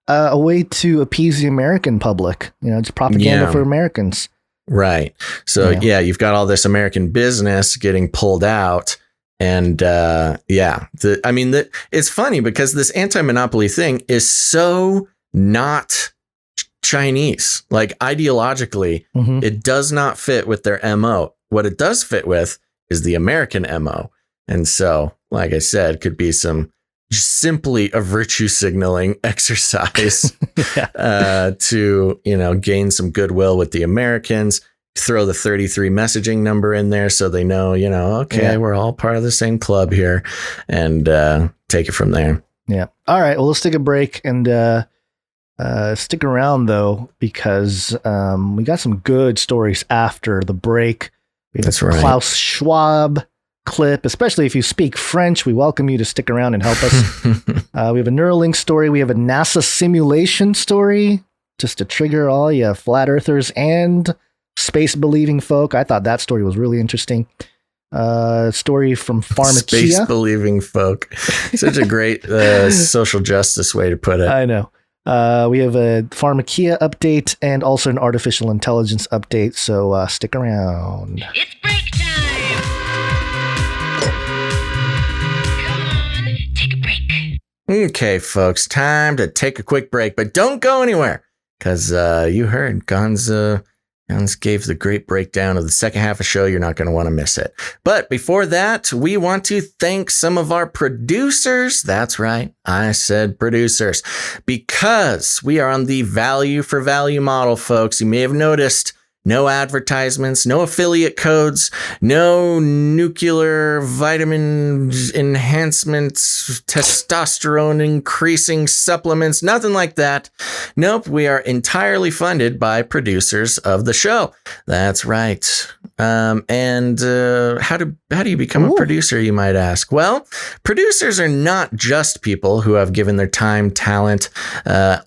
a way to appease the American public. It's propaganda for Americans. Right. So you've got all this American business getting pulled out. And it's funny because this anti-monopoly thing is so not Chinese. Like ideologically, it does not fit with their MO. What it does fit with is the American MO. And so, like I said, could be simply a virtue signaling exercise to, gain some goodwill with the Americans. Throw the 33 messaging number in there so they know, we're all part of the same club here, and take it from there. Yeah. All right. Well, let's take a break and stick around, though, because we got some good stories after the break. We have a Klaus Schwab clip, especially if you speak French. We welcome you to stick around and help us. We have a Neuralink story. We have a NASA simulation story, just to trigger all you flat earthers and space believing folk. I thought that story was really interesting. Story from Pharmakia. Space believing folk. Such a great social justice way to put it. I know. We have a Pharmakia update and also an artificial intelligence update. So stick around. It's break time. Come on, take a break. Okay, folks, time to take a quick break, but don't go anywhere, because you heard Gons gave the great breakdown of the second half of the show. You're not going to want to miss it. But before that, we want to thank some of our producers. That's right. I said producers, because we are on the value for value model, folks. You may have noticed no advertisements, no affiliate codes, no nuclear vitamin enhancements, testosterone increasing supplements, nothing like that. Nope, we are entirely funded by producers of the show. That's right. How do you become a producer, you might ask? Well, producers are not just people who have given their time, talent,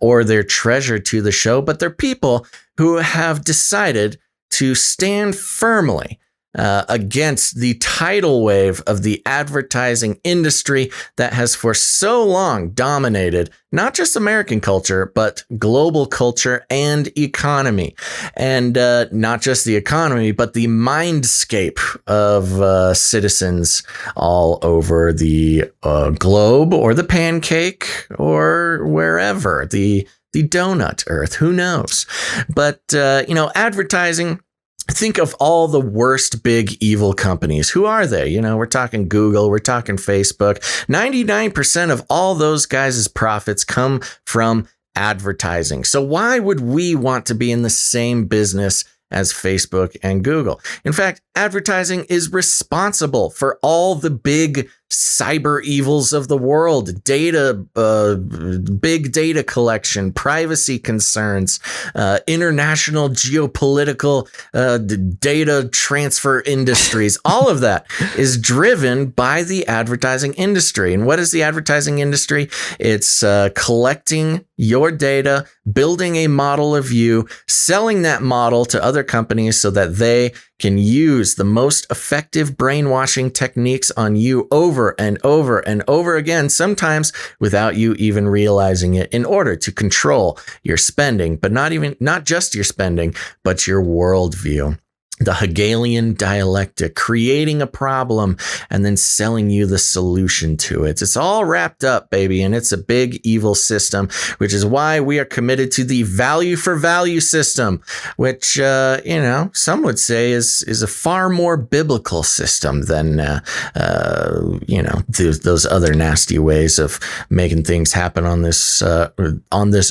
or their treasure to the show, but they're people who have decided to stand firmly against the tidal wave of the advertising industry that has for so long dominated not just American culture, but global culture and economy. And not just the economy, but the mindscape of citizens all over the globe, or the pancake, or wherever, the donut earth, who knows? But, advertising, think of all the worst big evil companies. Who are they? We're talking Google, we're talking Facebook. 99% of all those guys' profits come from advertising. So why would we want to be in the same business as Facebook and Google? In fact, advertising is responsible for all the big cyber evils of the world: big data collection, privacy concerns, international geopolitical data transfer industries. All of that is driven by the advertising industry. And what is the advertising industry? It's collecting your data, building a model of you, selling that model to other companies so that they can use the most effective brainwashing techniques on you over and over and over again, sometimes without you even realizing it, in order to control your spending, but not just your spending, but your worldview. The Hegelian dialectic, creating a problem and then selling you the solution to it. It's all wrapped up, baby, and it's a big evil system, which is why we are committed to the value for value system, which, some would say is a far more biblical system than, those other nasty ways of making things happen on this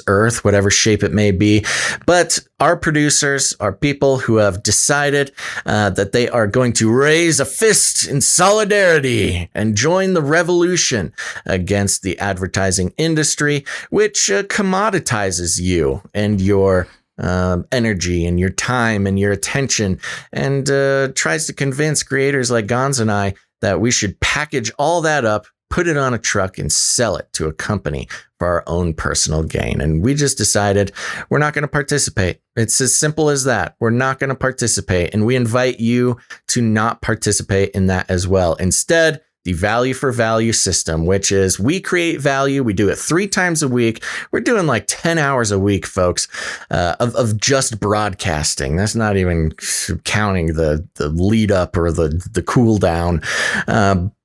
earth, whatever shape it may be. But our producers are people who have decided that they are going to raise a fist in solidarity and join the revolution against the advertising industry, which commoditizes you and your energy and your time and your attention, and tries to convince creators like Gons and I that we should package all that up, put it on a truck, and sell it to a company for our own personal gain. And we just decided we're not going to participate. It's as simple as that. We're not going to participate. And we invite you to not participate in that as well. Instead, the value for value system, which is we create value. We do it 3 times a week. We're doing like 10 hours a week, folks, of just broadcasting. That's not even counting the lead up or the cool down.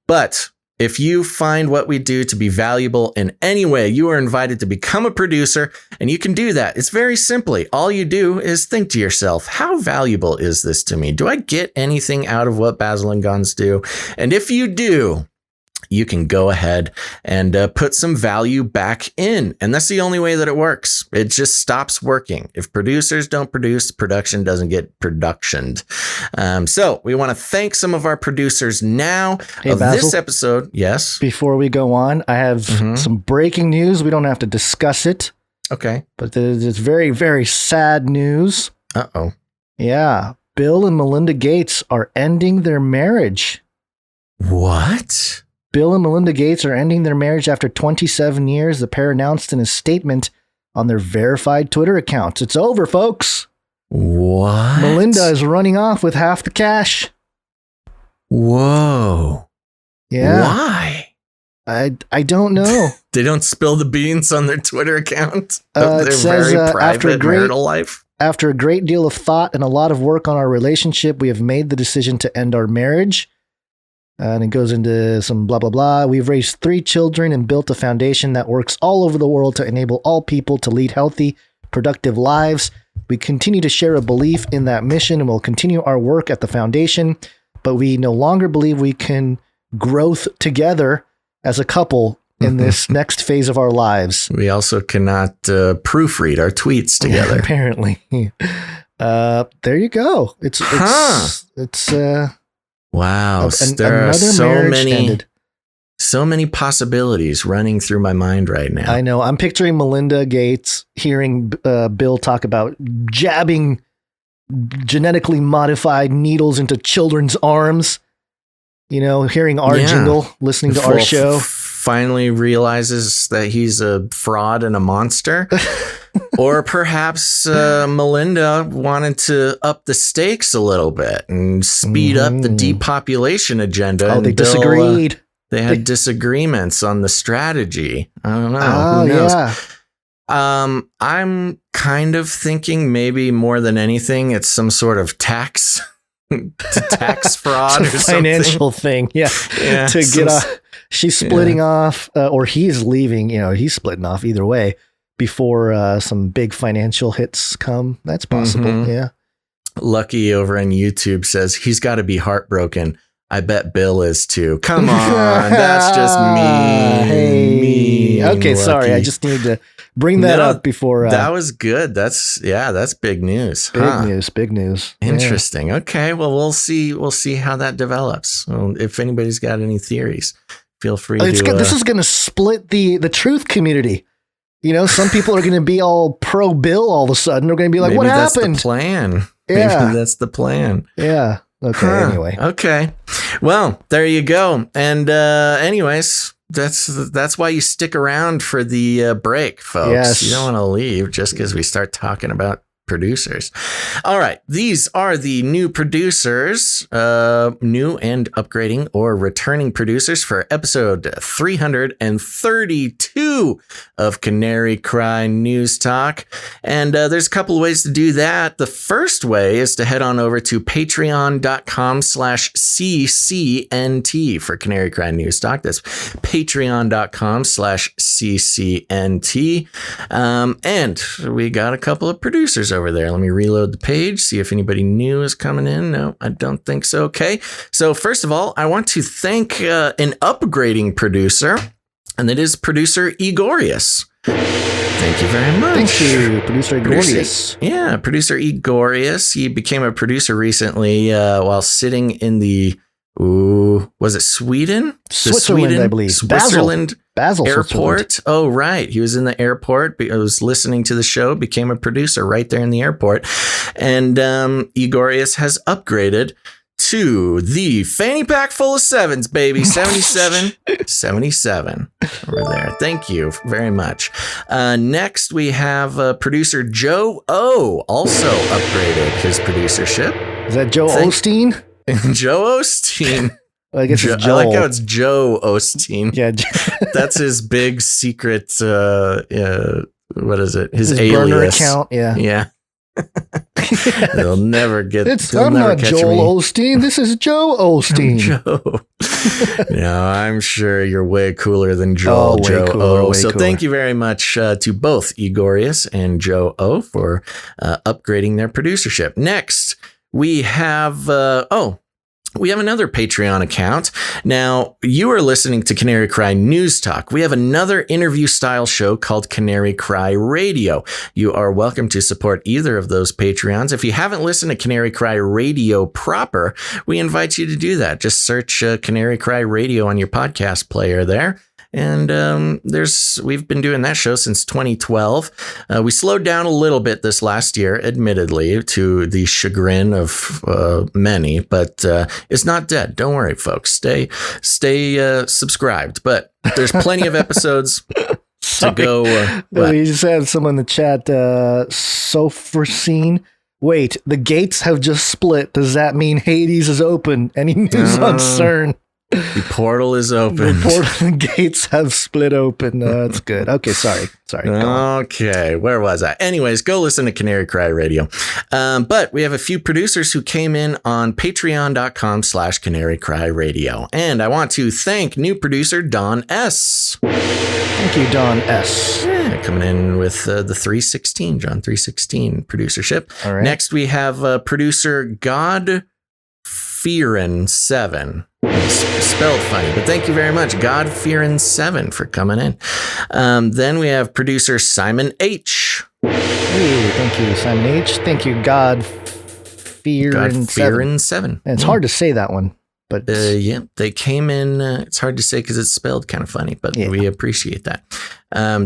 But if you find what we do to be valuable in any way, you are invited to become a producer, and you can do that. It's very simply, all you do is think to yourself, how valuable is this to me? Do I get anything out of what Basil and Guns do? And if you do, you can go ahead and put some value back in. And that's the only way that it works. It just stops working. If producers don't produce, production doesn't get productioned. So we want to thank some of our producers now of Basil, this episode. Yes. Before we go on, I have some breaking news. We don't have to discuss it. Okay. But it's very, very sad news. Uh-oh. Yeah. Bill and Melinda Gates are ending their marriage. What? Bill and Melinda Gates are ending their marriage after 27 years, the pair announced in a statement on their verified Twitter accounts. It's over, folks. What? Melinda is running off with half the cash. Whoa. Yeah. Why? I don't know. They don't spill the beans on their Twitter account of their says, very private marital life? After a great deal of thought and a lot of work on our relationship, we have made the decision to end our marriage. And it goes into some blah, blah, blah. We've raised 3 children and built a foundation that works all over the world to enable all people to lead healthy, productive lives. We continue to share a belief in that mission and will continue our work at the foundation, but we no longer believe we can growth together as a couple in this next phase of our lives. We also cannot proofread our tweets together. Apparently. There you go. It's wow. There are so many possibilities running through my mind right now. I know. I'm picturing Melinda Gates hearing Bill talk about jabbing genetically modified needles into children's arms. You know, hearing our jingle, listening to our show. Finally realizes that he's a fraud and a monster. Or perhaps Melinda wanted to up the stakes a little bit and speed up the depopulation agenda. Oh, and they disagreed. They had disagreements on the strategy. I don't know. Oh, Who knows? yeah. I'm kind of thinking maybe more than anything, it's some sort of tax fraud or financial thing. Yeah. To get off. She's splitting off, or he's leaving. He's splitting off either way before some big financial hits come. That's possible. Yeah. Lucky over on YouTube says he's got to be heartbroken. I bet Bill is too. Come on, that's just mean. Hey. Okay, Lucky. Sorry. I just need to bring that up before. That was good. That's big news. Big news. Interesting. Yeah. Okay, well we'll see how that develops. Well, if anybody's got any theories, feel free to. This is going to split the truth community. Some people are going to be all pro Bill all of a sudden. They're going to be like, maybe "What that's happened?" The plan. Yeah, maybe that's the plan. Yeah. Okay. Anyway. Okay. Well, there you go. And anyways, that's why you stick around for the break, folks. Yes. You don't want to leave just because we start talking about producers. All right. These are the new producers, new and upgrading or returning producers for episode 332 of Canary Cry News Talk. And there's a couple of ways to do that. The first way is to head on over to patreon.com/CCNT for Canary Cry News Talk. That's patreon.com/CCNT. And we got a couple of producers over there. Let me reload the page, see if anybody new is coming in. No, I don't think so. Okay. So first of all, I want to thank an upgrading producer, and that is producer Egorius. Thank you very much. Thank you, producer Egorius. Producer Egorius. He became a producer recently while sitting in the was it Sweden? Switzerland, I believe. Switzerland Basel airport. Switzerland. Oh, right. He was in the airport. I was listening to the show, became a producer right there in the airport. And Egorius has upgraded to the fanny pack full of sevens, baby. 77 over there. Thank you very much. Next, we have producer Joe O, also upgraded his producership. Is that Joe Osteen? Joe Osteen. I guess it's Joel. I like how it's Joe Osteen. Yeah. That's his big secret, what is it? His alias. Burner account, Yeah. They'll never get. I'm not Joel Osteen. This is Joe Osteen. Joe. No, I'm sure you're way cooler than Joel. Joe O. So thank you very much to both Egorius and Joe O for upgrading their producership. Next, we have we have another Patreon account. Now, you are listening to Canary Cry News Talk. We have another interview-style show called Canary Cry Radio. You are welcome to support either of those Patreons. If you haven't listened to Canary Cry Radio proper, we invite you to do that. Just search Canary Cry Radio on your podcast player there. And we've been doing that show since 2012. We slowed down a little bit this last year, admittedly, to the chagrin of many, but it's not dead. Don't worry, folks. Stay subscribed. But there's plenty of episodes to go. We just had someone in the chat, so foreseen. Wait, the gates have just split. Does that mean Hades is open? Any news on CERN? The portal is open. The gates have split open. That's good. Okay, sorry. Okay, where was I? Anyways, go listen to Canary Cry Radio. But we have a few producers who came in on patreon.com/Canary Cry Radio. And I want to thank new producer Don S. Thank you, Don S. Yeah, coming in with the 316, John 316 producership. All right. Next, we have producer God Fearin 7. Spelled funny, but thank you very much, God Fearin 7, for coming in. Then we have producer Simon H. Hey, thank you, Simon H. Thank you, God Fearin 7. And it's hard to say that one, but they came in. It's hard to say because it's spelled kind of funny, but we appreciate that.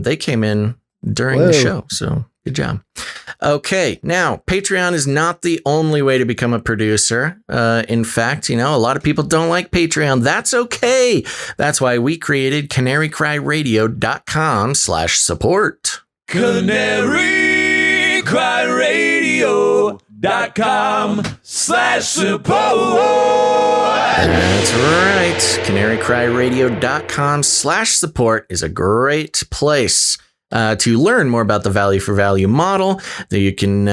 They came in during the show, so good job. Okay, now Patreon is not the only way to become a producer. In fact, a lot of people don't like Patreon. That's okay. That's why we created canarycryradio.com/support. Canary canarycryradio.com/support. That's right. canarycryradio.com/support is a great place to learn more about the value for value model. That you can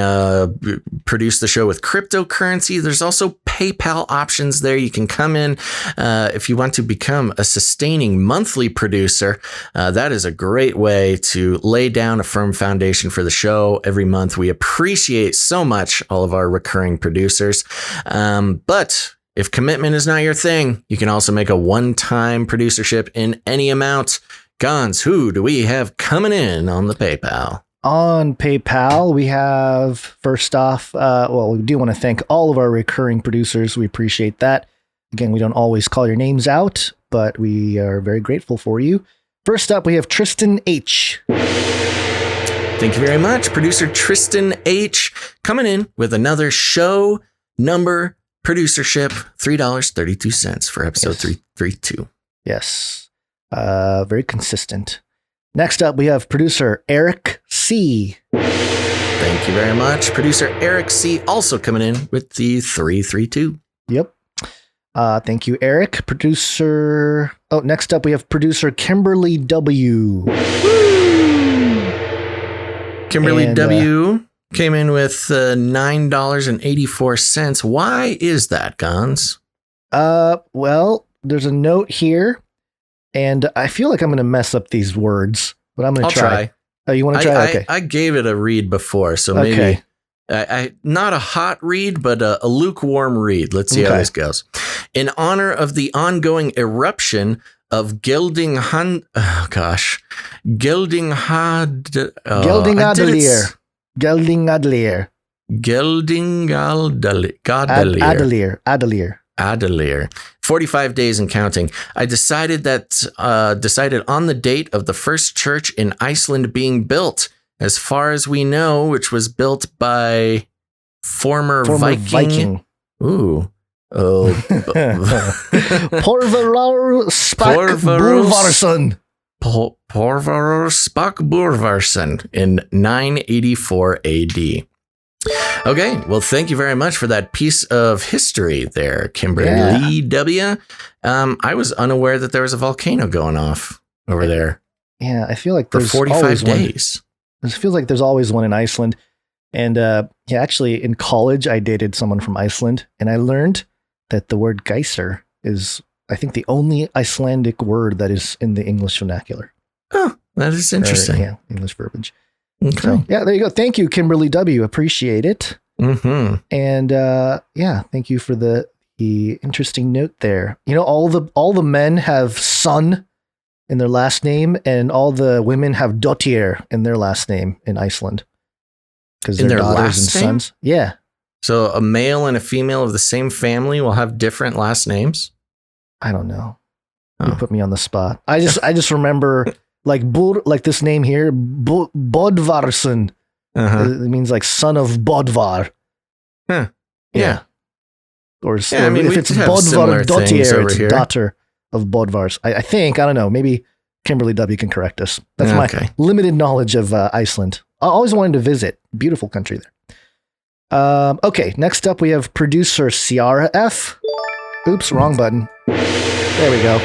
produce the show with cryptocurrency. There's also PayPal options there. You can come in if you want to become a sustaining monthly producer. That is a great way to lay down a firm foundation for the show every month. We appreciate so much all of our recurring producers. But if commitment is not your thing, you can also make a one-time producership in any amount. Gons, who do we have coming in on the PayPal? On PayPal, we have, first off, we do want to thank all of our recurring producers. We appreciate that. Again, we don't always call your names out, but we are very grateful for you. First up, we have Tristan H. Thank you very much, producer Tristan H. coming in with another show number producership, $3.32 for episode 332. Yes. Very consistent. Next up, we have producer Eric C. Thank you very much. Producer Eric C. also coming in with the 332. Yep. Thank you, Eric. Next up, we have producer Kimberly W. Kimberly W. came in with $9.84. Why is that, Gons? Well, there's a note here. And I feel like I'm going to mess up these words, but I'm going to try. Oh, you want to try? Okay. I gave it a read before, so maybe not a hot read, but a lukewarm read. Let's see how this goes. In honor of the ongoing eruption of Geldingadlir. Adelier. 45 days and counting. I decided on the date of the first church in Iceland being built, as far as we know, which was built by former Viking. Ooh. Oh. Porvarur Spakburvarsson. Porvarur Spakburvarsson in 984 AD. Okay, well, thank you very much for that piece of history there, Kimberly W. I was unaware that there was a volcano going off over there. Yeah, I feel like there's 45 days. It feels like there's always one in Iceland. And actually, in college, I dated someone from Iceland, and I learned that the word geyser is, I think, the only Icelandic word that is in the English vernacular. Oh, that is interesting. English verbiage. Okay. So, there you go. Thank you, Kimberly W. Appreciate it. Mm-hmm. And thank you for the interesting note there. You know, all the men have son in their last name, and all the women have dottir in their last name in Iceland. Because they're daughters and sons. Yeah. So a male and a female of the same family will have different last names? I don't know. You put me on the spot. I just remember like this name here, Bodvarsson. It means like son of Bodvar. Huh. Yeah. Or if it's Bodvar Dottir, it's daughter of Bodvars. I think, I don't know, maybe Kimberly W. can correct us. That's my limited knowledge of Iceland. I always wanted to visit. Beautiful country there. Okay, next up we have producer Ciara F. Oops, wrong button. There we go.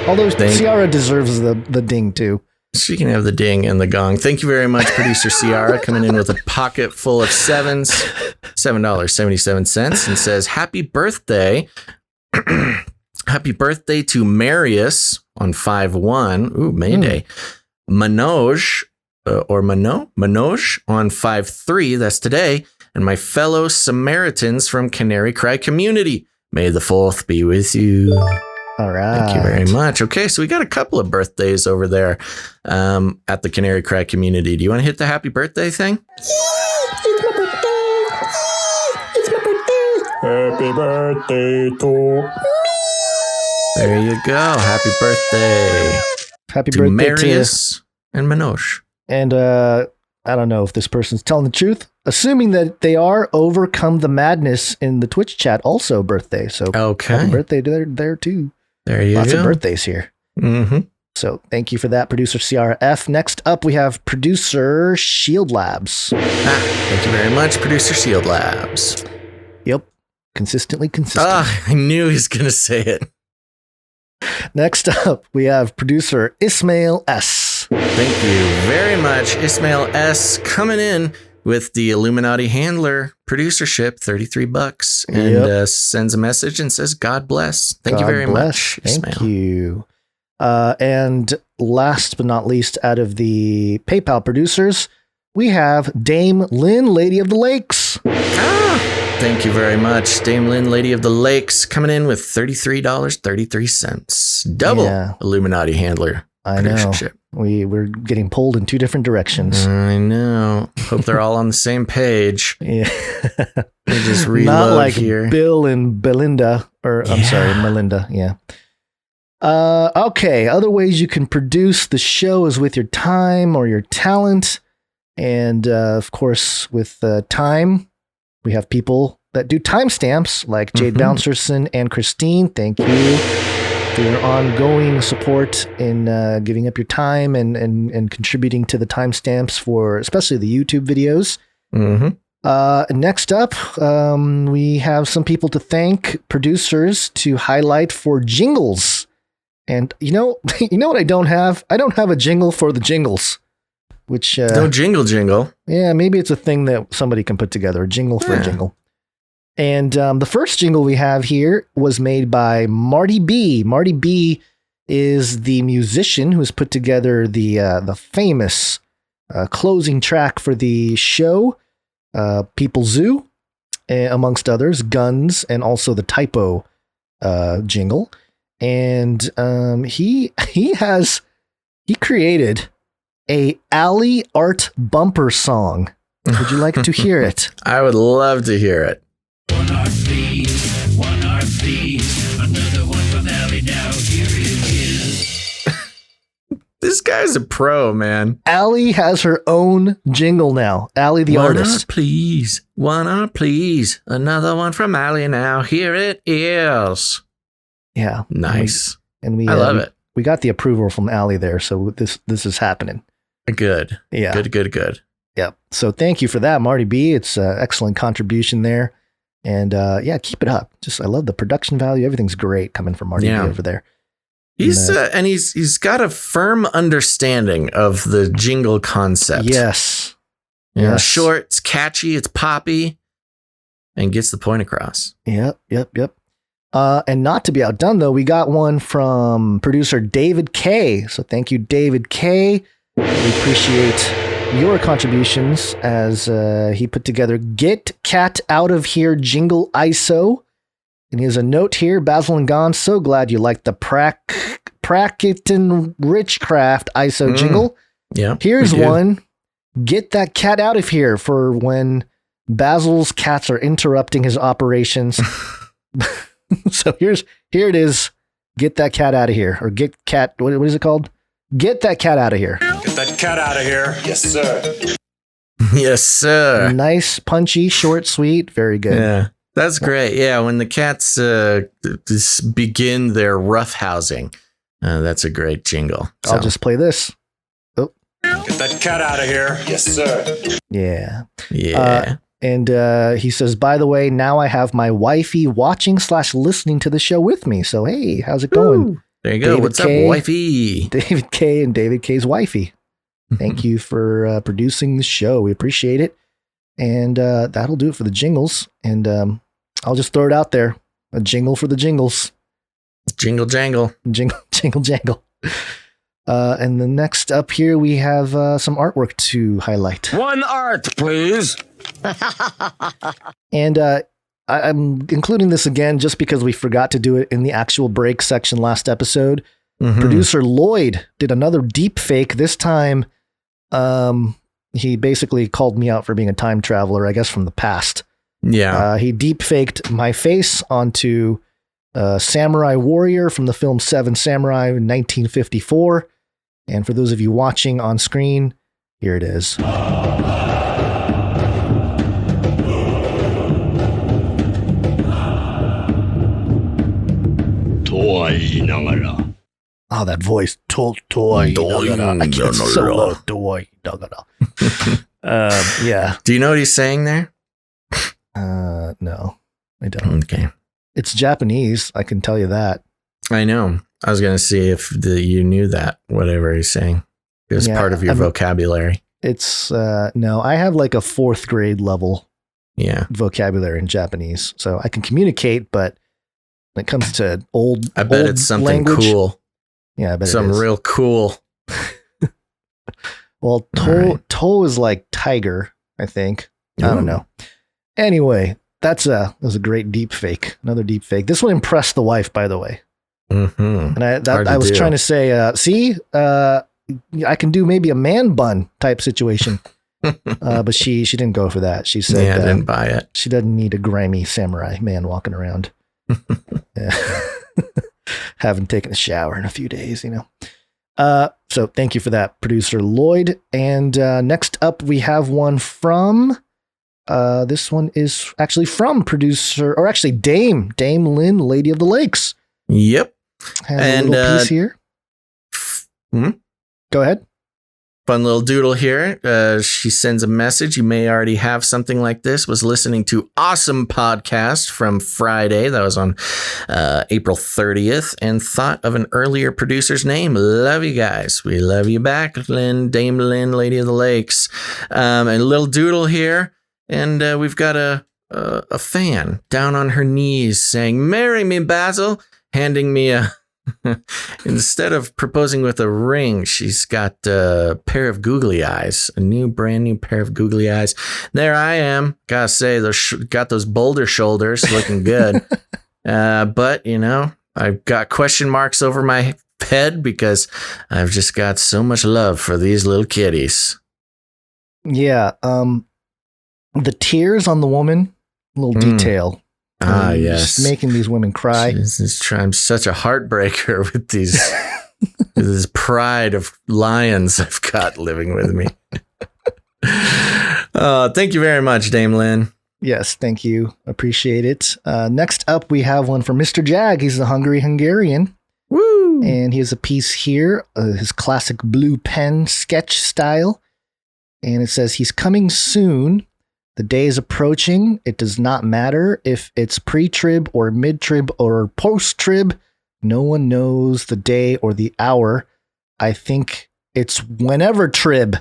Although Ciara deserves the ding too. She can have the ding and the gong. Thank you very much, producer Ciara, coming in with a pocket full of sevens, $7.77, and says, "Happy birthday. Happy birthday to Marius on 5/1. Ooh, Mayday. Manoj on 5/3. That's today. And my fellow Samaritans from Canary Cry community. May the 4th be with you." All right. Thank you very much. Okay, so we got a couple of birthdays over there at the Canary Cry community. Do you want to hit the happy birthday thing? It's my birthday. It's my birthday. Happy birthday to me. There you go. Happy birthday. Happy to birthday Marius and Manoj. And I don't know if this person's telling the truth. Assuming that they are, Overcome the Madness in the Twitch chat also birthday. So happy birthday to there too. There you go. Lots go. of birthdays here. Mm-hmm. So thank you for that, producer CRF. Next up, we have producer Shield Labs. Thank you very much, producer Shield Labs. Yep. Consistently consistent. I knew he was going to say it. Next up, we have producer Ismail S. Thank you very much, Ismail S. coming in with the Illuminati handler producership, $33, and sends a message and says, God bless. Thank you very much, Ismail. Thank you. And last but not least, out of the PayPal producers, we have Dame Lynn, Lady of the Lakes. Thank you very much, Dame Lynn, Lady of the Lakes, coming in with $33.33. Double Illuminati handler. I know. We're getting pulled in two different directions. I know. Hope they're all on the same page. Yeah. We just reload Not like here. Bill and Belinda, I'm sorry, Melinda. Yeah. Okay. Other ways you can produce the show is with your time or your talent. And of course, with time, we have people that do timestamps like Jade Bouncerson and Christine. Thank you for your ongoing support in giving up your time and contributing to the timestamps for especially the YouTube videos. Next up, we have some people to thank, producers to highlight for jingles. And you know what I don't have? I don't have a jingle for the jingles. Which no jingle. Yeah, maybe it's a thing that somebody can put together, a jingle for a jingle. And the first jingle we have here was made by Marty B. Marty B is the musician who has put together the famous closing track for the show, People Zoo, amongst others, Guns, and also the Typo jingle. And he created a alley art bumper song. Would you like to hear it? I would love to hear it. 1 hour please, 1 hour please, another one from alley now, here it is. This guy's a pro, man. Allie has her own jingle now. Allie the artist. 1 hour please, another one from Allie now, here it is. Yeah. Nice. And we I love it. We got the approval from Allie there, so this is happening. Good. Yeah. Good. Yep. So thank you for that, Marty B. It's an excellent contribution there. And keep it up. I love the production value. Everything's great coming from Marty B over there. He's got a firm understanding of the jingle concept. Yes. Yes. Short, it's catchy, it's poppy, and gets the point across. Yep. And not to be outdone, though, we got one from producer David K. So thank you, David K. We appreciate your contributions as he put together Get Cat Out of Here jingle ISO. And he has a note here, Basil and Gon, so glad you liked the Pracketon Richcraft ISO jingle. Yeah. Here's one, Get That Cat Out of Here, for when Basil's cats are interrupting his operations. So here it is. Get that cat out of here. Or what is it called? Get that cat out of here. Get that cat out of here. Yes, sir. Yes, sir. Nice, punchy, short, sweet. Very good. Yeah, that's great. Yeah, when the cats begin their roughhousing, that's a great jingle. I'll just play this. Oh. Get that cat out of here. Yes, sir. Yeah. Yeah. And he says, by the way, now I have my wifey watching / listening to the show with me. So, hey, how's it going? Ooh, there you go. David What's K, up, wifey? David K and David K's wifey. Thank you for producing the show. We appreciate it. And that'll do it for the jingles. And I'll just throw it out there. A jingle for the jingles. Jingle jangle. Jingle jangle. And the next up here, we have some artwork to highlight. One art, please. And I'm including this again just because we forgot to do it in the actual break section last episode. Producer Lloyd did another deep fake. This time, he basically called me out for being a time traveler, I guess, from the past. Yeah. He deep faked my face onto Samurai Warrior from the film Seven Samurai in 1954. And for those of you watching on screen, here it is. Oh, that voice. Toy. I can't solo toy. Yeah. Do you know what he's saying there? No, I don't. Okay. It's Japanese. I can tell you that. I know. I was going to see if you knew that, whatever he's saying. It was part of your vocabulary. It's, no, I have like a 4th grade level vocabulary in Japanese. So I can communicate, but when it comes to I bet it's something language, cool. Yeah, I bet some it is. real cool. Well, to is like tiger, I think. I don't know. Anyway, that was a great deep fake. Another deep fake. This one impressed the wife, by the way. Mm-hmm. And I was trying to say, see, I can do maybe a man bun type situation. But she didn't go for that. She said, I didn't buy it. She doesn't need a grimy samurai man walking around. Haven't taken a shower in a few days, So thank you for that, producer Lloyd. And next up, we have one from, this one is actually from Dame Lynn, Lady of the Lakes. Yep. Has a little piece here. Go ahead. Fun little doodle here. She sends a message. You may already have something like this. Was listening to awesome podcast from Friday. That was on April 30th and thought of an earlier producer's name. Love you guys. We love you back, Lynn, Dame Lynn, Lady of the Lakes. And a little doodle here. And we've got a fan down on her knees saying, "Marry me, Basil," handing me a instead of proposing with a ring, she's got a pair of googly eyes, brand new pair of googly eyes. There I am. Gotta say, got those boulder shoulders, looking good. But I've got question marks over my head because I've just got so much love for these little kitties. Yeah. The tears on the woman, a little detail. Yes. Just making these women cry. I'm such a heartbreaker with these, with this pride of lions I've got living with me. Thank you very much, Dame Lynn. Yes, thank you. Appreciate it. Next up, we have one from Mr. Jag. He's the Hungry Hungarian. Woo! And he has a piece here, his classic blue pen sketch style. And it says, he's coming soon. The day is approaching. It does not matter if it's pre-trib or mid-trib or post-trib. No one knows the day or the hour. I think it's whenever trib.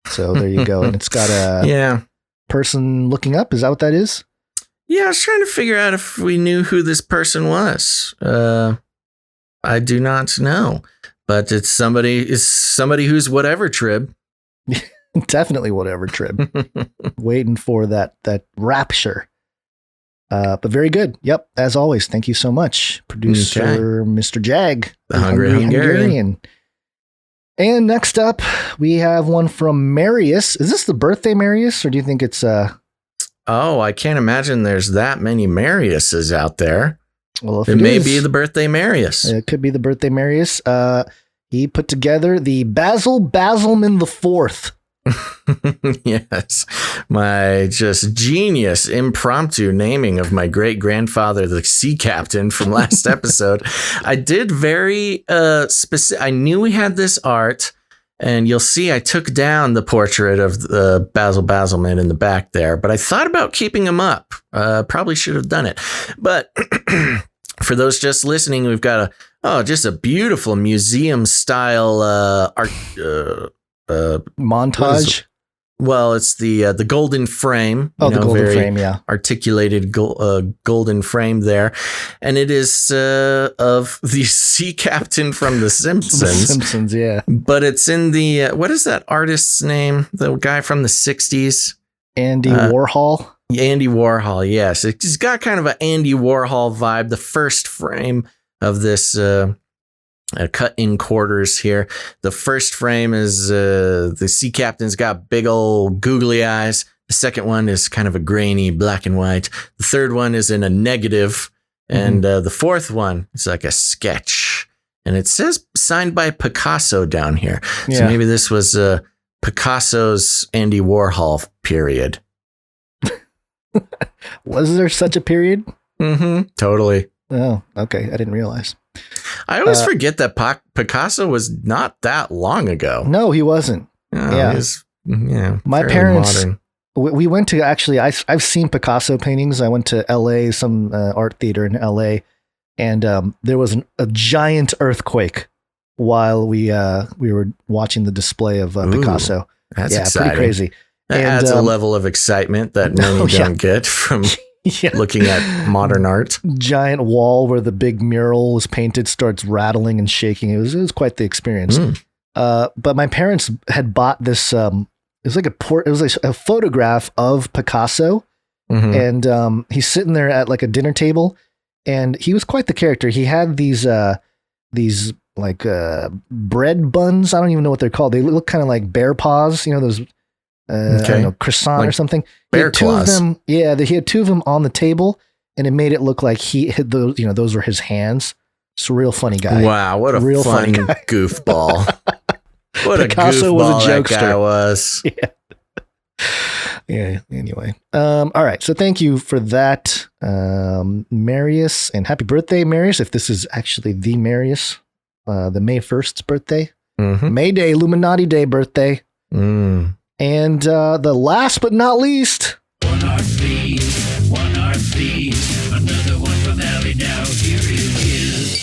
So there you go. And it's got a person looking up. Is that what that is? Yeah, I was trying to figure out if we knew who this person was. I do not know. But it's somebody who's whatever trib. Definitely whatever trib. Waiting for that rapture. But very good. Yep. As always, thank you so much, producer Mr. Jag, the Hungry Hungarian. And next up, we have one from Marius. Is this the birthday Marius, or do you think it's Oh, I can't imagine there's that many Mariuses out there. Well, if it may be the birthday Marius. It could be the birthday Marius. He put together the Basil Basilman IV. Yes, my just genius impromptu naming of my great grandfather, the sea captain from last episode. I did very specific. I knew we had this art, and you'll see I took down the portrait of the Basil Basilman in the back there, but I thought about keeping him up. Probably should have done it, but for those just listening, we've got just a beautiful museum style art. Montage. Well, it's the golden frame. Oh, the golden frame, yeah. Articulated golden frame there. And it is of the sea captain from The Simpsons. The Simpsons, yeah. But it's in the, what is that artist's name? The guy from the 60s? Andy Warhol? Andy Warhol, yes. It's got kind of an Andy Warhol vibe. The first frame of this cut in quarters here. The first frame is the sea captain's got big old googly eyes. The second one is kind of a grainy black and white. The third one is in a negative. And the fourth one is like a sketch. And it says signed by Picasso down here. Yeah. So maybe this was Picasso's Andy Warhol period. Was there such a period? Totally. Oh, okay. I didn't realize. I always forget that Picasso was not that long ago. No, he wasn't. Yeah. My fairly parents, modern. we went to actually, I've seen Picasso paintings. I went to LA, some art theater in LA, and there was a giant earthquake while we were watching the display of Picasso. That's exciting. Pretty crazy. That adds a level of excitement that many don't get from looking at modern art. Giant wall where the big mural was painted starts rattling and shaking. It was quite the experience. But my parents had bought this. It was like a photograph of Picasso, and he's sitting there at like a dinner table, and he was quite the character. He had these like bread buns. I don't even know what they're called. They look kind of like bear paws. You know those. I don't know, croissant like or something. Bear claws. Two of them. Yeah, he had two of them on the table, and it made it look like he had those. You know, those were his hands. It's a real funny guy. Wow, what a real fun goofball! What Picasso a goofball was a jokester. That guy was. Yeah. Anyway, all right. So thank you for that, Marius, and happy birthday, Marius. If this is actually the Marius, the May 1st's birthday, May Day, Illuminati Day birthday. And the last but not least, One heartbeat, another one from Allie now. Here it is.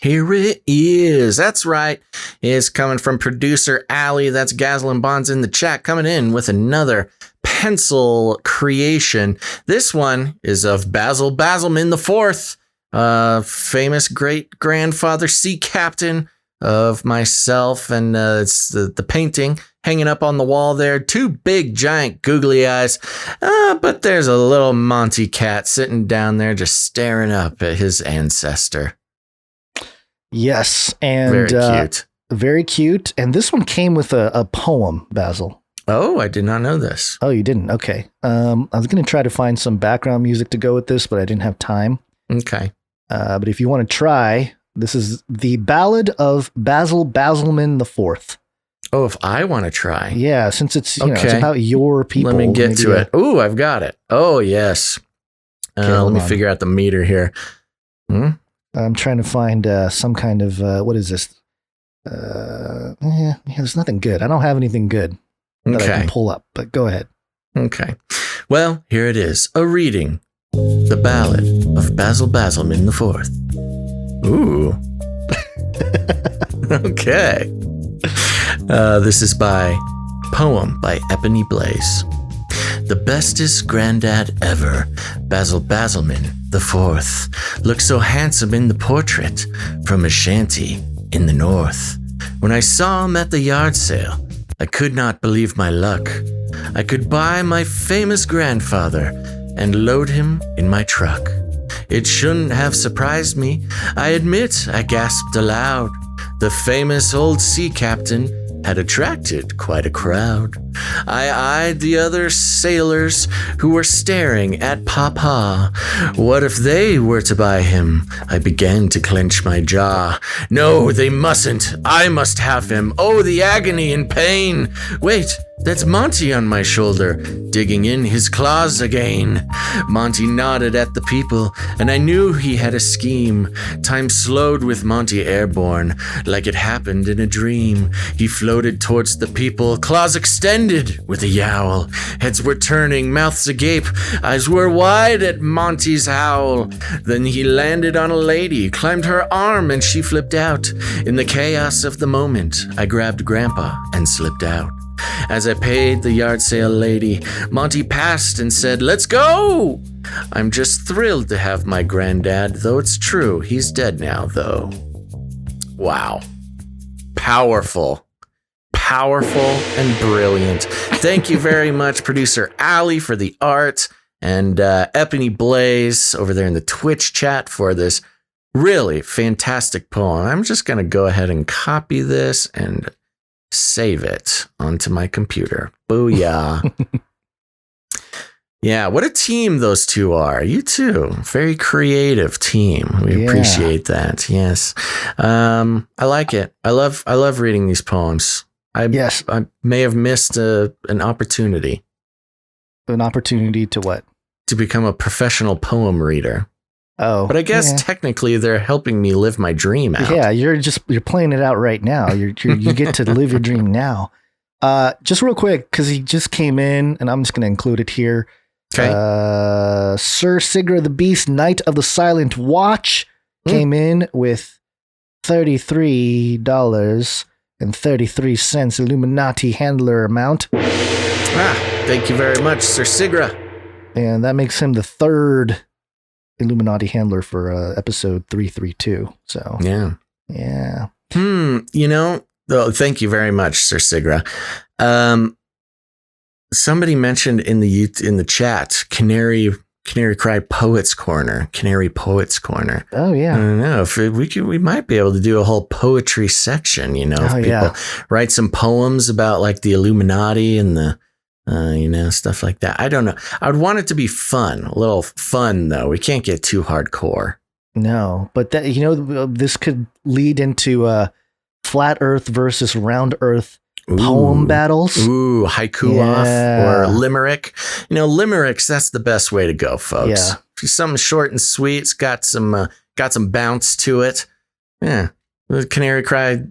Here it is. That's right. It's coming from producer Allie. That's Gaslin Bonds in the chat, coming in with another pencil creation. This one is of Basil Basilman IV, famous great grandfather, sea captain of myself, and it's the painting hanging up on the wall there. Two big, giant, googly eyes. But there's a little Monty cat sitting down there just staring up at his ancestor. Yes. And very cute. Very cute. And this one came with a poem, Basil. Oh, I did not know this. Oh, you didn't? Okay. I was going to try to find some background music to go with this, but I didn't have time. Okay. But if you want to try, this is the Ballad of Basil Basilman IV. Oh, if I want to try. Yeah, since it's, it's about your people. Let me get to it. Oh, I've got it. Oh, yes. Let me figure out the meter here. I'm trying to find some kind of, what is this? There's nothing good. I don't have anything good that I can pull up, but go ahead. Okay. Well, here it is. A reading. The Ballad of Basil Basilman IV. Ooh. Okay. This is by Poem by Ebony Blaze. The bestest granddad ever, Basil Basilman IV, looked so handsome in the portrait from a shanty in the north. When I saw him at the yard sale, I could not believe my luck. I could buy my famous grandfather and load him in my truck. It shouldn't have surprised me. I admit I gasped aloud. The famous old sea captain had attracted quite a crowd. I eyed the other sailors who were staring at Papa. What if they were to buy him? I began to clench my jaw. No, they mustn't. I must have him. Oh, the agony and pain. Wait, that's Monty on my shoulder, digging in his claws again. Monty nodded at the people, and I knew he had a scheme. Time slowed with Monty airborne, like it happened in a dream. He floated towards the people, claws extended with a yowl. Heads were turning, mouths agape, eyes were wide at Monty's howl. Then he landed on a lady, climbed her arm, and she flipped out. In the chaos of the moment, I grabbed Grandpa and slipped out. As I paid the yard sale lady, Monty passed and said, "Let's go!" I'm just thrilled to have my granddad, though it's true, he's dead now, though. Wow. Powerful. Powerful and brilliant. Thank you very much, producer Allie, for the art, and Ebony Blaze over there in the Twitch chat for this really fantastic poem. I'm just going to go ahead and copy this and save it onto my computer. Booyah. Yeah, what a team those two are. You too. Very creative team. We appreciate that. Yes. I like it. I love reading these poems. I may have missed an opportunity. An opportunity to what? To become a professional poem reader. Oh, but I guess technically they're helping me live my dream out. Yeah, you're playing it out right now. You get to live your dream now. Just real quick, because he just came in, and I'm just going to include it here. Okay. Sir Sigra the Beast, Knight of the Silent Watch, came in with $33.33 Illuminati handler amount. Thank you very much, Sir Sigra. And that makes him the third Illuminati handler for episode 332. So yeah. Thank you very much, Sir Sigra. Somebody mentioned in the chat, Canary Cry Poets Corner, Canary Poets Corner. Oh yeah. I don't know if we might be able to do a whole poetry section. If people write some poems about like the Illuminati and the stuff like that. I don't know. I would want it to be fun, a little fun though. We can't get too hardcore. No, but that this could lead into flat Earth versus round Earth poem battles. Ooh, haiku off or limerick. Limericks, that's the best way to go, folks. Yeah. Something short and sweet. It's got some bounce to it. Yeah. The Canary Cry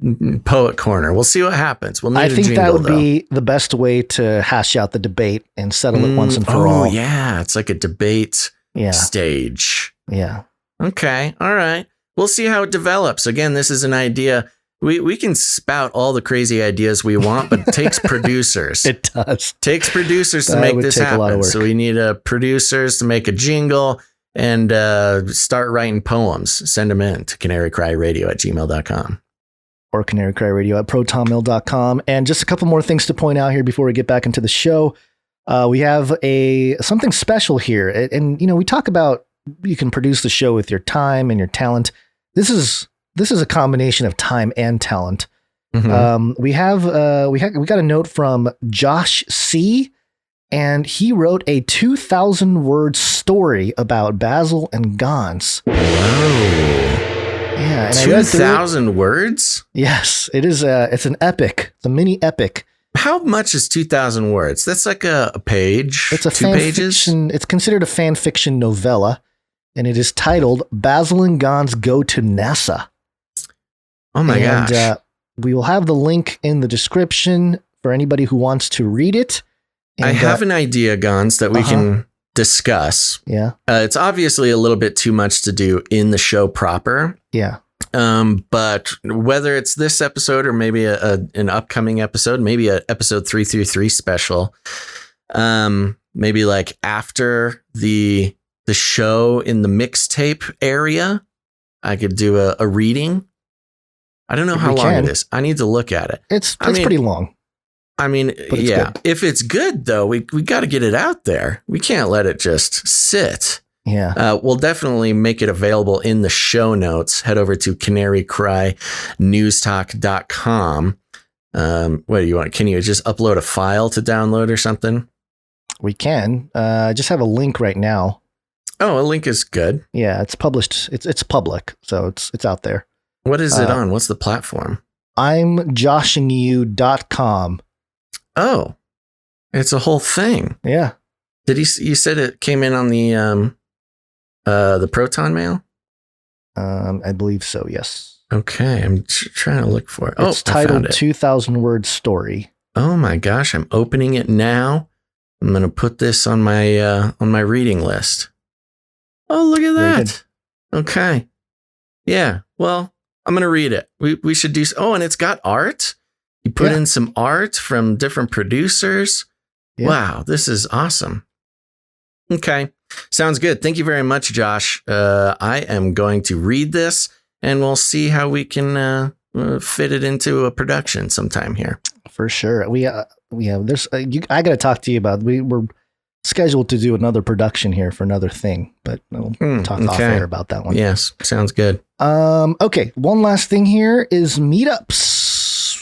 Poet Corner. We'll see what happens. We'll need I think jingle, that would be the best way to hash out the debate and settle it once and for all. Oh, yeah. It's like a debate stage. Yeah. Okay. All right. We'll see how it develops. Again, this is an idea. We can spout all the crazy ideas we want, but it takes producers. It does. Takes producers to make this happen. So we need producers to make a jingle and start writing poems. Send them in to canarycryradio@gmail.com. Or canarycryradio@protonmail.com. And just a couple more things to point out here before we get back into the show. We have something special here. And we talk about you can produce the show with your time and your talent. This is a combination of time and talent. Mm-hmm. We got a note from Josh C, and he wrote a 2,000 word story about Basil and Gans. Whoa! Yeah, and 2,000 words? Yes, it is. It's an epic. It's a mini epic. How much is 2,000 words? That's like a page. It's a 2 pages. Fiction, it's considered a fan fiction novella, and it is titled "Basil and Gans Go to NASA." Oh my gosh. We will have the link in the description for anybody who wants to read it. And, I have an idea, Gans, that we can discuss. Yeah. It's obviously a little bit too much to do in the show proper. Yeah. But whether it's this episode or maybe an upcoming episode, maybe an episode 333 special, maybe like after the show in the mixtape area, I could do a reading. I don't know how long it is. I need to look at it. It's pretty long. I mean, yeah. Good. If it's good though, we got to get it out there. We can't let it just sit. Yeah. We'll definitely make it available in the show notes. Head over to canarycrynewstalk.com. What do you want? Can you just upload a file to download or something? We can. I just have a link right now. Oh, a link is good. Yeah, it's published. It's public, so it's out there. What is it on? What's the platform? I'mJoshingYou.com. Oh, it's a whole thing. Yeah. You said it came in on the Proton Mail? I believe so, yes. Okay, I'm trying to look for it. It's titled 2,000 Word Story. Oh my gosh, I'm opening it now. I'm going to put this on my reading list. Oh, look at that. Okay. Yeah, well, I'm going to read it. We should do... Oh, and it's got art? You put in some art from different producers? Yeah. Wow, this is awesome. Okay, sounds good. Thank you very much, Josh. I am going to read this, and we'll see how we can fit it into a production sometime here. For sure. We have... There's... I got to talk to you about... We're scheduled to do another production here for another thing, but we'll talk off air about that one. Yes, sounds good. Okay, one last thing here is meetups.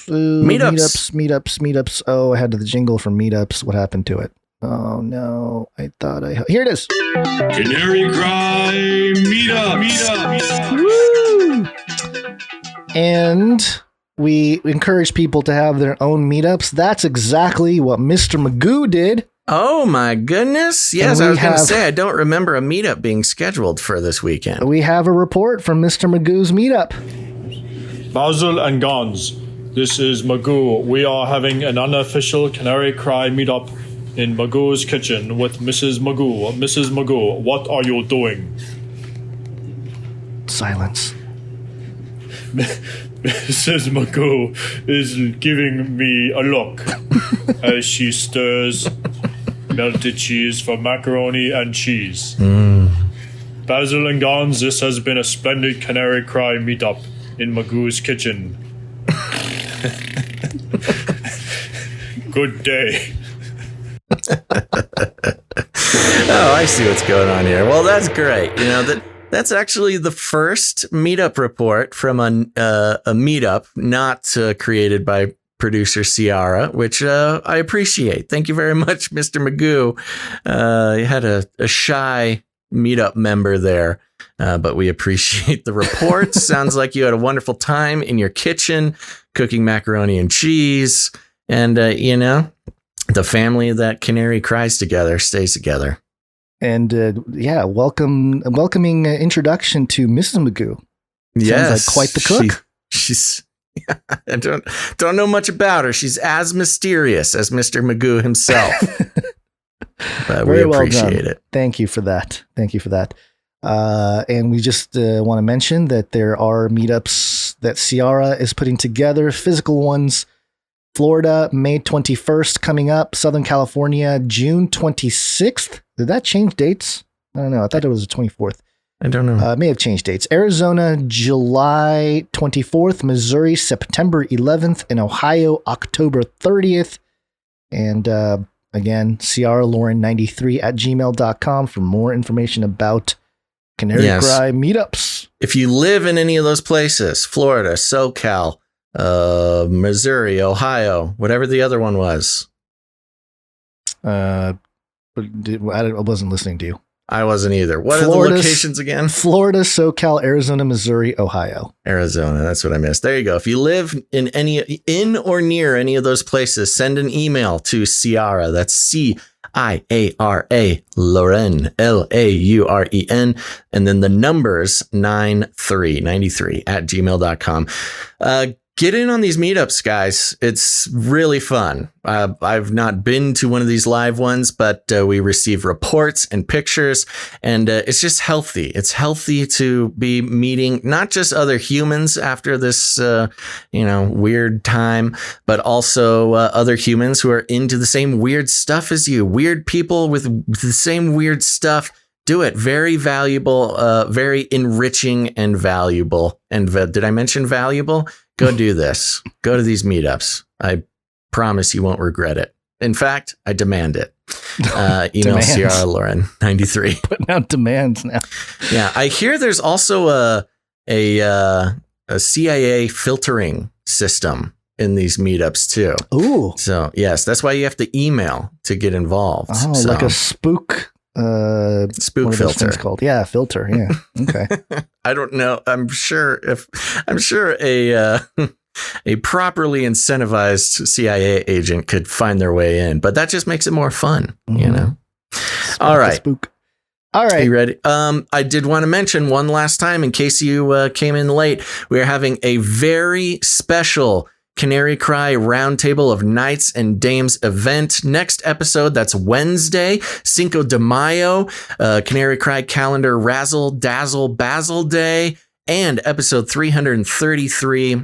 Meetups. Oh, I had the jingle for meetups. What happened to it? Oh no, I thought here it is. Canary Cry Meetups. Woo! And we encourage people to have their own meetups. That's exactly what Mr. Magoo did. Oh my goodness. Yes, And I we was going to have- say, I don't remember a meetup being scheduled for this weekend. We have a report from Mr. Magoo's meetup. Basil and Gons, this is Magoo. We are having an unofficial Canary Cry meetup in Magoo's kitchen with Mrs. Magoo. Mrs. Magoo, what are you doing? Silence. Mrs. Magoo is giving me a look as she stirs melted cheese for macaroni and cheese. Basil and Gons, this has been a splendid Canary Cry meetup in Magoo's kitchen. Good day. Oh, I see what's going on here. Well, that's great. You know, that's actually the first meetup report from a meetup not created by producer Ciara, which I appreciate. Thank you very much, Mr. Magoo. You had a shy meetup member there, but we appreciate the report. Sounds like you had a wonderful time in your kitchen cooking macaroni and cheese. And, you know, the family that Canary cries together stays together. And welcoming introduction to Mrs. Magoo. Yes, sounds like quite the cook. She's I don't know much about her. She's as mysterious as Mr. Magoo himself. But we appreciate it. Thank you for that. And we just want to mention that there are meetups that Ciara is putting together, physical ones. Florida, May 21st coming up. Southern California, June 26th. Did that change dates? I don't know. I thought it was the 24th. I don't know. May have changed dates. Arizona, July 24th. Missouri, September 11th. And Ohio, October 30th. And again, CiaraLauren93@gmail.com for more information about Canary Cry meetups. If you live in any of those places, Florida, SoCal, Missouri, Ohio, whatever the other one was. I wasn't listening to you. I wasn't either. What are the locations again? Florida, SoCal, Arizona, Missouri, Ohio. Arizona. That's what I missed. There you go. If you live in or near any of those places, send an email to Ciara. That's CIARA Lauren, LAUREN, and then the numbers 93 at gmail.com. Get in on these meetups, guys. It's really fun. I've not been to one of these live ones, but we receive reports and pictures, and it's just healthy. It's healthy to be meeting not just other humans after this, weird time, but also other humans who are into the same weird stuff as you. Weird people with the same weird stuff. Do it. Very valuable, very enriching and valuable. And did I mention valuable? Go do this. Go to these meetups. I promise you won't regret it. In fact, I demand it. Email CiaraLauren93. Putting out demands now. Yeah, I hear there's also a CIA filtering system in these meetups too. Ooh. So yes, that's why you have to email to get involved. Oh, so, like a spook filter called. Yeah, filter. Yeah. Okay. I don't know. I'm sure a properly incentivized CIA agent could find their way in, but that just makes it more fun, you know. All right. Spook. All right. You ready? I did want to mention one last time in case you came in late. We are having a very special Canary Cry Roundtable of Knights and Dames event. Next episode, that's Wednesday, Cinco de Mayo, Canary Cry calendar Razzle Dazzle Basil Day, and episode 333.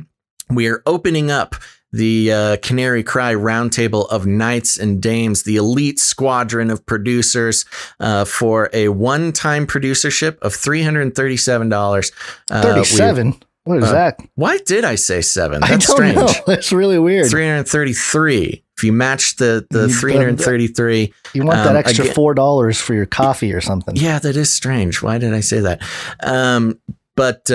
We are opening up the Canary Cry Roundtable of Knights and Dames, the elite squadron of producers, for a one-time producership of $337. 37? What is that? Why did I say 7? That's I don't strange. know. That's really weird. 333. If you match the 333. You want that extra $4 for your coffee or something. Yeah, that is strange. Why did I say that? But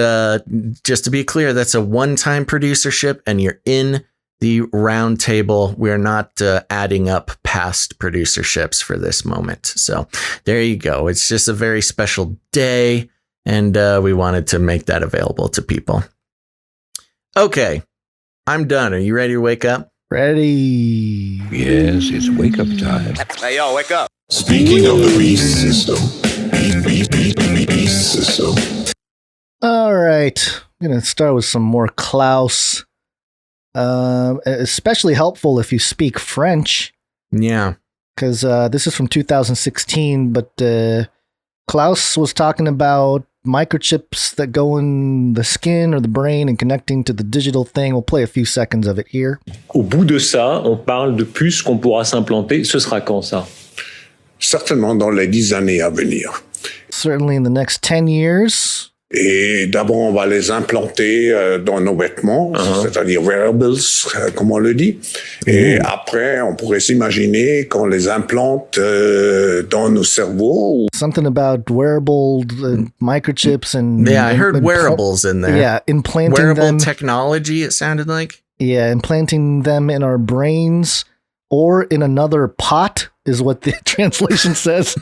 just to be clear, that's a one-time producership and you're in the round table. We're not adding up past producerships for this moment. So there you go. It's just a very special day. And we wanted to make that available to people. Okay, I'm done. Are you ready to wake up? Ready. Yes, it's wake up time. Hey, yo, wake up. Speaking of the beast system, beast system. All right. I'm going to start with some more Klaus. Especially helpful if you speak French. Yeah. Because this is from 2016, but Klaus was talking about microchips that go in the skin or the brain and connecting to the digital thing. We'll play a few seconds of it here. Au bout de ça, on parle de puces qu'on pourra s'implanter. Ce sera quand ça? Certainement dans les 10 années à venir. Certainly in the next 10 years. Et d'abord, on va les implanter dans nos vêtements, c'est-à-dire wearables, comme on le dit. Et après, on pourrait s'imaginer qu'on les implante dans nos cerveaux. Something about wearable microchips and... Yeah, I heard wearables in there. Yeah, implanting Wearable them. technology, it sounded like. Yeah, implanting them in our brains or in another pot is what the translation says.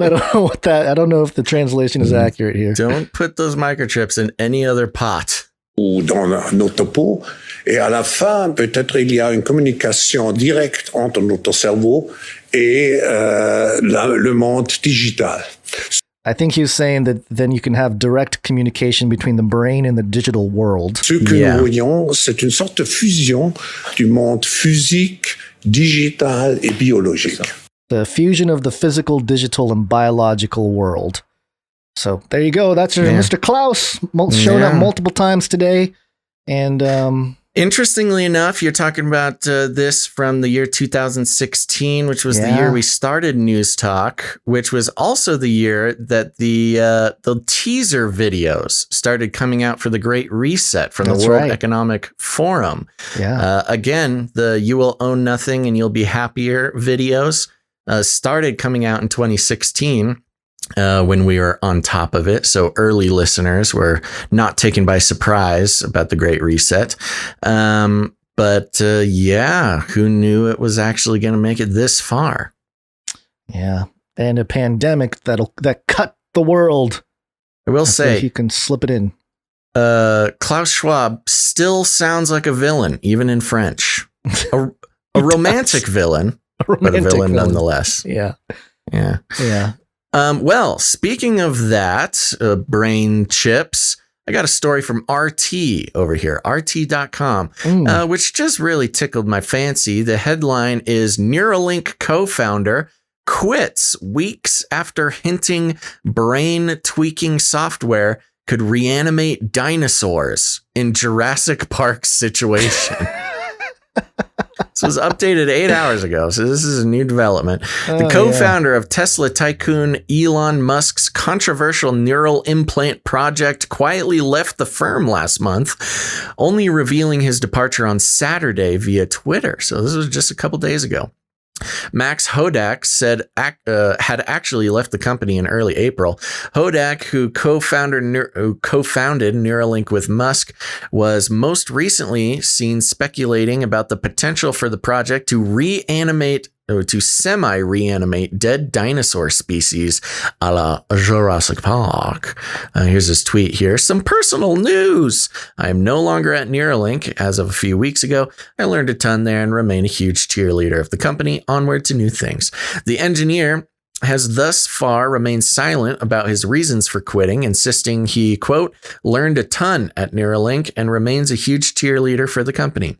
I don't know if the translation is accurate here. Don't put those microchips in any other pot. Ou dans notre peau. Et à la fin, peut-être il y a une communication directe entre notre cerveau et le monde digital. I think he was saying that then you can have direct communication between the brain and the digital world. Ce que nous voyons, c'est une sorte de fusion du monde physique, digital et biologique. The fusion of the physical, digital, and biological world. So there you go. That's Mr. Klaus, shown up multiple times today. And interestingly enough, you're talking about this from the year 2016, which was the year we started News Talk, which was also the year that the teaser videos started coming out for the Great Reset from the World Economic Forum. Yeah. Again, the "You Will Own Nothing and You'll Be Happier" videos started coming out in 2016. When we were on top of it. So early listeners were not taken by surprise about the Great Reset. But who knew it was actually going to make it this far? Yeah. And a pandemic that cut the world. I will say, you can slip it in. Klaus Schwab still sounds like a villain, even in French. A romantic villain, but a villain nonetheless. Yeah. Yeah. Yeah. Well, speaking of that, brain chips, I got a story from RT over here, RT.com, which just really tickled my fancy. The headline is Neuralink co-founder quits weeks after hinting brain tweaking software could reanimate dinosaurs in Jurassic Park situation. This was updated 8 hours ago, so this is a new development. The co-founder of Tesla tycoon Elon Musk's controversial neural implant project quietly left the firm last month, only revealing his departure on Saturday via Twitter. So this was just a couple days ago. Max Hodak said had actually left the company in early April. Hodak, who co-founded Neuralink with Musk, was most recently seen speculating about the potential for the project to semi-reanimate dead dinosaur species a la Jurassic Park. Here's his tweet here. Some personal news. I am no longer at Neuralink. As of a few weeks ago, I learned a ton there and remain a huge cheerleader of the company. Onward to new things. The engineer has thus far remained silent about his reasons for quitting, insisting he, quote, learned a ton at Neuralink and remains a huge cheerleader for the company.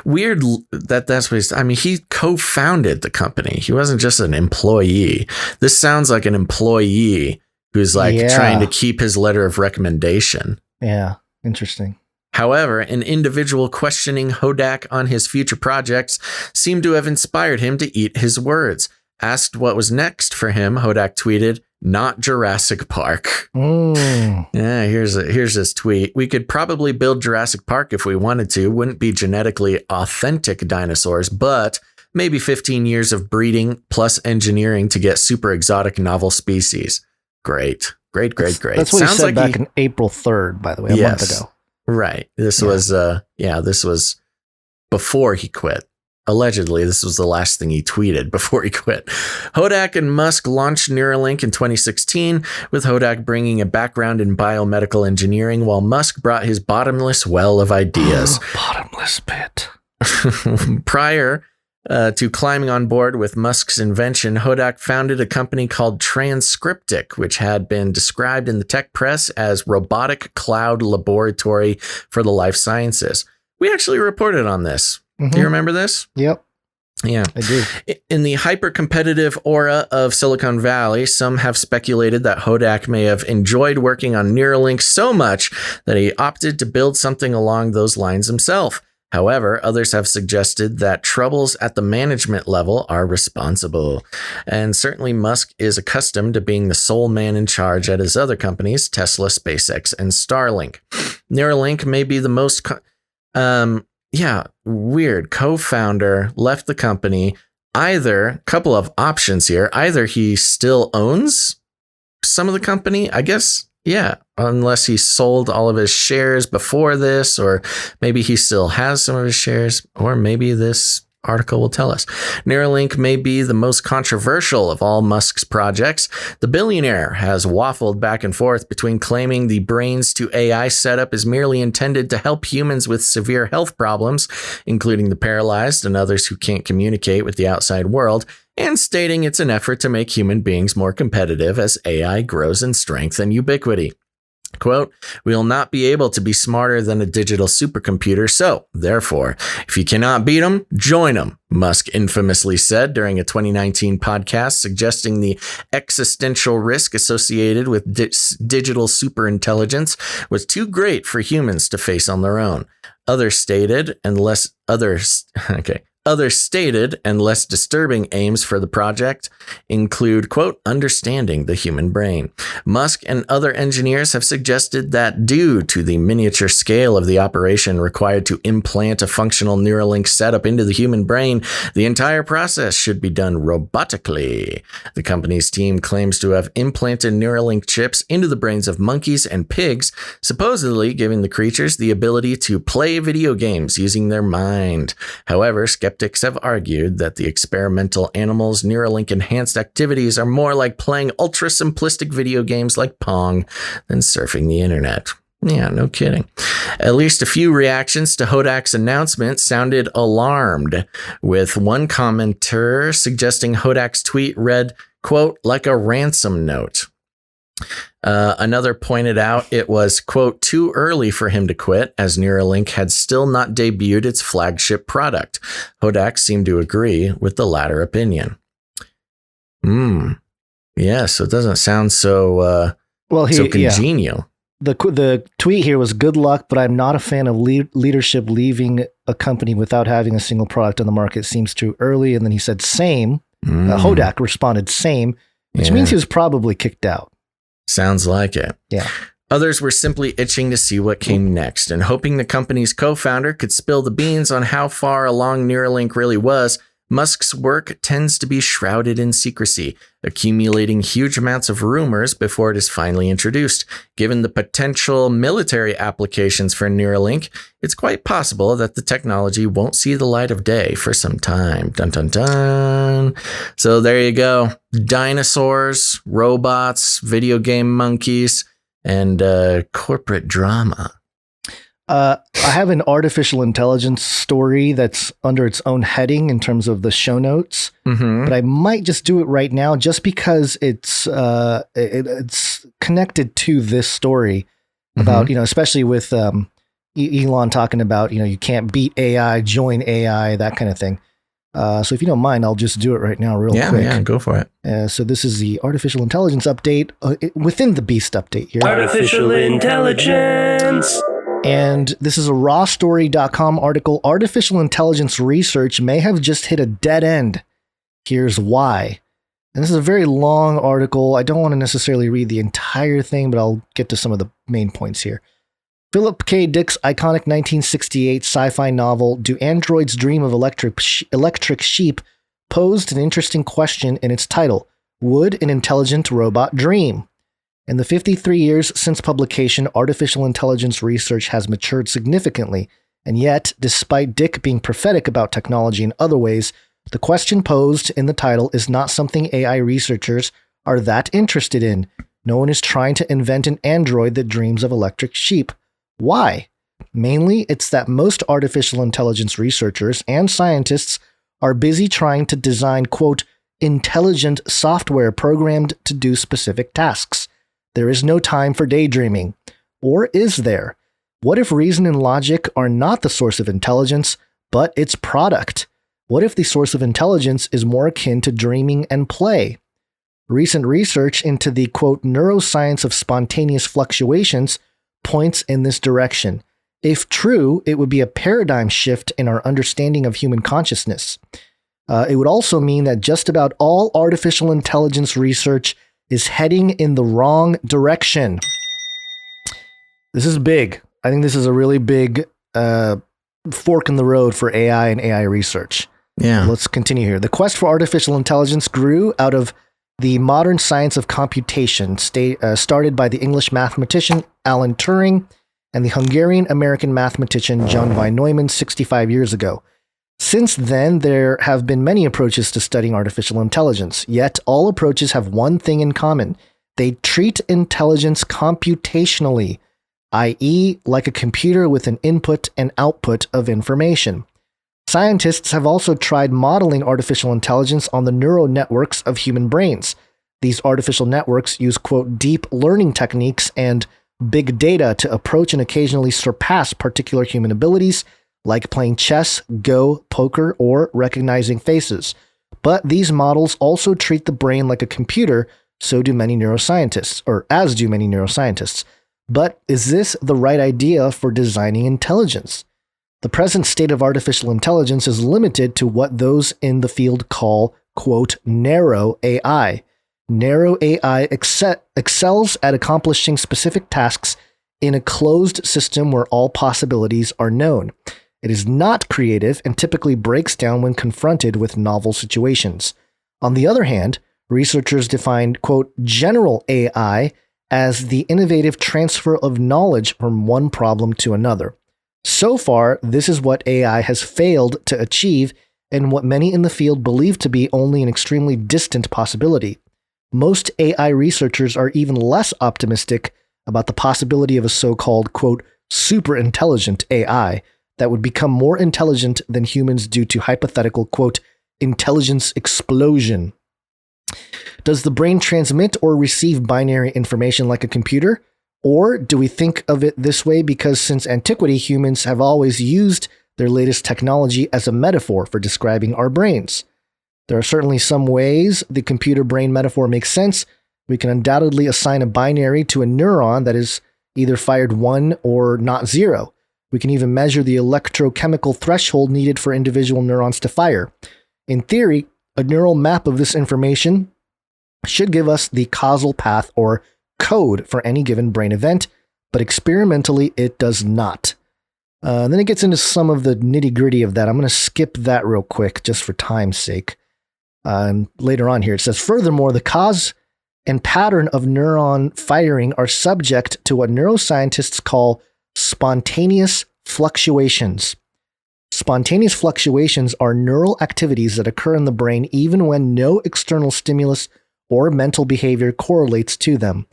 Weird that's what he co-founded the company. He wasn't just an employee. This sounds like an employee who's trying to keep his letter of recommendation. Yeah, interesting. However, an individual questioning Hodak on his future projects seemed to have inspired him to eat his words. Asked what was next for him, Hodak tweeted, "Not Jurassic Park." Yeah, here's his tweet. "We could probably build Jurassic Park if we wanted to. Wouldn't be genetically authentic dinosaurs, but maybe 15 years of breeding plus engineering to get super exotic novel species." Great. That's what he said back in April 3rd, by the way, a month ago. Right. This was before he quit. Allegedly, this was the last thing he tweeted before he quit. Hodak and Musk launched Neuralink in 2016, with Hodak bringing a background in biomedical engineering, while Musk brought his bottomless well of ideas. Bottomless pit. Prior to climbing on board with Musk's invention, Hodak founded a company called Transcriptic, which had been described in the tech press as robotic cloud laboratory for the life sciences. We actually reported on this. Do you remember this? Yep. Yeah, I do. In the hyper-competitive aura of Silicon Valley, some have speculated that Hodak may have enjoyed working on Neuralink so much that he opted to build something along those lines himself. However, others have suggested that troubles at the management level are responsible. And certainly Musk is accustomed to being the sole man in charge at his other companies, Tesla, SpaceX, and Starlink. Neuralink may be the most... weird. Co-founder left the company. Either, couple of options here. Either he still owns some of the company, I guess. Yeah, unless he sold all of his shares before this, or maybe he still has some of his shares, or maybe this article will tell us. Neuralink may be the most controversial of all Musk's projects. The billionaire has waffled back and forth between claiming the brains to AI setup is merely intended to help humans with severe health problems, including the paralyzed and others who can't communicate with the outside world, and stating it's an effort to make human beings more competitive as AI grows in strength and ubiquity. Quote, "We will not be able to be smarter than a digital supercomputer, so, therefore, if you cannot beat them, join them," Musk infamously said during a 2019 podcast, suggesting the existential risk associated with digital superintelligence was too great for humans to face on their own. Other stated and less disturbing aims for the project include, quote, "understanding the human brain." Musk and other engineers have suggested that due to the miniature scale of the operation required to implant a functional Neuralink setup into the human brain, the entire process should be done robotically. The company's team claims to have implanted Neuralink chips into the brains of monkeys and pigs, supposedly giving the creatures the ability to play video games using their mind. However, skeptics have argued that the experimental animals' Neuralink enhanced activities are more like playing ultra simplistic video games like Pong than surfing the internet. Yeah, no kidding. At least a few reactions to Hodak's announcement sounded alarmed, with one commenter suggesting Hodak's tweet read, quote, "like a ransom note." Another pointed out it was, quote, "too early for him to quit, as Neuralink had still not debuted its flagship product." Hodak seemed to agree with the latter opinion. Yeah, so it doesn't sound so congenial. Yeah. The tweet here was, "Good luck, but I'm not a fan of leadership leaving a company without having a single product on the market. Seems too early." And then he said, "Same." Hodak responded, "Same," which means he was probably kicked out. Sounds like it. Yeah. Others were simply itching to see what came next and hoping the company's co-founder could spill the beans on how far along Neuralink really was. Musk's work tends to be shrouded in secrecy, accumulating huge amounts of rumors before it is finally introduced. Given the potential military applications for Neuralink, it's quite possible that the technology won't see the light of day for some time. Dun, dun, dun. So there you go. Dinosaurs, robots, video game monkeys, and corporate drama. I have an artificial intelligence story that's under its own heading in terms of the show notes, but I might just do it right now just because it's connected to this story about, especially with Elon talking about, you can't beat AI, join AI, that kind of thing. So if you don't mind, I'll just do it right now real quick. Yeah, go for it. So this is the artificial intelligence update within the Beast update here. Artificial intelligence. And this is a rawstory.com article. Artificial intelligence research may have just hit a dead end. Here's why. And this is a very long article. I don't want to necessarily read the entire thing, but I'll get to some of the main points here. Philip K. Dick's iconic 1968 sci-fi novel, Do Androids Dream of Electric Sheep, posed an interesting question in its title, Would an Intelligent Robot Dream? In the 53 years since publication, artificial intelligence research has matured significantly, and yet, despite Dick being prophetic about technology in other ways, the question posed in the title is not something AI researchers are that interested in. No one is trying to invent an android that dreams of electric sheep. Why? Mainly, it's that most artificial intelligence researchers and scientists are busy trying to design, quote, intelligent software programmed to do specific tasks. There is no time for daydreaming. Or is there? What if reason and logic are not the source of intelligence, but its product? What if the source of intelligence is more akin to dreaming and play? Recent research into the, quote, neuroscience of spontaneous fluctuations points in this direction. If true, it would be a paradigm shift in our understanding of human consciousness. It would also mean that just about all artificial intelligence research is heading in the wrong direction. This is big. I think this is a really big fork in the road for AI and AI research. Yeah. Let's continue here. The quest for artificial intelligence grew out of the modern science of computation, started by the English mathematician Alan Turing and the Hungarian-American mathematician John von Neumann 65 years ago. Since then, there have been many approaches to studying artificial intelligence, yet all approaches have one thing in common. They treat intelligence computationally, i.e., like a computer with an input and output of information. Scientists have also tried modeling artificial intelligence on the neural networks of human brains. These artificial networks use, quote, deep learning techniques and big data to approach and occasionally surpass particular human abilities, like playing chess, Go, poker, or recognizing faces. But these models also treat the brain like a computer, so do many neuroscientists, or as do many neuroscientists. But is this the right idea for designing intelligence? The present state of artificial intelligence is limited to what those in the field call, quote, narrow AI. Narrow AI excels at accomplishing specific tasks in a closed system where all possibilities are known. It is not creative and typically breaks down when confronted with novel situations. On the other hand, researchers defined, quote, general AI as the innovative transfer of knowledge from one problem to another. So far, this is what AI has failed to achieve and what many in the field believe to be only an extremely distant possibility. Most AI researchers are even less optimistic about the possibility of a so-called, quote, super intelligent AI that would become more intelligent than humans due to hypothetical, quote, intelligence explosion. Does the brain transmit or receive binary information like a computer? Or do we think of it this way because since antiquity, humans have always used their latest technology as a metaphor for describing our brains? There are certainly some ways the computer-brain metaphor makes sense. We can undoubtedly assign a binary to a neuron that is either fired 1 or not 0. We can even measure the electrochemical threshold needed for individual neurons to fire. In theory, a neural map of this information should give us the causal path or code for any given brain event, but experimentally it does not. Then it gets into some of the nitty-gritty of that. I'm going to skip that real quick just for time's sake. And later on here, it says, furthermore, the cause and pattern of neuron firing are subject to what neuroscientists call spontaneous fluctuations. Spontaneous fluctuations are neural activities that occur in the brain even when no external stimulus or mental behavior correlates to them.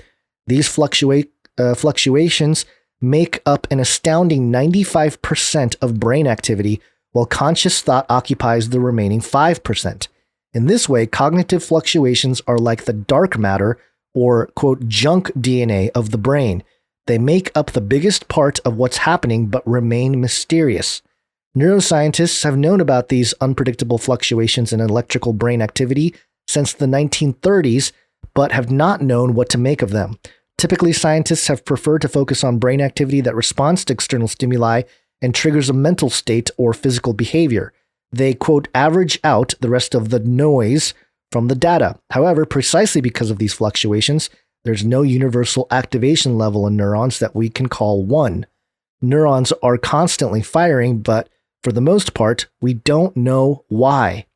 These fluctuations make up an astounding 95% of brain activity, while conscious thought occupies the remaining 5%. In this way, cognitive fluctuations are like the dark matter or, quote, junk DNA of the brain. They make up the biggest part of what's happening but remain mysterious. Neuroscientists have known about these unpredictable fluctuations in electrical brain activity since the 1930s, but have not known what to make of them. Typically, scientists have preferred to focus on brain activity that responds to external stimuli and triggers a mental state or physical behavior. They, quote, average out the rest of the noise from the data. However, precisely because of these fluctuations, there's no universal activation level in neurons that we can call 1. Neurons are constantly firing, but for the most part, we don't know why.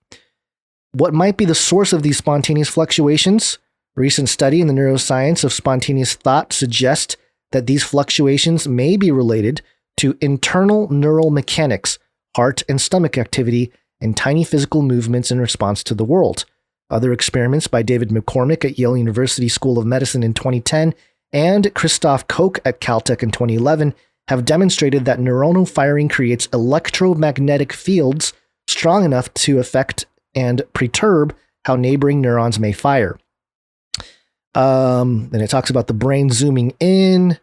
What might be the source of these spontaneous fluctuations? Recent study in the neuroscience of spontaneous thought suggests that these fluctuations may be related to internal neural mechanics, heart and stomach activity, and tiny physical movements in response to the world. Other experiments by David McCormick at Yale University School of Medicine in 2010 and Christoph Koch at Caltech in 2011 have demonstrated that neuronal firing creates electromagnetic fields strong enough to affect and perturb how neighboring neurons may fire. Then it talks about the brain zooming in,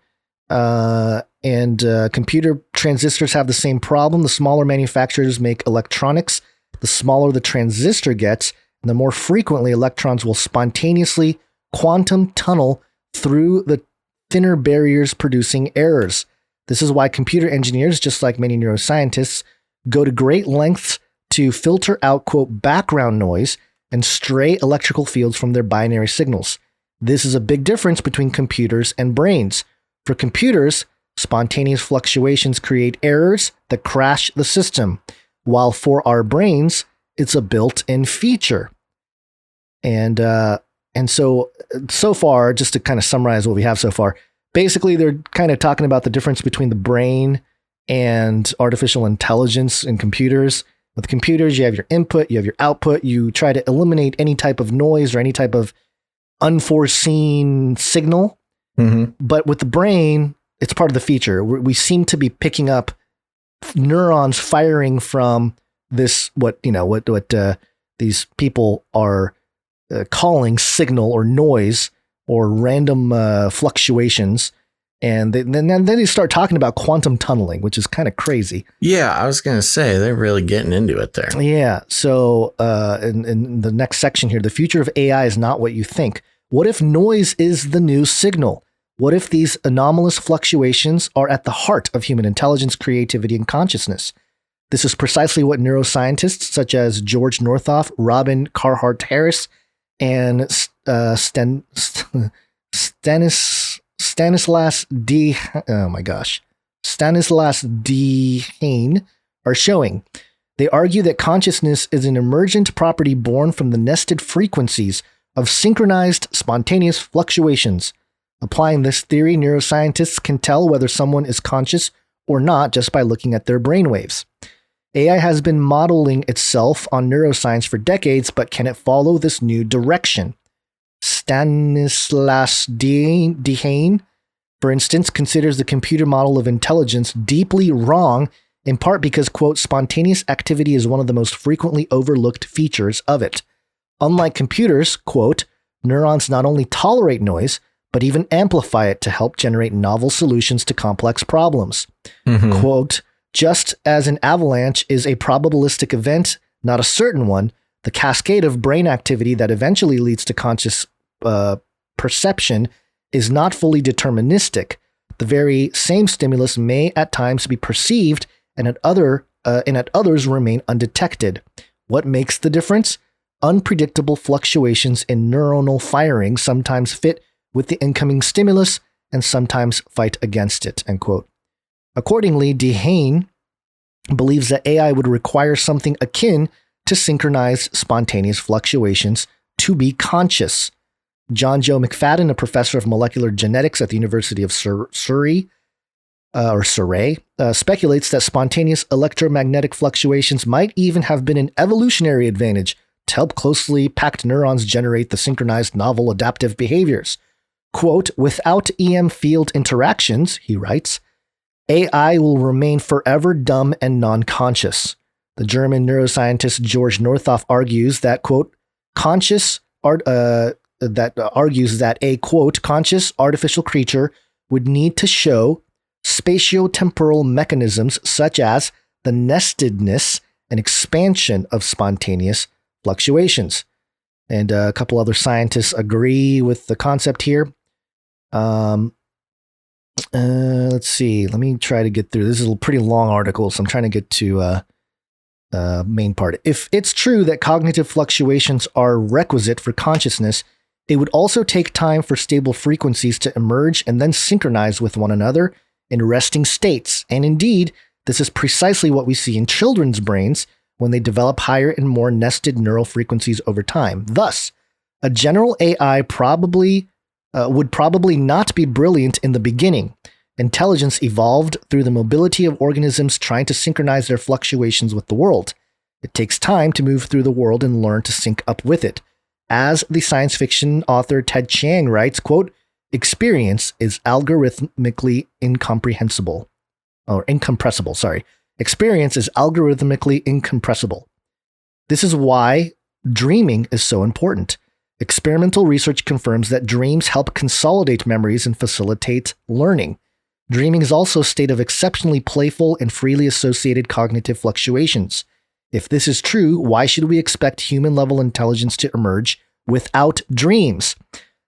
and computer transistors have the same problem. The smaller manufacturers make electronics, the smaller the transistor gets, and the more frequently electrons will spontaneously quantum tunnel through the thinner barriers, producing errors. This is why computer engineers, just like many neuroscientists, go to great lengths to filter out, quote, background noise and stray electrical fields from their binary signals. This is a big difference between computers and brains. For computers, spontaneous fluctuations create errors that crash the system, while for our brains, it's a built-in feature. And so far, just to kind of summarize what we have so far, basically they're kind of talking about the difference between the brain and artificial intelligence in computers. With computers, you have your input, you have your output, you try to eliminate any type of noise or any type of unforeseen signal. Mm-hmm. But with the brain, it's part of the feature. We seem to be picking up neurons firing from this, what these people are calling signal or noise or random fluctuations. And then they start talking about quantum tunneling, which is kind of crazy. Yeah, I was going to say, they're really getting into it there. Yeah. So in the next section here, the future of AI is not what you think. What if noise is the new signal? What if these anomalous fluctuations are at the heart of human intelligence, creativity, and consciousness? This is precisely what neuroscientists such as George Northoff, Robin Carhart-Harris, and Stanislas D. Hain are showing. They argue that consciousness is an emergent property born from the nested frequencies of synchronized spontaneous fluctuations. Applying this theory, neuroscientists can tell whether someone is conscious or not just by looking at their brainwaves. AI has been modeling itself on neuroscience for decades, but can it follow this new direction? Stanislas Dehaene, for instance, considers the computer model of intelligence deeply wrong, in part because, quote, spontaneous activity is one of the most frequently overlooked features of it. Unlike computers, quote, neurons not only tolerate noise, but even amplify it to help generate novel solutions to complex problems. Mm-hmm. Quote, just as an avalanche is a probabilistic event, not a certain one, the cascade of brain activity that eventually leads to conscious perception is not fully deterministic. The very same stimulus may at times be perceived and at others remain undetected. What makes the difference? Unpredictable fluctuations in neuronal firing sometimes fit with the incoming stimulus and sometimes fight against it, end quote. Accordingly, Dehaene believes that AI would require something akin to synchronized spontaneous fluctuations to be conscious. John Joe McFadden, a professor of molecular genetics at the University of Surrey, speculates that spontaneous electromagnetic fluctuations might even have been an evolutionary advantage to help closely packed neurons generate the synchronized novel adaptive behaviors. Quote, without EM field interactions, he writes, AI will remain forever dumb and non-conscious. The German neuroscientist George Northoff argues that, quote, conscious artificial creature would need to show spatiotemporal mechanisms such as the nestedness and expansion of spontaneous fluctuations. And a couple other scientists agree with the concept here. Let's see. Let me try to get through. This is a pretty long article, so I'm trying to get to main part. If it's true that cognitive fluctuations are requisite for consciousness, it would also take time for stable frequencies to emerge and then synchronize with one another in resting states. And indeed, this is precisely what we see in children's brains when they develop higher and more nested neural frequencies over time. Thus, a general AI would probably not be brilliant in the beginning. Intelligence evolved through the mobility of organisms trying to synchronize their fluctuations with the world. It takes time to move through the world and learn to sync up with it. As the science fiction author Ted Chiang writes, quote, experience is algorithmically incomprehensible, or incompressible, sorry. Experience is algorithmically incompressible. This is why dreaming is so important. Experimental research confirms that dreams help consolidate memories and facilitate learning. Dreaming is also a state of exceptionally playful and freely associated cognitive fluctuations. If this is true, why should we expect human-level intelligence to emerge without dreams?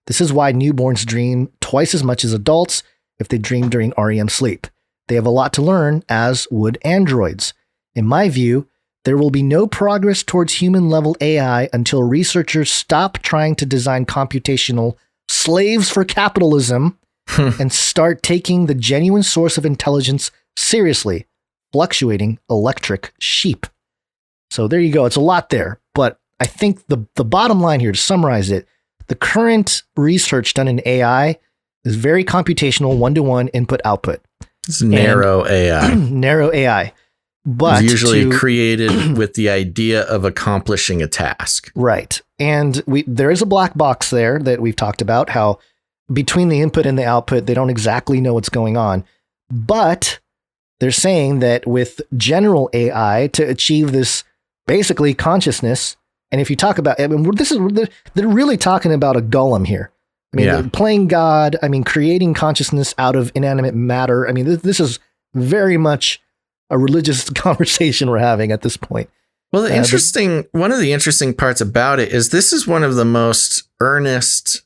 This is why newborns dream twice as much as adults if they dream during REM sleep. They have a lot to learn, as would androids. In my view, there will be no progress towards human-level AI until researchers stop trying to design computational slaves for capitalism and start taking the genuine source of intelligence seriously, fluctuating electric sheep. So there you go. It's a lot there, but I think the bottom line here, to summarize it, the current research done in AI is very computational, one-to-one input-output. It's narrow AI. Narrow AI. But it's usually created with the idea of accomplishing a task. Right. And there is a black box there that we've talked about, how between the input and the output, they don't exactly know what's going on. But they're saying that with general AI to achieve this basically consciousness, and if you talk about, I mean, they're really talking about a golem here. I mean, they're playing God. I mean, creating consciousness out of inanimate matter. I mean, this is very much a religious conversation we're having at this point. Well, one of the interesting parts about it is this is one of the most earnest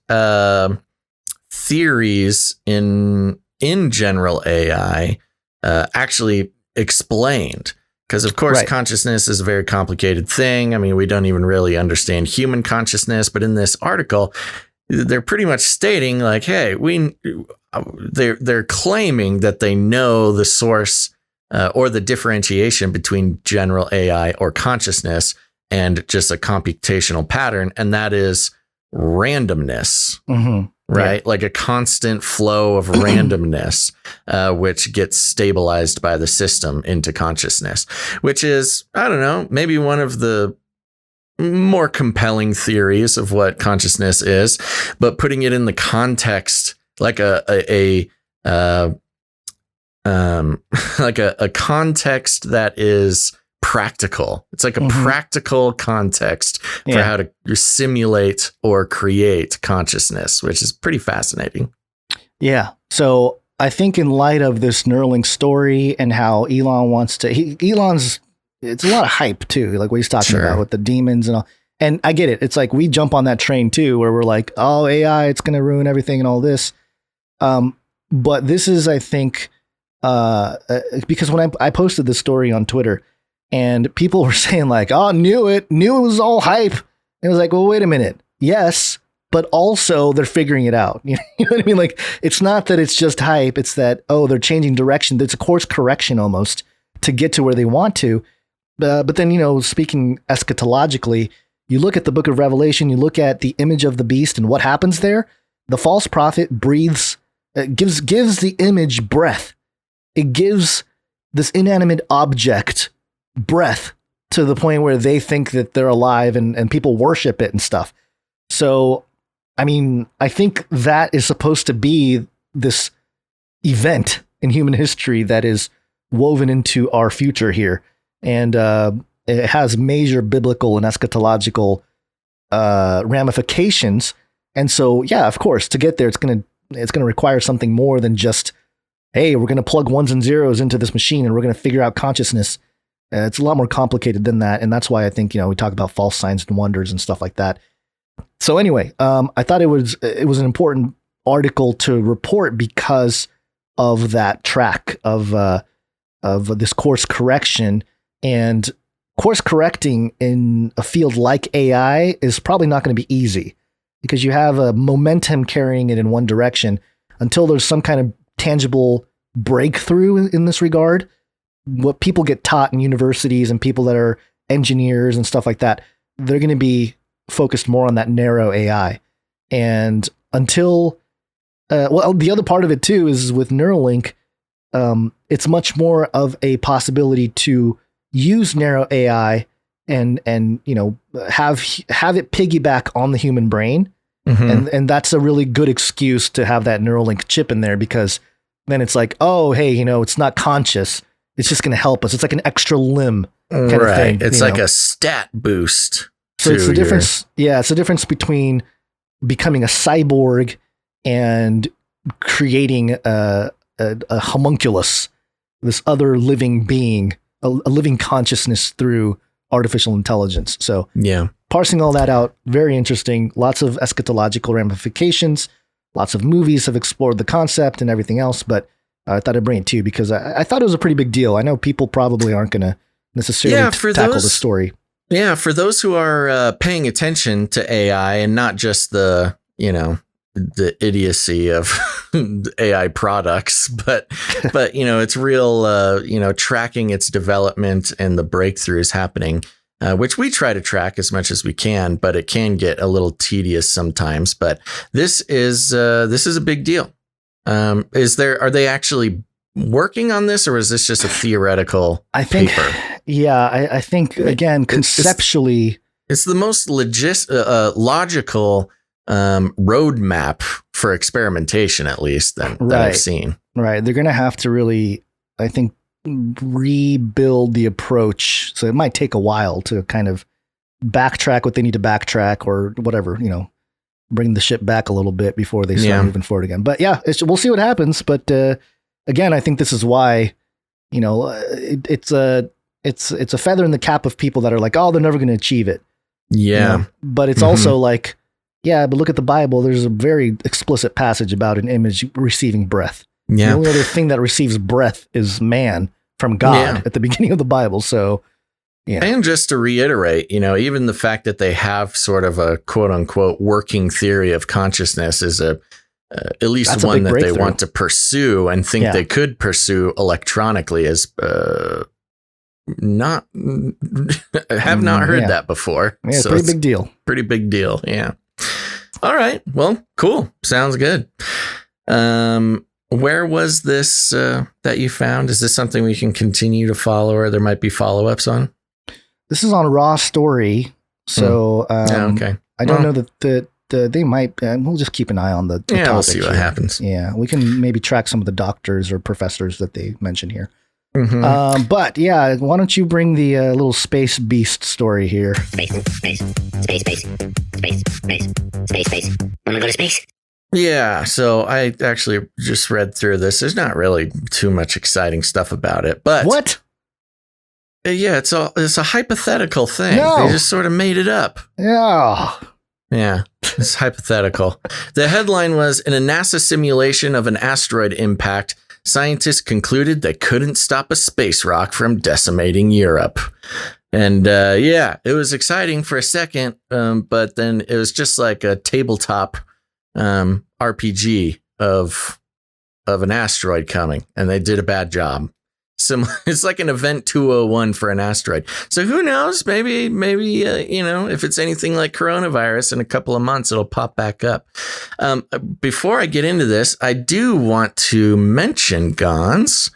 theories in general AI actually explained. Because, of course, consciousness is a very complicated thing. I mean, we don't even really understand human consciousness. But in this article, they're pretty much stating like, hey, they're claiming that they know the source or the differentiation between general AI or consciousness and just a computational pattern. And that is randomness. Mm-hmm. Right? Yeah. Like a constant flow of randomness, which gets stabilized by the system into consciousness, which is, I don't know, maybe one of the more compelling theories of what consciousness is, but putting it in the context, like a context that is practical. It's like a practical context for how to simulate or create consciousness, which is pretty fascinating. Yeah. So I think in light of this Neuralink story and how Elon wants to, it's a lot of hype too, like what he's talking about with the demons and all. And I get it. It's like we jump on that train too, where we're like, oh, AI, it's going to ruin everything and all this. But this is, I think, because when I posted this story on Twitter, and people were saying like, oh, knew it was all hype. And it was like, well, wait a minute. Yes, but also they're figuring it out. You know what I mean? Like, it's not that it's just hype. It's that, oh, they're changing direction. It's a course correction almost to get to where they want to. But then, speaking eschatologically, you look at the book of Revelation, you look at the image of the beast and what happens there. The false prophet breathes, gives the image breath. It gives this inanimate object breath to the point where they think that they're alive and people worship it and stuff. So, I mean, I think that is supposed to be this event in human history that is woven into our future here. And it has major biblical and eschatological ramifications. And so, yeah, of course, to get there, it's going to require something more than just, hey, we're going to plug ones and zeros into this machine and we're going to figure out consciousness. It's a lot more complicated than that. And that's why I think, we talk about false signs and wonders and stuff like that. So anyway, I thought it was an important article to report because of that track of this course correction. And course correcting in a field like AI is probably not going to be easy because you have a momentum carrying it in one direction until there's some kind of tangible breakthrough in this regard. What people get taught in universities and people that are engineers and stuff like that, they're going to be focused more on that narrow AI. And until, the other part of it too is with Neuralink, it's much more of a possibility to use narrow AI and have it piggyback on the human brain. Mm-hmm. And that's a really good excuse to have that Neuralink chip in there because then it's like, oh, hey, it's not conscious. It's just going to help us. It's like an extra limb kind of thing. It's like a stat boost. So it's the difference. Yeah, it's the difference between becoming a cyborg and creating a homunculus, this other living being, a living consciousness through artificial intelligence. So yeah, parsing all that out, very interesting. Lots of eschatological ramifications. Lots of movies have explored the concept and everything else, but I thought I'd bring it to you because I thought it was a pretty big deal. I know people probably aren't going to necessarily tackle the story. Yeah, for those who are paying attention to AI and not just the idiocy of AI products, but it's real, tracking its development and the breakthroughs happening, which we try to track as much as we can, but it can get a little tedious sometimes. But this is a big deal. Are they actually working on this, or is this just a theoretical paper? Yeah, I think again, conceptually, it's the most logical roadmap for experimentation, at least that I've seen. Right, they're going to have to really, I think, rebuild the approach. So it might take a while to kind of backtrack what they need to backtrack, or whatever, bring the ship back a little bit before they start moving forward again. But yeah, we'll see what happens. But again, I think this is why, it's a feather in the cap of people that are like, oh, they're never going to achieve it. Yeah. But it's also like, yeah, but look at the Bible. There's a very explicit passage about an image receiving breath. Yeah. The only other thing that receives breath is man from God at the beginning of the Bible. So, yeah. And just to reiterate, even the fact that they have sort of a quote unquote working theory of consciousness is at least one that they want to pursue and think they could pursue electronically is not have not heard that before. Yeah, so pretty big deal. Pretty big deal. Yeah. All right. Well, cool. Sounds good. Where was this that you found? Is this something we can continue to follow, or there might be follow-ups on? This is on Raw Story. So okay. I don't know that they might. We'll just keep an eye on the topic. We'll see what happens. Yeah, we can maybe track some of the doctors or professors that they mention here. Mm-hmm. But yeah, why don't you bring the little space beast story here? Space. Wanna go to space? Yeah, so I actually just read through this. There's not really too much exciting stuff about it, but what? Yeah, it's a hypothetical thing. No. They just sort of made it up. Yeah, it's hypothetical. The headline was, in a NASA simulation of an asteroid impact, scientists concluded they couldn't stop a space rock from decimating Europe. And it was exciting for a second, but then it was just like a tabletop RPG of an asteroid coming, and they did a bad job. It's like an event 201 for an asteroid. So who knows? Maybe if it's anything like coronavirus, in a couple of months it'll pop back up. Before I get into this, I do want to mention, Gons.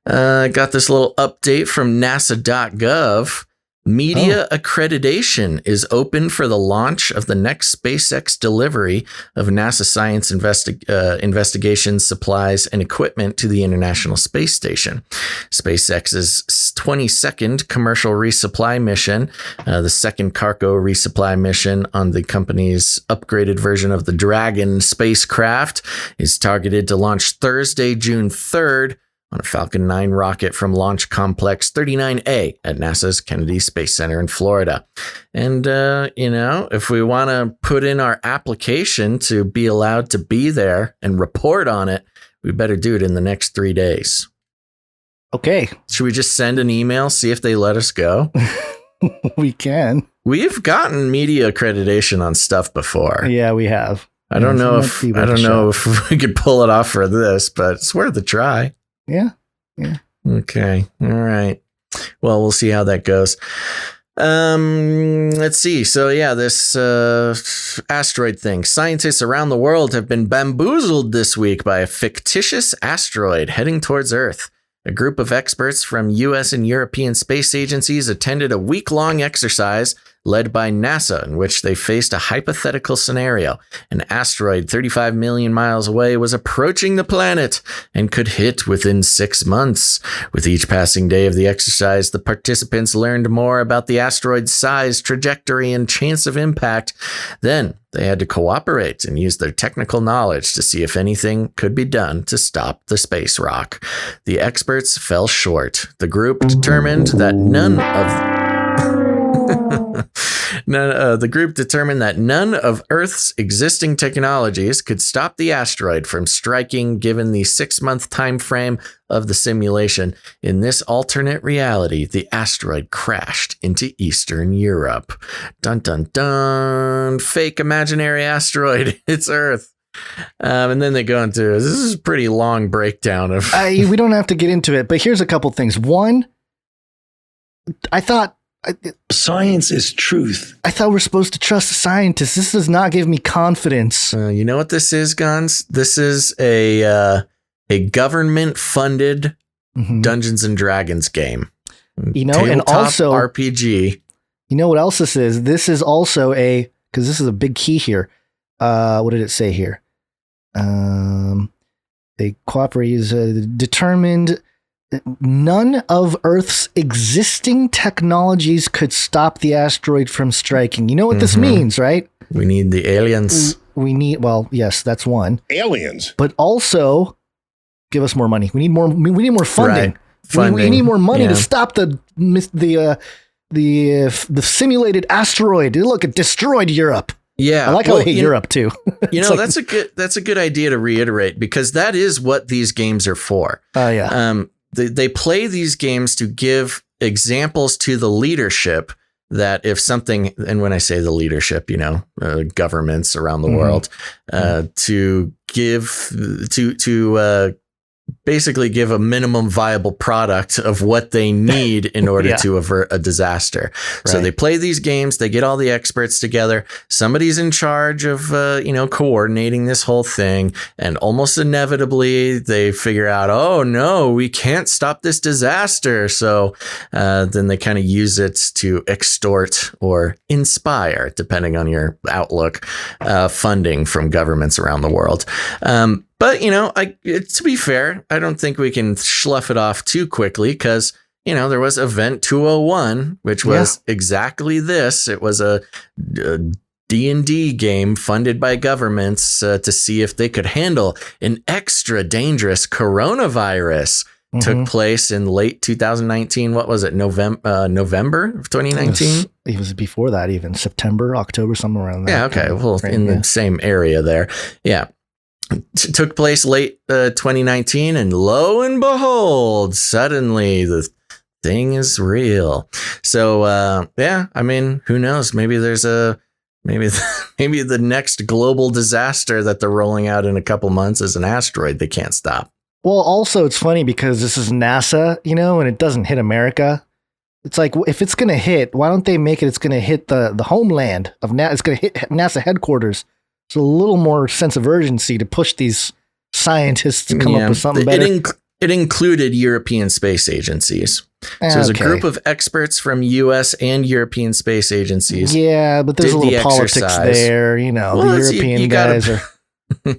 I got this little update from NASA.gov. Media accreditation is open for the launch of the next SpaceX delivery of NASA science investigations, supplies, and equipment to the International Space Station. SpaceX's 22nd commercial resupply mission, the second cargo resupply mission on the company's upgraded version of the Dragon spacecraft, is targeted to launch Thursday, June 3rd, on a Falcon 9 rocket from Launch Complex 39A at NASA's Kennedy Space Center in Florida. And, if we want to put in our application to be allowed to be there and report on it, we better do it in the next 3 days. Okay. Should we just send an email, see if they let us go? We can. We've gotten media accreditation on stuff before. Yeah, we have. I don't know if we could pull it off for this, but it's worth a try. Yeah. Okay. All right. Well, we'll see how that goes. Let's see. So yeah, this asteroid thing. Scientists around the world have been bamboozled this week by a fictitious asteroid heading towards Earth. A group of experts from U.S. and European space agencies attended a week-long exercise led by NASA, in which they faced a hypothetical scenario. An asteroid 35 million miles away was approaching the planet and could hit within 6 months. With each passing day of the exercise, the participants learned more about the asteroid's size, trajectory, and chance of impact. Then they had to cooperate and use their technical knowledge to see if anything could be done to stop the space rock. The experts fell short. The group determined that none of Earth's existing technologies could stop the asteroid from striking, given the 6-month time frame of the simulation. In this alternate reality, the asteroid crashed into Eastern Europe. Dun dun dun! Fake imaginary asteroid hits Earth. And then they go into this is a pretty long breakdown of. We don't have to get into it, but here's a couple things. One, I thought. Science is truth. I thought we're supposed to trust the scientists. This does not give me confidence. You know what this is, Guns? This is a government-funded Dungeons and Dragons game. And also RPG. You know what else this is? This is also because this is a big key here. What did it say here? They cooperate is determined. None of Earth's existing technologies could stop the asteroid from striking. You know what this means, right? We need the aliens. Yes, that's one. Aliens. But also, give us more money. We need more funding. Right. We need more money to stop the simulated asteroid. Look, it destroyed Europe. Yeah, I like how they hate Europe too. That's a good idea to reiterate, because that is what these games are for. Oh yeah. They play these games to give examples to the leadership that if something, and when I say the leadership, governments around the world, to give to basically give a minimum viable product of what they need in order to avert a disaster. Right. So they play these games, they get all the experts together. Somebody's in charge of, coordinating this whole thing. And almost inevitably they figure out, oh no, we can't stop this disaster. So then they kind of use it to extort or inspire, depending on your outlook, funding from governments around the world. But, to be fair, I don't think we can slough it off too quickly because, there was Event 201, which was exactly this. It was a D&D game funded by governments to see if they could handle an extra dangerous coronavirus. Took place in late 2019. What was it? November of 2019? It was before that, even September, October, somewhere around there. Yeah. Okay. Well, in the same area there. Yeah. Took place late 2019, and lo and behold, suddenly the thing is real. So, I mean, who knows? Maybe there's maybe the next global disaster that they're rolling out in a couple months is an asteroid they can't stop. Well, also, it's funny because this is NASA, and it doesn't hit America. It's like, if it's going to hit, why don't they make it's going to hit the homeland of NASA? It's going to hit NASA headquarters. So a little more sense of urgency to push these scientists to come up with something better. It included European space agencies. So there's a group of experts from U.S. and European space agencies. Yeah, but there's a little politics there. The European guys are...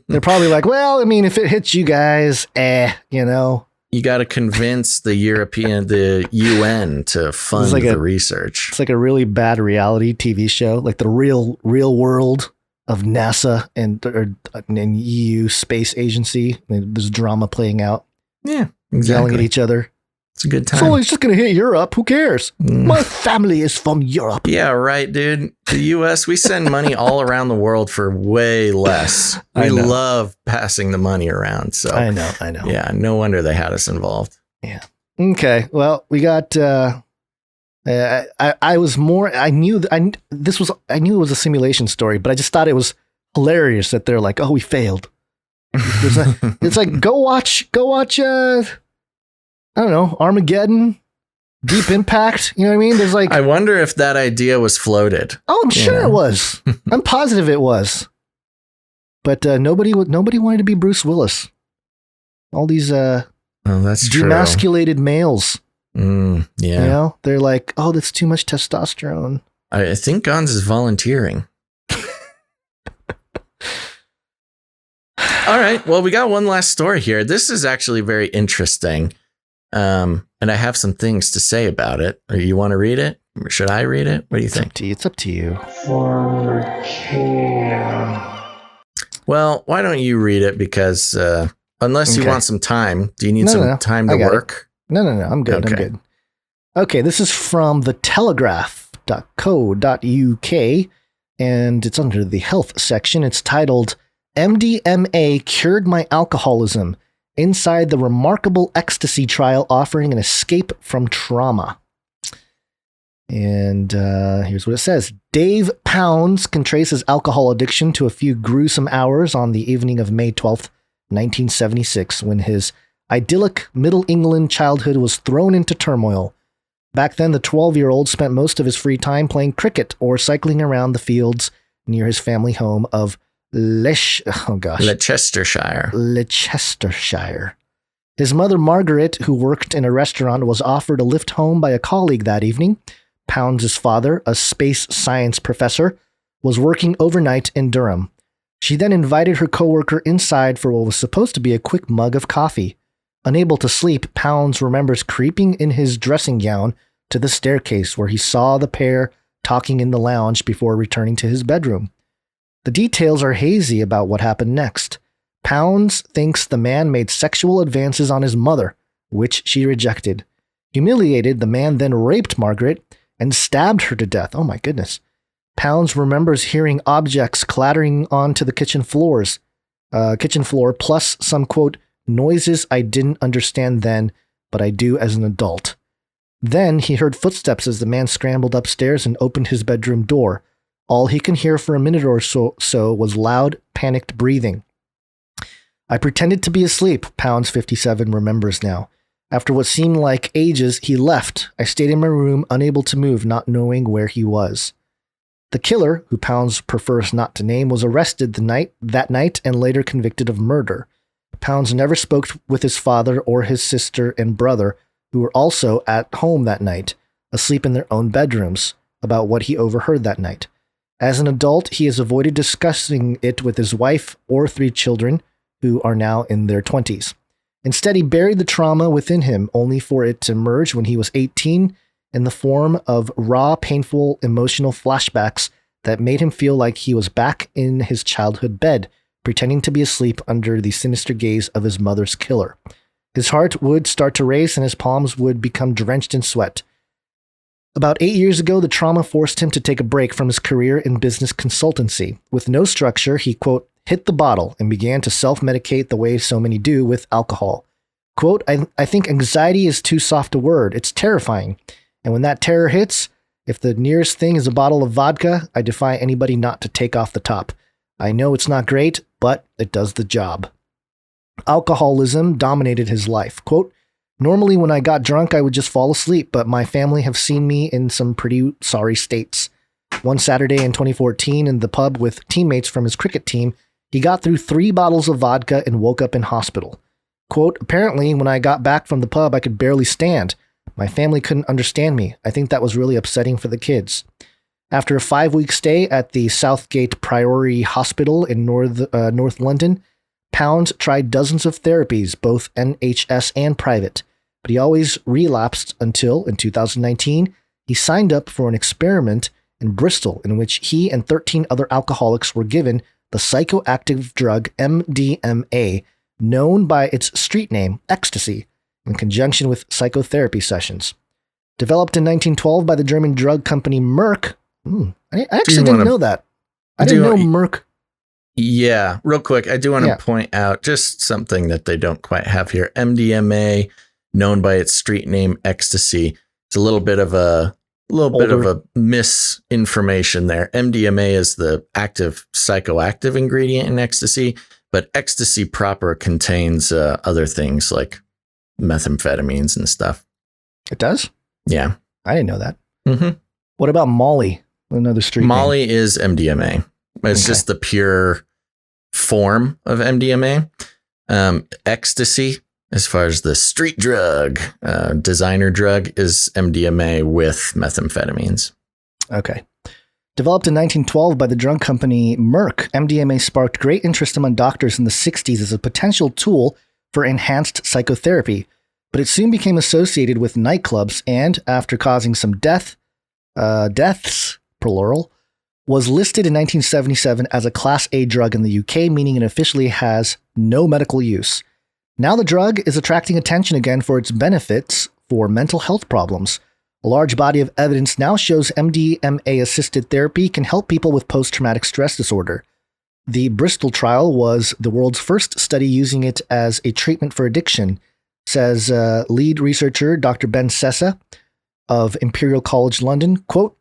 They're probably like, well, I mean, if it hits you guys, You got to convince the UN to fund the research. It's like a really bad reality TV show, like the real world of NASA and EU Space Agency. There's drama playing out. Yeah, exactly. Yelling at each other. It's a good time. So it's just going to hit Europe. Who cares? My family is from Europe. Yeah, right, dude. The U.S., we send money all around the world for way less. We love passing the money around. So I know. Yeah, no wonder they had us involved. Yeah. Okay. Well, we got... I knew it was a simulation story, but I just thought it was hilarious that they're like, oh, we failed. It's like, go watch, I don't know, Armageddon, Deep Impact. You know what I mean? There's like, I wonder if that idea was floated. Oh, I'm sure it was. I'm positive it was. But nobody wanted to be Bruce Willis. All these that's demasculated males. Yeah. They're like, oh, that's too much testosterone. I think Gons is volunteering. All right. Well, we got one last story here. This is actually very interesting. And I have some things to say about it. You want to read it? Should I read it? What do you think? It's up to you. Well, why don't you read it? Because unless you want some time, do you need time to work? No. I'm good. Okay. I'm good. Okay. This is from thetelegraph.co.uk, and it's under the health section. It's titled, MDMA Cured My Alcoholism. Inside the remarkable ecstasy trial offering an escape from trauma. And here's what it says. Dave Pounds can trace his alcohol addiction to a few gruesome hours on the evening of May 12th, 1976, when his idyllic Middle England childhood was thrown into turmoil. Back then, the 12-year-old spent most of his free time playing cricket or cycling around the fields near his family home of Leicestershire. His mother, Margaret, who worked in a restaurant, was offered a lift home by a colleague that evening. Pounds' father, a space science professor, was working overnight in Durham. She then invited her coworker inside for what was supposed to be a quick mug of coffee. Unable to sleep, Pounds remembers creeping in his dressing gown to the staircase where he saw the pair talking in the lounge before returning to his bedroom. The details are hazy about what happened next. Pounds thinks the man made sexual advances on his mother, which she rejected. Humiliated, the man then raped Margaret and stabbed her to death. Oh my goodness. Pounds remembers hearing objects clattering onto the kitchen floor, plus some, quote, noises I didn't understand then, but I do as an adult. Then he heard footsteps as the man scrambled upstairs and opened his bedroom door. All he can hear for a minute or so was loud, panicked breathing. I pretended to be asleep, Pounds 57 remembers now. After what seemed like ages, he left. I stayed in my room, unable to move, not knowing where he was. The killer, who Pounds prefers not to name, was arrested that night and later convicted of murder. Pounds never spoke with his father or his sister and brother, who were also at home that night, asleep in their own bedrooms, about what he overheard that night. As an adult, he has avoided discussing it with his wife or 3 children, who are now in their 20s. Instead, he buried the trauma within him, only for it to emerge when he was 18 in the form of raw, painful, emotional flashbacks that made him feel like he was back in his childhood bed, pretending to be asleep under the sinister gaze of his mother's killer. His heart would start to race and his palms would become drenched in sweat. About 8 years ago, the trauma forced him to take a break from his career in business consultancy. With no structure, he, quote, hit the bottle and began to self-medicate the way so many do with alcohol. Quote, I think anxiety is too soft a word. It's terrifying. And when that terror hits, if the nearest thing is a bottle of vodka, I defy anybody not to take off the top. I know it's not great, but it does the job. Alcoholism dominated his life. Quote, normally when I got drunk, I would just fall asleep, but my family have seen me in some pretty sorry states. One Saturday in 2014 in the pub with teammates from his cricket team, he got through 3 bottles of vodka and woke up in hospital. Quote, apparently when I got back from the pub, I could barely stand. My family couldn't understand me. I think that was really upsetting for the kids. After a 5-week stay at the Southgate Priory Hospital in North London, Pounds tried dozens of therapies, both NHS and private, but he always relapsed until, in 2019, he signed up for an experiment in Bristol in which he and 13 other alcoholics were given the psychoactive drug MDMA, known by its street name, ecstasy, in conjunction with psychotherapy sessions. Developed in 1912 by the German drug company Merck. I actually didn't know that. I didn't know Merck. Yeah, real quick, I do want to point out just something that they don't quite have here. MDMA, known by its street name ecstasy. It's a little bit of a misinformation there. MDMA is the active psychoactive ingredient in ecstasy, but ecstasy proper contains other things like methamphetamines and stuff. It does? Yeah. I didn't know that. Mm-hmm. What about Molly? Another street Molly name. is MDMA. It's just the pure form of MDMA. Ecstasy, as far as the street drug, designer drug, is MDMA with methamphetamines. Okay. Developed in 1912 by the drug company Merck, MDMA sparked great interest among doctors in the 60s as a potential tool for enhanced psychotherapy, but it soon became associated with nightclubs and, after causing some deaths, plural, was listed in 1977 as a Class A drug in the UK, meaning it officially has no medical use. Now the drug is attracting attention again for its benefits for mental health problems. A large body of evidence now shows MDMA-assisted therapy can help people with post-traumatic stress disorder. The Bristol trial was the world's first study using it as a treatment for addiction, says lead researcher Dr. Ben Sessa of Imperial College London. Quote,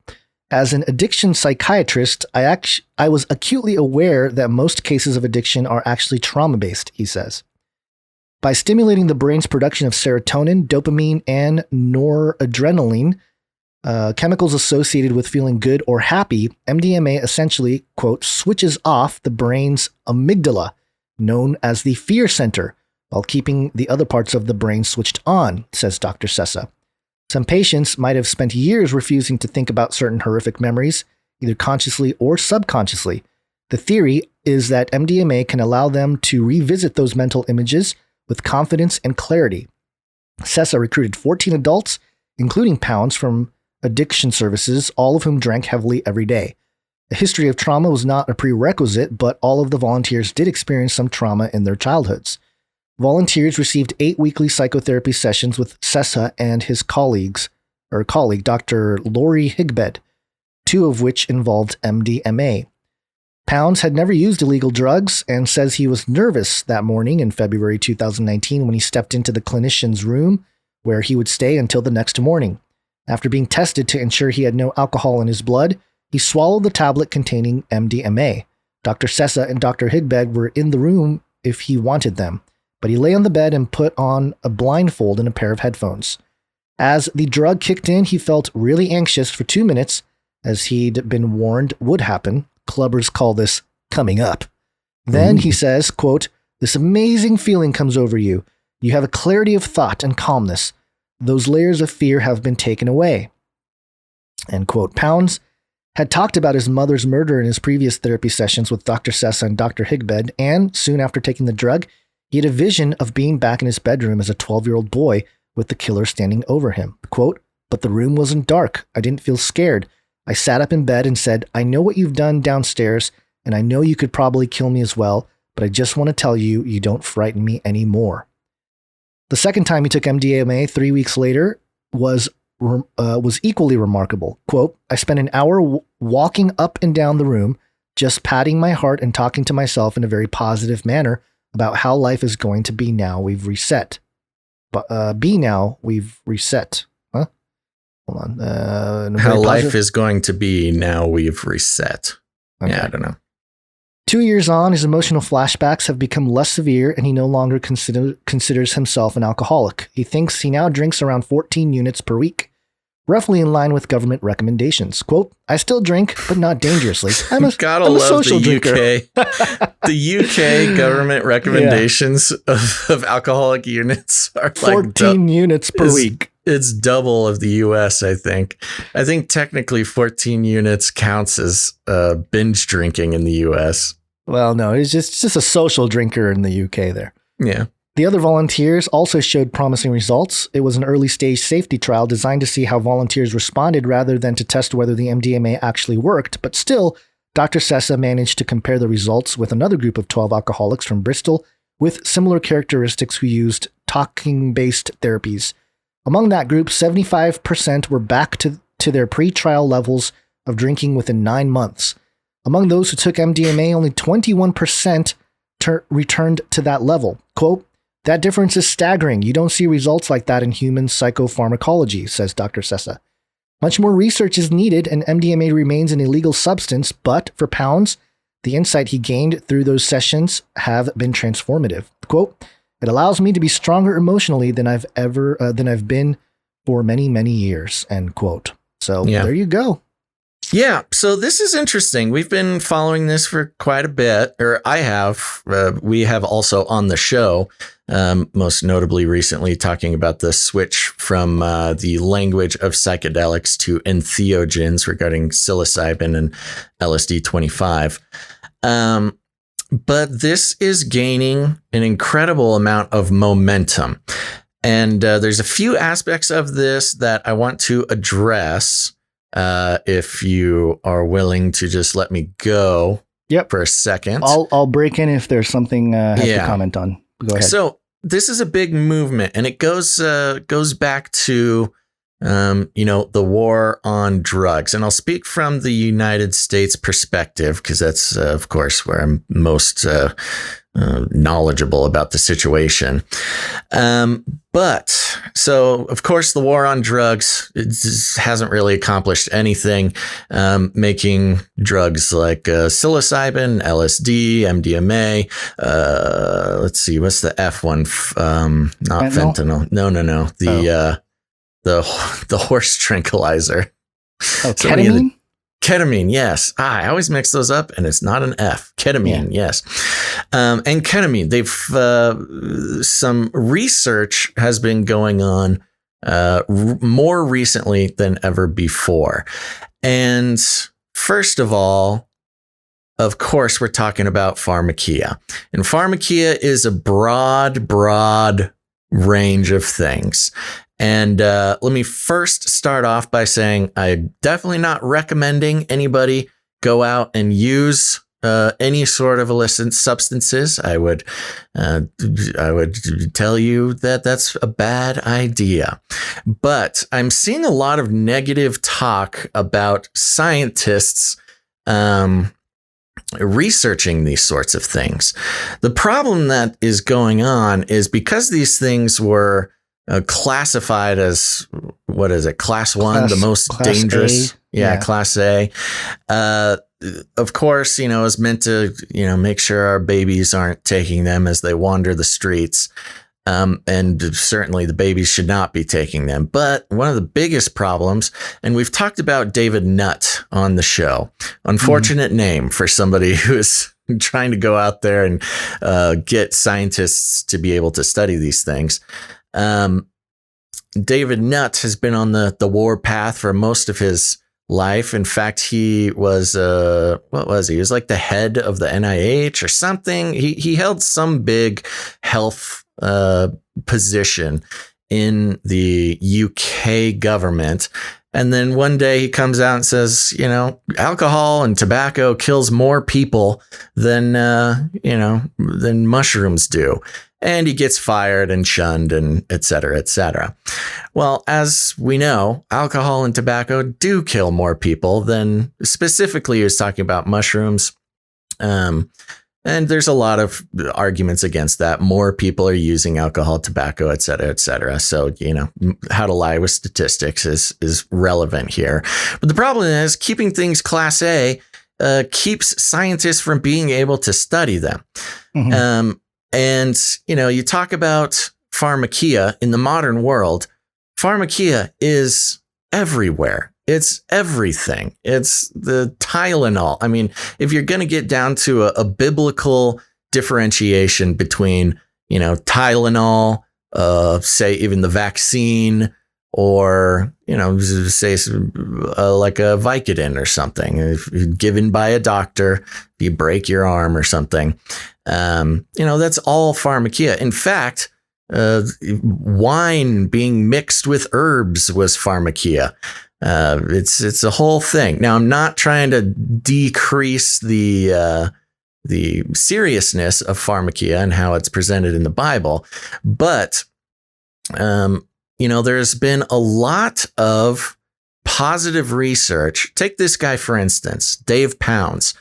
"As an addiction psychiatrist, I was acutely aware that most cases of addiction are actually trauma-based," he says. By stimulating the brain's production of serotonin, dopamine, and noradrenaline, chemicals associated with feeling good or happy, MDMA essentially, quote, switches off the brain's amygdala, known as the fear center, while keeping the other parts of the brain switched on, says Dr. Sessa. Some patients might have spent years refusing to think about certain horrific memories, either consciously or subconsciously. The theory is that MDMA can allow them to revisit those mental images with confidence and clarity. Sessa recruited 14 adults, including Pounds, from addiction services, all of whom drank heavily every day. A history of trauma was not a prerequisite, but all of the volunteers did experience some trauma in their childhoods. Volunteers received 8 weekly psychotherapy sessions with Sessa and his colleague, Dr. Laurie Higbed, 2 of which involved MDMA. Pounds had never used illegal drugs and says he was nervous that morning in February 2019 when he stepped into the clinician's room where he would stay until the next morning. After being tested to ensure he had no alcohol in his blood, he swallowed the tablet containing MDMA. Dr. Sessa and Dr. Higbed were in the room if he wanted them, but he lay on the bed and put on a blindfold and a pair of headphones. As the drug kicked in, he felt really anxious for 2 minutes, as he'd been warned would happen. Clubbers call this coming up. Then he says, quote, "This amazing feeling comes over you. You have a clarity of thought and calmness. Those layers of fear have been taken away." End quote. Pounds had talked about his mother's murder in his previous therapy sessions with Dr. Sessa and Dr. Higbed, and soon after taking the drug, he had a vision of being back in his bedroom as a 12-year-old boy with the killer standing over him. Quote, "But the room wasn't dark. I didn't feel scared. I sat up in bed and said, I know what you've done downstairs, and I know you could probably kill me as well, but I just want to tell you, you don't frighten me anymore." The second time he took MDMA 3 weeks later was equally remarkable. Quote, "I spent an hour walking up and down the room, just patting my heart and talking to myself in a very positive manner about how life is going to be now we've reset. Now we've reset. Huh? Hold on. How life is going to be now we've reset. Okay. Yeah, I don't know. 2 years on, his emotional flashbacks have become less severe, and he no longer considers himself an alcoholic. He thinks he now drinks around 14 units per week, roughly in line with government recommendations. Quote, "I still drink, but not dangerously. I'm a social drinker." The UK government recommendations of alcoholic units are 14 units per week. It's double of the US, I think. I think technically 14 units counts as binge drinking in the US. Well, no, he's just a social drinker in the UK there. Yeah. The other volunteers also showed promising results. It was an early stage safety trial designed to see how volunteers responded rather than to test whether the MDMA actually worked. But still, Dr. Sessa managed to compare the results with another group of 12 alcoholics from Bristol with similar characteristics who used talking-based therapies. Among that group, 75% were back to their pre-trial levels of drinking within 9 months. Among those who took MDMA, only 21% returned to that level. Quote, "That difference is staggering. You don't see results like that in human psychopharmacology," says Dr. Sessa. Much more research is needed, and MDMA remains an illegal substance, but for Pounds, the insight he gained through those sessions have been transformative. Quote, "It allows me to be stronger emotionally than I've been for many, many years." End quote. So There you go. Yeah, so this is interesting. We've been following this for quite a bit, or I have. We have also on the show, most notably recently, talking about the switch from the language of psychedelics to entheogens regarding psilocybin and LSD 25. But this is gaining an incredible amount of momentum. And there's a few aspects of this that I want to address. If you are willing to just let me go for a second. I'll break in if there's something I have to comment on. Go ahead. So this is a big movement, and it goes back to the war on drugs. And I'll speak from the United States perspective, because that's of course where I'm most knowledgeable about the situation. But so, of course, the war on drugs hasn't really accomplished anything, making drugs like psilocybin, LSD, MDMA. Let's see, what's the F one? Not fentanyl. No. The horse tranquilizer. Oh, ketamine? Ketamine, yes. I always mix those up, and it's not an F. Ketamine, yes. And ketamine, some research has been going on more recently than ever before. And first of all, of course, we're talking about pharmakia. And pharmakia is a broad range of things. And let me first start off by saying I'm definitely not recommending anybody go out and use any sort of illicit substances. I would tell you that that's a bad idea. But I'm seeing a lot of negative talk about scientists researching these sorts of things. The problem that is going on is because these things were classified as, what is it? Class 1, the most dangerous. Class A. Of course, is meant to, make sure our babies aren't taking them as they wander the streets. And certainly the babies should not be taking them. But one of the biggest problems, and we've talked about David Nutt on the show, unfortunate name for somebody who is trying to go out there and get scientists to be able to study these things. David Nutt has been on the war path for most of his life. In fact, he was what was he? He was like the head of the NIH or something. He held some big health position in the UK government. And then one day he comes out and says, alcohol and tobacco kills more people than mushrooms do. And he gets fired and shunned and et cetera, et cetera. Well, as we know, alcohol and tobacco do kill more people than specifically he was talking about mushrooms. And there's a lot of arguments against that. More people are using alcohol, tobacco, et cetera, et cetera. So, how to lie with statistics is relevant here. But the problem is keeping things class A keeps scientists from being able to study them. Mm-hmm. And, you talk about pharmakia in the modern world. Pharmakia is everywhere. It's everything. It's the Tylenol. I mean, if you're going to get down to a biblical differentiation between, Tylenol, say even the vaccine, or, say like a Vicodin or something, if given by a doctor, if you break your arm or something, that's all pharmakia. In fact, wine being mixed with herbs was pharmakia. It's a whole thing. Now, I'm not trying to decrease the seriousness of pharmakia and how it's presented in the Bible, but there's been a lot of positive research. Take this guy, for instance, Dave Pounds.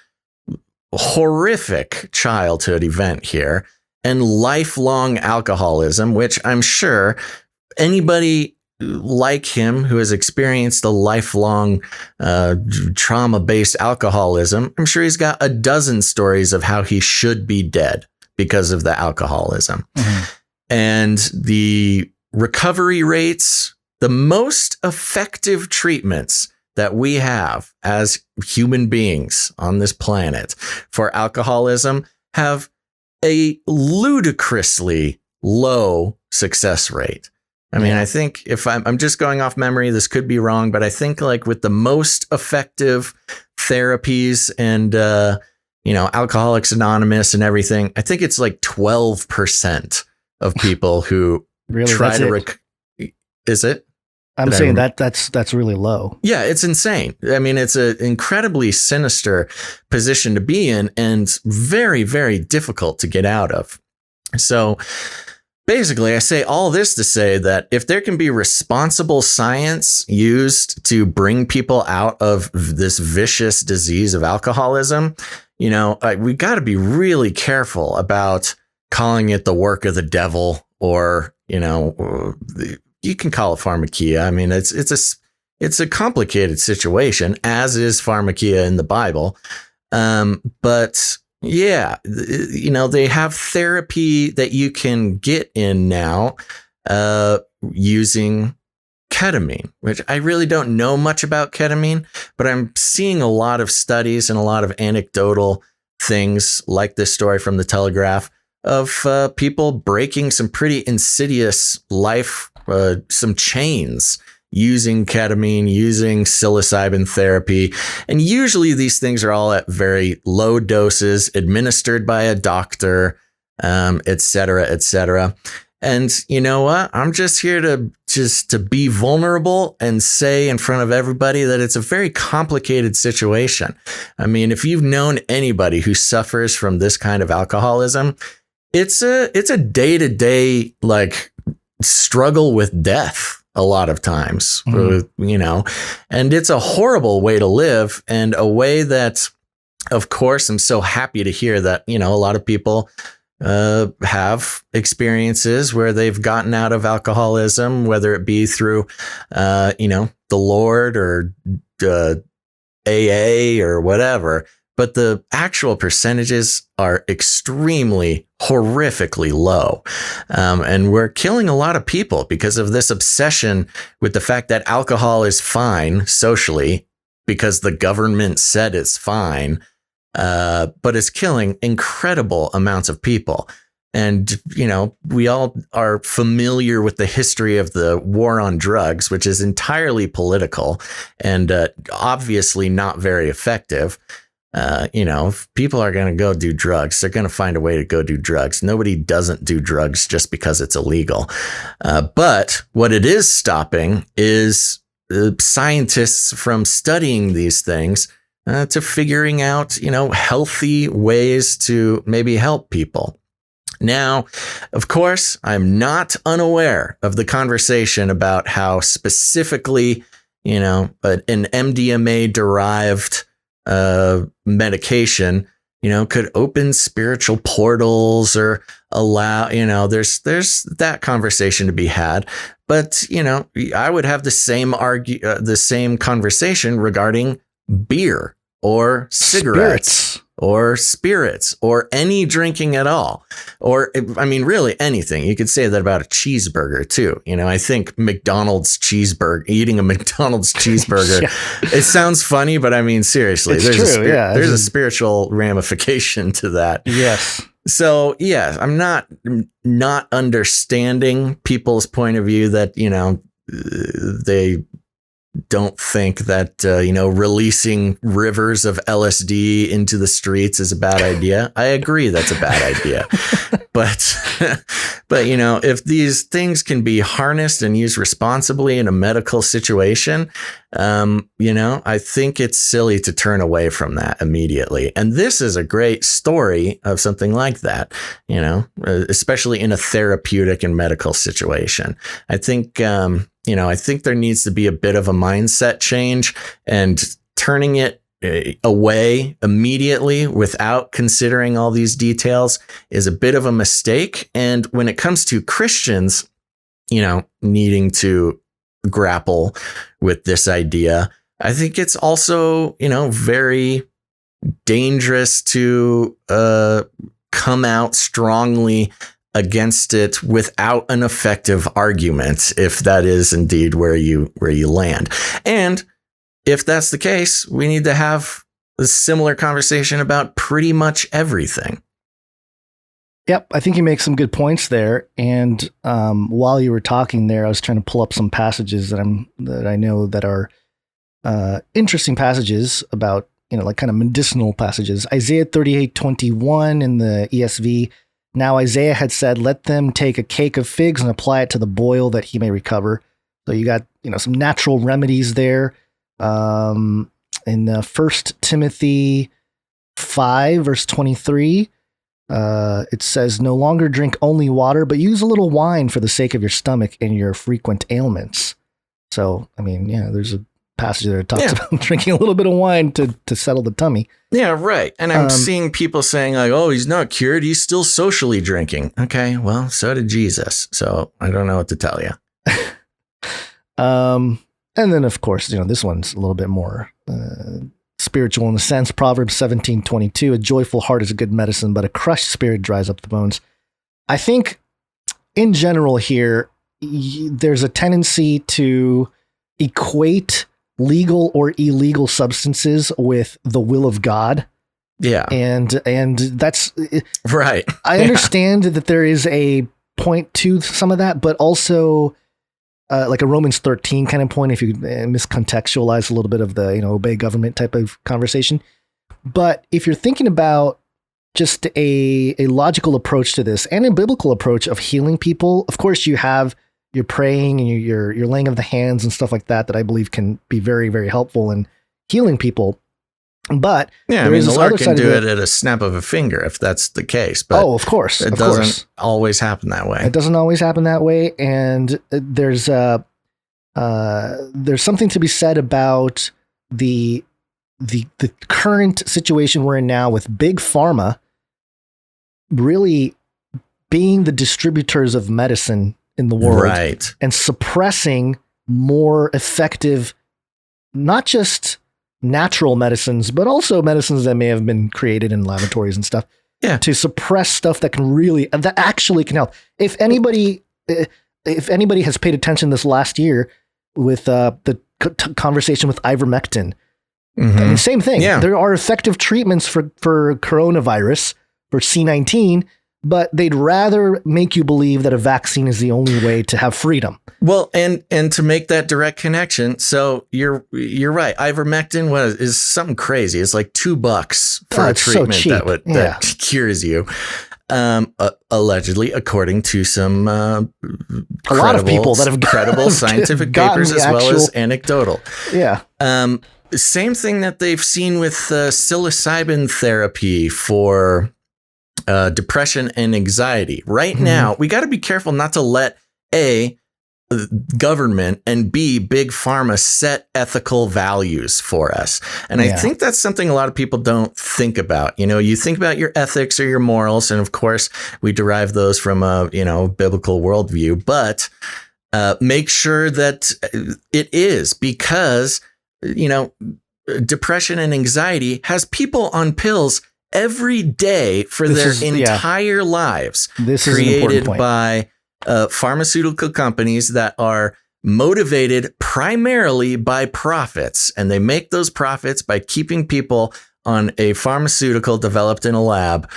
Horrific childhood event here, and lifelong alcoholism, which I'm sure anybody like him who has experienced a lifelong trauma-based alcoholism, I'm sure he's got a dozen stories of how he should be dead because of the alcoholism. Mm-hmm. And the recovery rates, the most effective treatments that we have as human beings on this planet for alcoholism have a ludicrously low success rate. I mean, I think if I'm just going off memory, this could be wrong, but I think like with the most effective therapies and, Alcoholics Anonymous and everything, I think it's like 12% of people who really try to is it? I'm saying that's really low. Yeah, it's insane. I mean, it's an incredibly sinister position to be in and very, very difficult to get out of. So basically, I say all this to say that if there can be responsible science used to bring people out of this vicious disease of alcoholism, we got to be really careful about calling it the work of the devil or, you can call it pharmakia. I mean, it's a complicated situation, as is pharmakia in the Bible. But yeah, they have therapy that you can get in now using ketamine, which I really don't know much about ketamine, but I'm seeing a lot of studies and a lot of anecdotal things like this story from the Telegraph of people breaking some pretty insidious some chains using ketamine, using psilocybin therapy. And usually these things are all at very low doses, administered by a doctor, et cetera, et cetera. And you know what? I'm just here to be vulnerable and say in front of everybody that it's a very complicated situation. I mean, if you've known anybody who suffers from this kind of alcoholism, it's a day-to-day like struggle with death a lot of times, and it's a horrible way to live and a way that, of course, I'm so happy to hear that, a lot of people have experiences where they've gotten out of alcoholism, whether it be through, the Lord or AA or whatever. But the actual percentages are extremely horrifically low. And we're killing a lot of people because of this obsession with the fact that alcohol is fine socially because the government said it's fine. But it's killing incredible amounts of people. And, we all are familiar with the history of the war on drugs, which is entirely political and obviously not very effective. If people are going to go do drugs, they're going to find a way to go do drugs. Nobody doesn't do drugs just because it's illegal. But what it is stopping is scientists from studying these things to figuring out, healthy ways to maybe help people. Now, of course, I'm not unaware of the conversation about how specifically, an MDMA derived medication, could open spiritual portals or allow, there's that conversation to be had. But, I would have the same conversation regarding beer or cigarettes or spirits or any drinking at all. Or, really anything. You could say that about a cheeseburger too. I think eating a McDonald's cheeseburger, It sounds funny, but seriously, there's a spiritual ramification to that. Yes. So, yeah, I'm not understanding people's point of view that, they don't think that, releasing rivers of LSD into the streets is a bad idea. I agree that's a bad idea. But if these things can be harnessed and used responsibly in a medical situation, I think it's silly to turn away from that immediately. And this is a great story of something like that, especially in a therapeutic and medical situation. I think, I think there needs to be a bit of a mindset change, and turning it away immediately without considering all these details is a bit of a mistake. And when it comes to Christians, needing to grapple with this idea, I think it's also, very dangerous to come out strongly against it without an effective argument, if that is indeed where you land. And if that's the case, we need to have a similar conversation about pretty much everything. Yep, I think you make some good points there. And while you were talking there, I was trying to pull up some passages that I know that are interesting passages about, like kind of medicinal passages. Isaiah 38:21 in the ESV. Now Isaiah had said, "Let them take a cake of figs and apply it to the boil that he may recover." So you got some natural remedies there. In 1 Timothy 5 verse 23. It says, "No longer drink only water, but use a little wine for the sake of your stomach and your frequent ailments." So, there's a passage there that talks about drinking a little bit of wine to settle the tummy. Yeah, right. And I'm seeing people saying like, "Oh, he's not cured. He's still socially drinking." Okay, well, so did Jesus. So I don't know what to tell you. And then, of course, this one's a little bit more spiritual in a sense. Proverbs 17:22, "A joyful heart is a good medicine, but a crushed spirit dries up the bones." I think in general here, there's a tendency to equate legal or illegal substances with the will of God. Yeah. And that's right. I understand that there is a point to some of that, but also like a Romans 13 kind of point, if you miscontextualize a little bit of the, obey government type of conversation. But if you're thinking about just a logical approach to this and a biblical approach of healing people, of course you have your praying and your laying of the hands and stuff like that I believe can be very, very helpful in healing people. But the Lord can do it at a snap of a finger if that's the case. But of course, it doesn't always happen that way. It doesn't always happen that way, and there's something to be said about the current situation we're in now with big pharma really being the distributors of medicine in the world, right, and suppressing more effective, not just natural medicines, but also medicines that may have been created in laboratories and stuff. Yeah. To suppress stuff that actually can help. If anybody has paid attention this last year with the conversation with ivermectin, same thing. Yeah. There are effective treatments for coronavirus, for C-19, but they'd rather make you believe that a vaccine is the only way to have freedom. Well, and to make that direct connection, so you're right. Ivermectin is something crazy. It's like $2 for a treatment that cures you. Allegedly, according to some a lot of people that have credible scientific papers as well as anecdotal. Yeah. Same thing that they've seen with psilocybin therapy for depression and anxiety. Right now, we got to be careful not to let government and big pharma set ethical values for us. And I think that's something a lot of people don't think about. You think about your ethics or your morals, and of course we derive those from a, biblical worldview, but make sure that it is, because, depression and anxiety has people on pills every day for their entire lives. This is created by pharmaceutical companies that are motivated primarily by profits, and they make those profits by keeping people on a pharmaceutical developed in a lab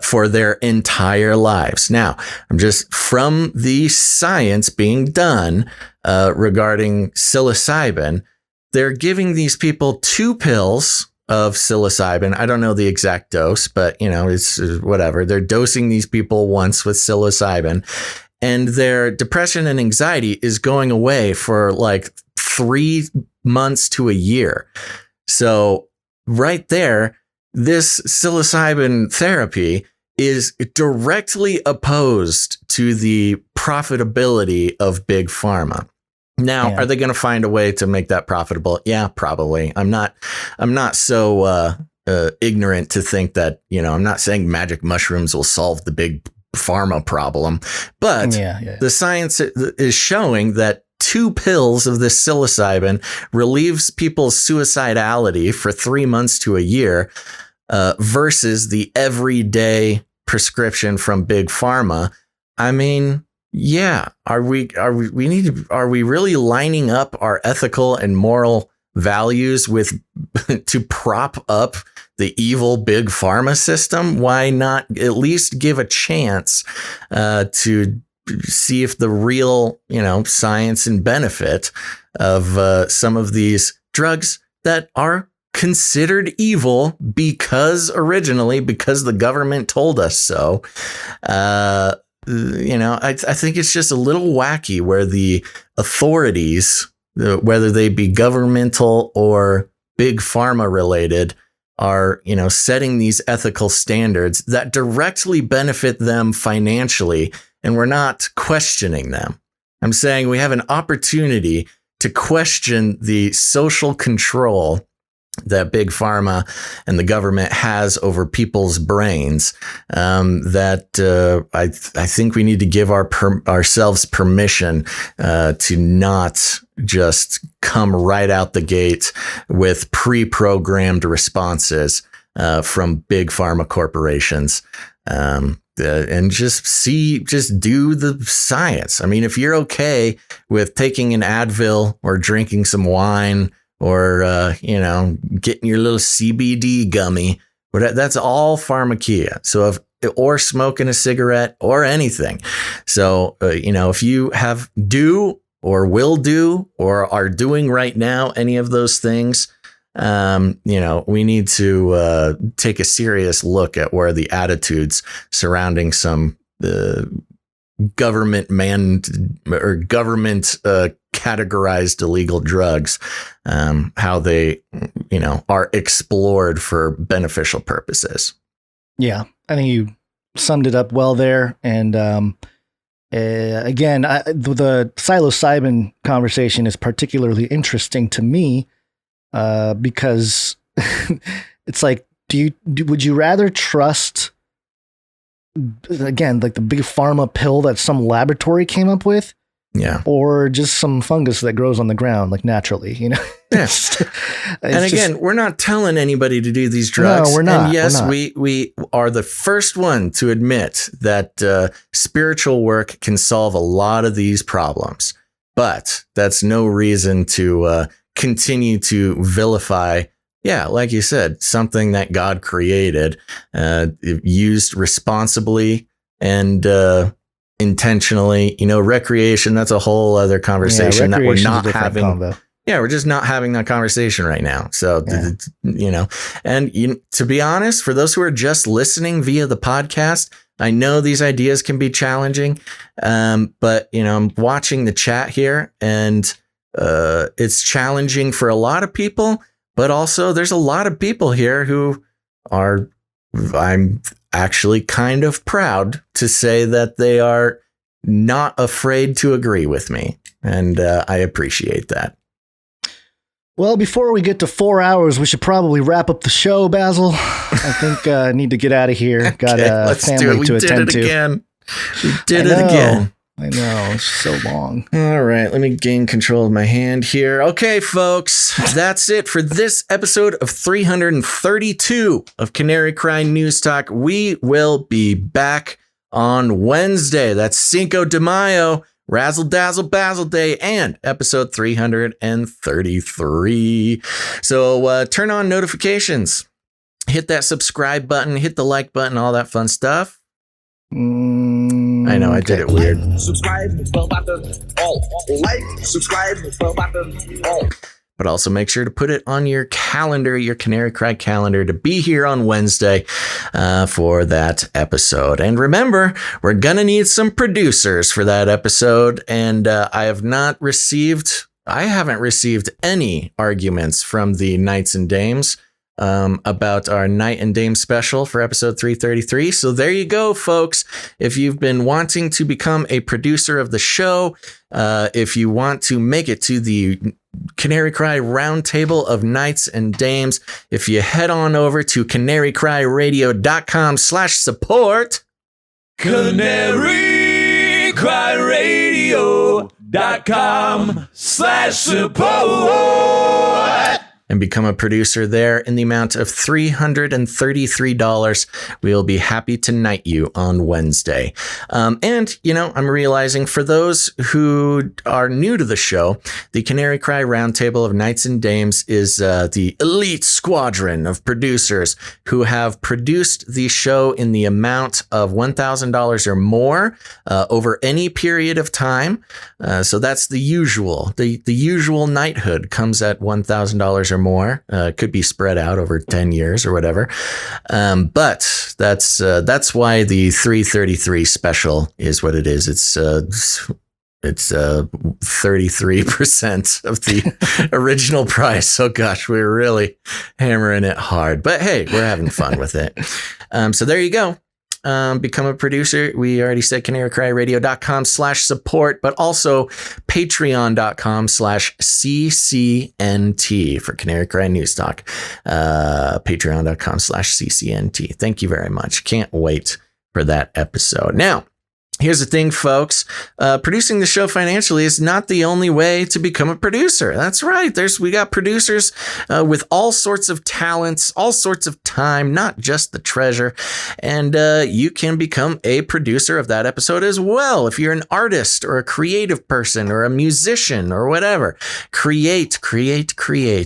for their entire lives. Now, I'm just from the science being done regarding psilocybin, they're giving these people 2 pills of psilocybin. I don't know the exact dose, but it's whatever. They're dosing these people once with psilocybin, and their depression and anxiety is going away for like 3 months to a year. So right there, this psilocybin therapy is directly opposed to the profitability of big pharma. Now, are they going to find a way to make that profitable? Yeah, probably. I'm not so ignorant to think that, I'm not saying magic mushrooms will solve the big pharma problem, but the science is showing that 2 pills of this psilocybin relieves people's suicidality for 3 months to a year versus the everyday prescription from big pharma. I mean, are we really lining up our ethical and moral values with to prop up the evil big pharma system, why not at least give a chance to see if the real, science and benefit of some of these drugs that are considered evil because the government told us so. I think it's just a little wacky where the authorities, whether they be governmental or big pharma related, are, setting these ethical standards that directly benefit them financially, and we're not questioning them. I'm saying we have an opportunity to question the social control that big pharma and the government has over people's brains. I think we need to give ourselves permission to not just come right out the gate with pre-programmed responses from big pharma corporations. And just do the science. I mean, if you're okay with taking an Advil or drinking some wine or, getting your little CBD gummy, that's all pharmakeia. So or smoking a cigarette or anything. So, if you do or will do or are doing right now any of those things, we need to take a serious look at where the attitudes surrounding some government categorized illegal drugs, how they, are explored for beneficial purposes. Yeah, I think you summed it up well there. And again, the psilocybin conversation is particularly interesting to me because it's like, would you rather trust, again, like the big pharma pill that some laboratory came up with? Yeah. Or just some fungus that grows on the ground, like naturally, Yeah. And again, we're not telling anybody to do these drugs. No, we're not. And yes, we are the first one to admit that spiritual work can solve a lot of these problems. But that's no reason to continue to vilify, like you said, something that God created, used responsibly and intentionally. Recreation, that's a whole other conversation that we're not having. Combo. Yeah, we're just not having that conversation right now. So, and to be honest, for those who are just listening via the podcast, I know these ideas can be challenging, but I'm watching the chat here, and it's challenging for a lot of people, but also there's a lot of people here who I'm actually kind of proud to say that they are not afraid to agree with me. And I appreciate that. Well, before we get to 4 hours, we should probably wrap up the show, Basil. I think I need to get out of here. Got a family to attend to. We did it again. I know, it's so long. All right, let me gain control of my hand here. Okay, folks, that's it for this episode of 332 of Canary Cry News Talk. We will be back on Wednesday. That's Cinco de Mayo, Razzle Dazzle Basil Day, and episode 333. So turn on notifications, hit that subscribe button, hit the like button, all that fun stuff. I know I did it weird. Subscribe, bell button, all. Like, subscribe, bell button, all. But also make sure to put it on your calendar, your Canary Cry calendar, to be here on Wednesday for that episode. And remember, we're going to need some producers for that episode. And I haven't received any arguments from the Knights and Dames about our Knight and Dame special for episode 333. So there you go, folks. If you've been wanting to become a producer of the show, if you want to make it to the Canary Cry Roundtable of Knights and Dames, if you head on over to canarycryradio.com/support. canarycryradio.com/support. and become a producer there in the amount of $333. We'll be happy to knight you on Wednesday. And, I'm realizing for those who are new to the show, the Canary Cry Roundtable of Knights and Dames is the elite squadron of producers who have produced the show in the amount of $1,000 or more over any period of time. So that's the usual. The usual knighthood comes at $1,000 or more. Could be spread out over 10 years or whatever. But that's why the 333 special is what it is. It's 33% of the original price. Oh gosh, we're really hammering it hard, but hey, we're having fun with it. So there you go. Become a producer. We already said canarycryradio.com/support, but also patreon.com/CCNT for Canary Cry News Talk. Patreon.com/CCNT. Thank you very much. Can't wait for that episode. Now, here's the thing, folks. Producing the show financially is not the only way to become a producer. That's right. We got producers with all sorts of talents, all sorts of time, not just the treasure. And you can become a producer of that episode as well. If you're an artist or a creative person or a musician or whatever, create.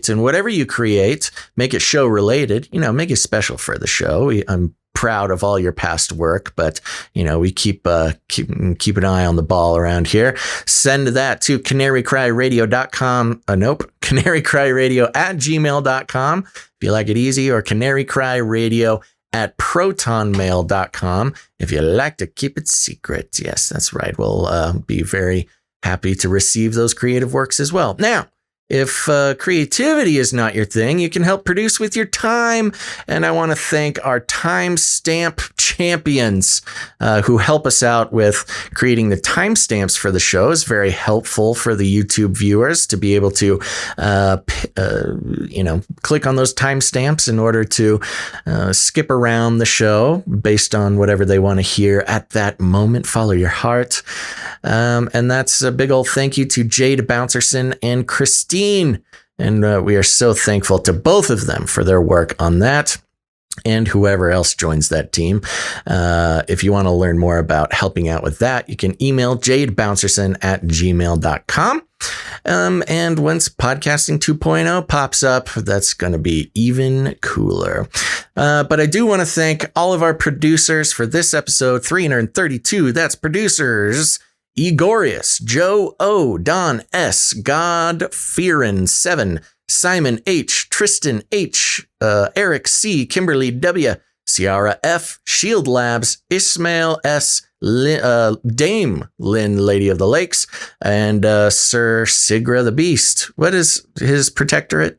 And whatever you create, make it show related, make it special for the show. I'm proud of all your past work, but we keep an eye on the ball around here. Send that to canarycryradio.com. canarycryradio@gmail.com if you like it easy, or canarycryradio@protonmail.com if you like to keep it secret. Yes, that's right. We'll be very happy to receive those creative works as well. Now, if creativity is not your thing, you can help produce with your time. And I want to thank our timestamp champions who help us out with creating the timestamps for the show. It's very helpful for the YouTube viewers to be able to, click on those timestamps in order to skip around the show based on whatever they want to hear at that moment. Follow your heart. And that's a big old thank you to Jade Bouncerson and Christine. And we are so thankful to both of them for their work on that, and whoever else joins that team. If you want to learn more about helping out with that, you can email jadebouncerson@gmail.com. And once Podcasting 2.0 pops up, that's going to be even cooler. But I do want to thank all of our producers for this episode 332. That's producers Egorius, Joe O, Don S, God Fearin 7, Simon H, Tristan H, Eric C, Kimberly W, Ciara F, Shield Labs, Ismail S, Dame Lynn, Lady of the Lakes, and Sir Sigra the Beast. What is his protectorate?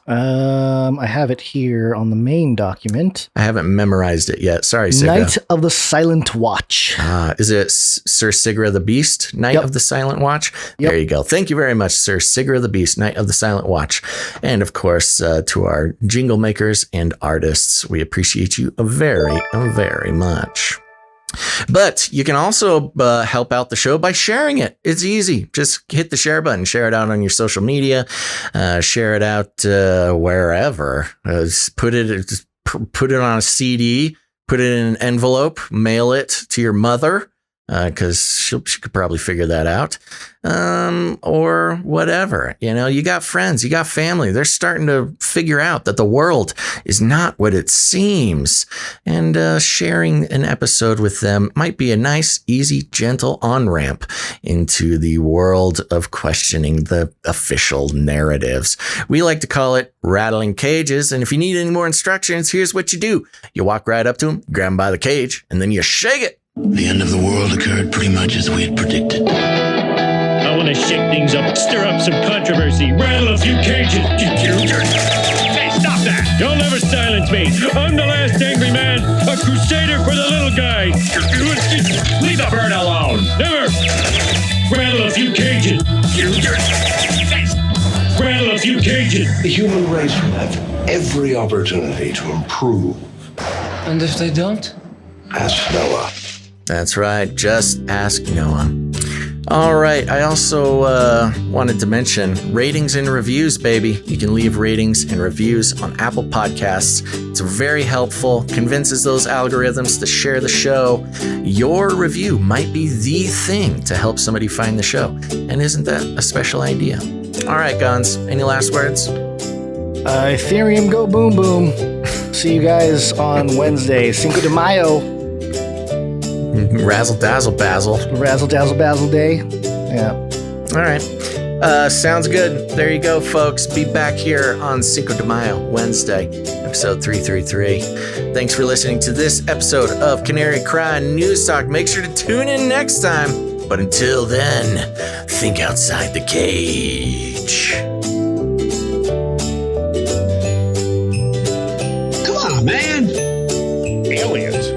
I have it here on the main document. I haven't memorized it yet. Sorry, Sigra. Knight of the Silent Watch. Is it Sir Sigra the Beast, Knight of the Silent Watch? There you go. Thank you very much, Sir Sigra the Beast, Knight of the Silent Watch. And of course, to our jingle makers and artists, we appreciate you very, very much. But you can also help out the show by sharing it. It's easy. Just hit the share button, share it out on your social media, share it out wherever. Put it on a CD, put it in an envelope, mail it to your mother, because she could probably figure that out. Or whatever. You got friends, you got family. They're starting to figure out that the world is not what it seems. And sharing an episode with them might be a nice, easy, gentle on-ramp into the world of questioning the official narratives. We like to call it rattling cages. And if you need any more instructions, here's what you do. You walk right up to them, grab them by the cage, and then you shake it. The end of the world occurred pretty much as we had predicted. I want to shake things up, stir up some controversy, rattle a few cages. Hey, stop that! You'll never silence me. I'm the last angry man, a crusader for the little guy. Leave the bird alone. Never. Rattle a few cages. Rattle a few cages. The human race will have every opportunity to improve. And if they don't? Ask Noah. That's right. Just ask Noah. All right. I also wanted to mention ratings and reviews, baby. You can leave ratings and reviews on Apple Podcasts. It's very helpful, convinces those algorithms to share the show. Your review might be the thing to help somebody find the show. And isn't that a special idea? All right, Guns, any last words? Ethereum go boom boom. See you guys on Wednesday, Cinco de Mayo. Razzle dazzle basil. Razzle dazzle basil day. Yeah. All right. Sounds good. There you go, folks. Be back here on Cinco de Mayo, Wednesday, episode 333. Thanks for listening to this episode of Canary Cry News Talk. Make sure to tune in next time. But until then, think outside the cage. Come on, man. Aliens.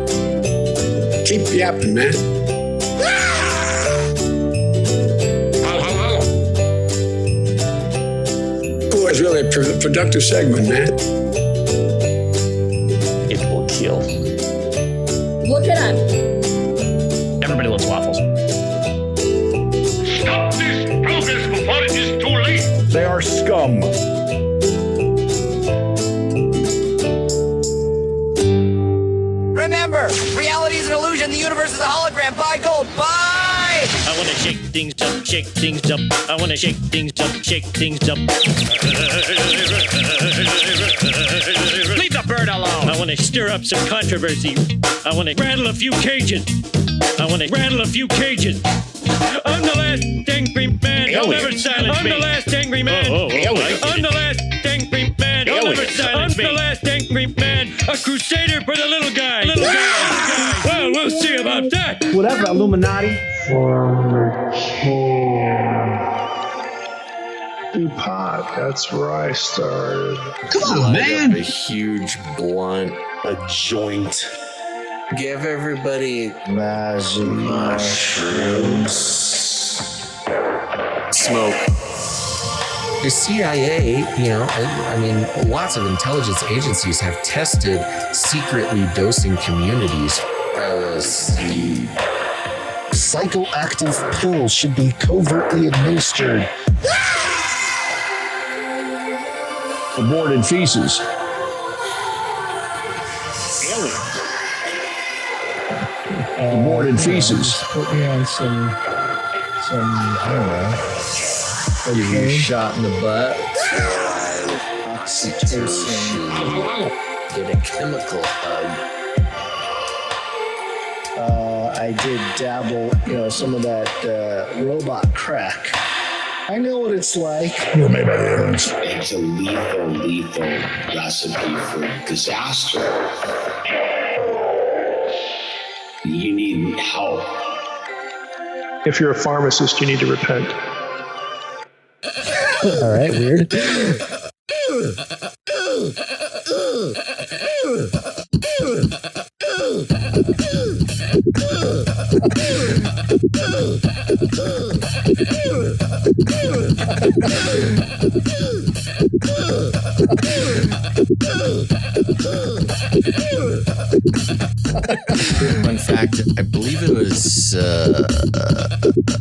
Keep yapping, man. Boy, it's really a productive segment, man. It will kill. Look at him. Everybody loves waffles. Stop this progress before it is too late. They are scum. Remember, reality is an illusion. The universe is a hologram. Buy gold. Buy! I want to shake things up, shake things up. I want to shake things up, shake things up. Leave the bird alone. I want to stir up some controversy. I want to rattle a few cages. I'm the last angry man. You'll never silence me. I'm the last angry man. I'm the last angry man. You'll never silence me. I'm the last angry man. A crusader for the little guy. Well, we'll see about that. Whatever, Illuminati. DuPont, that's where I started. Come on, man. A huge blunt, a joint. Give everybody mushrooms. Smoke. The CIA, lots of intelligence agencies have tested secretly dosing communities. Psychoactive pills should be covertly administered. Aborted feces. Aborted feces. Put me on some, I don't know. You shot in the butt. Oxytocin. Get a chemical hug. I did dabble, some of that robot crack. I know what it's like. You're made by the aliens. It's a lethal recipe for disaster. You need help. If you're a pharmacist, you need to repent. All right, weird. Fun fact, I believe it was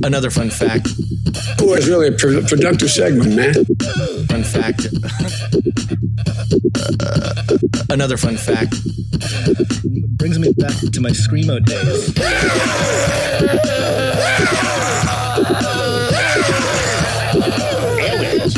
another fun fact. Boy, it's really a productive segment, man. Fun fact. Another fun fact. Brings me back to my Screamo days. Aliens.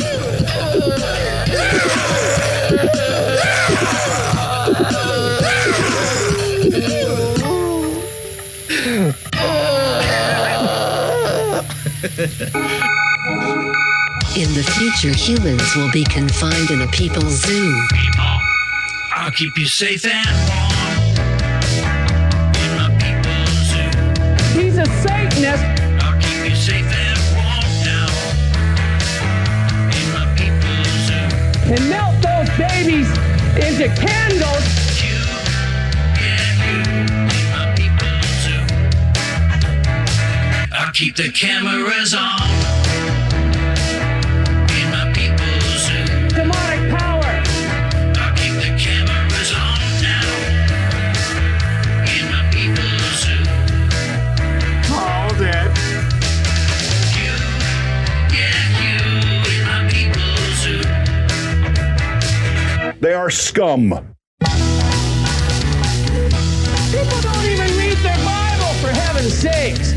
In the future, humans will be confined in a people's zoo. I'll keep you safe and warm in my people's zoo. He's a Satanist. I'll keep you safe and warm now in my people's zoo. And melt those babies into candles. You in my people's zoo. I'll keep the cameras on. Demonic power. I'll keep the cameras on now in my people's zoo. Hold it. They are scum. People don't even read their Bible, for heaven's sakes.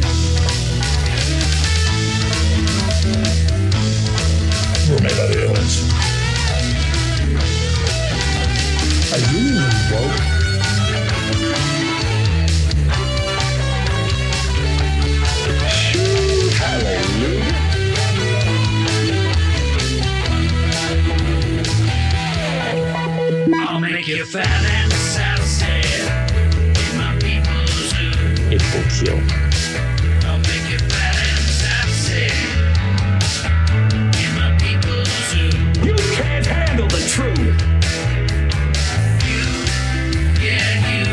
We're made by the aliens. Are you even woke? Hallelujah. I'll make you fat and sassy in my people's zoo. It will kill. I'll make you fat and sassy in my people's zoo. You can't handle the truth. You, yeah, you.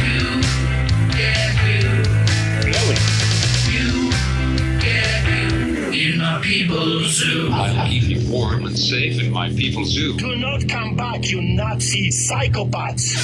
You, yeah, you. Really? You, yeah, you. In my people's zoo. I'll keep you warm and safe in my people's zoo. Do not come back, you Nazi psychopaths.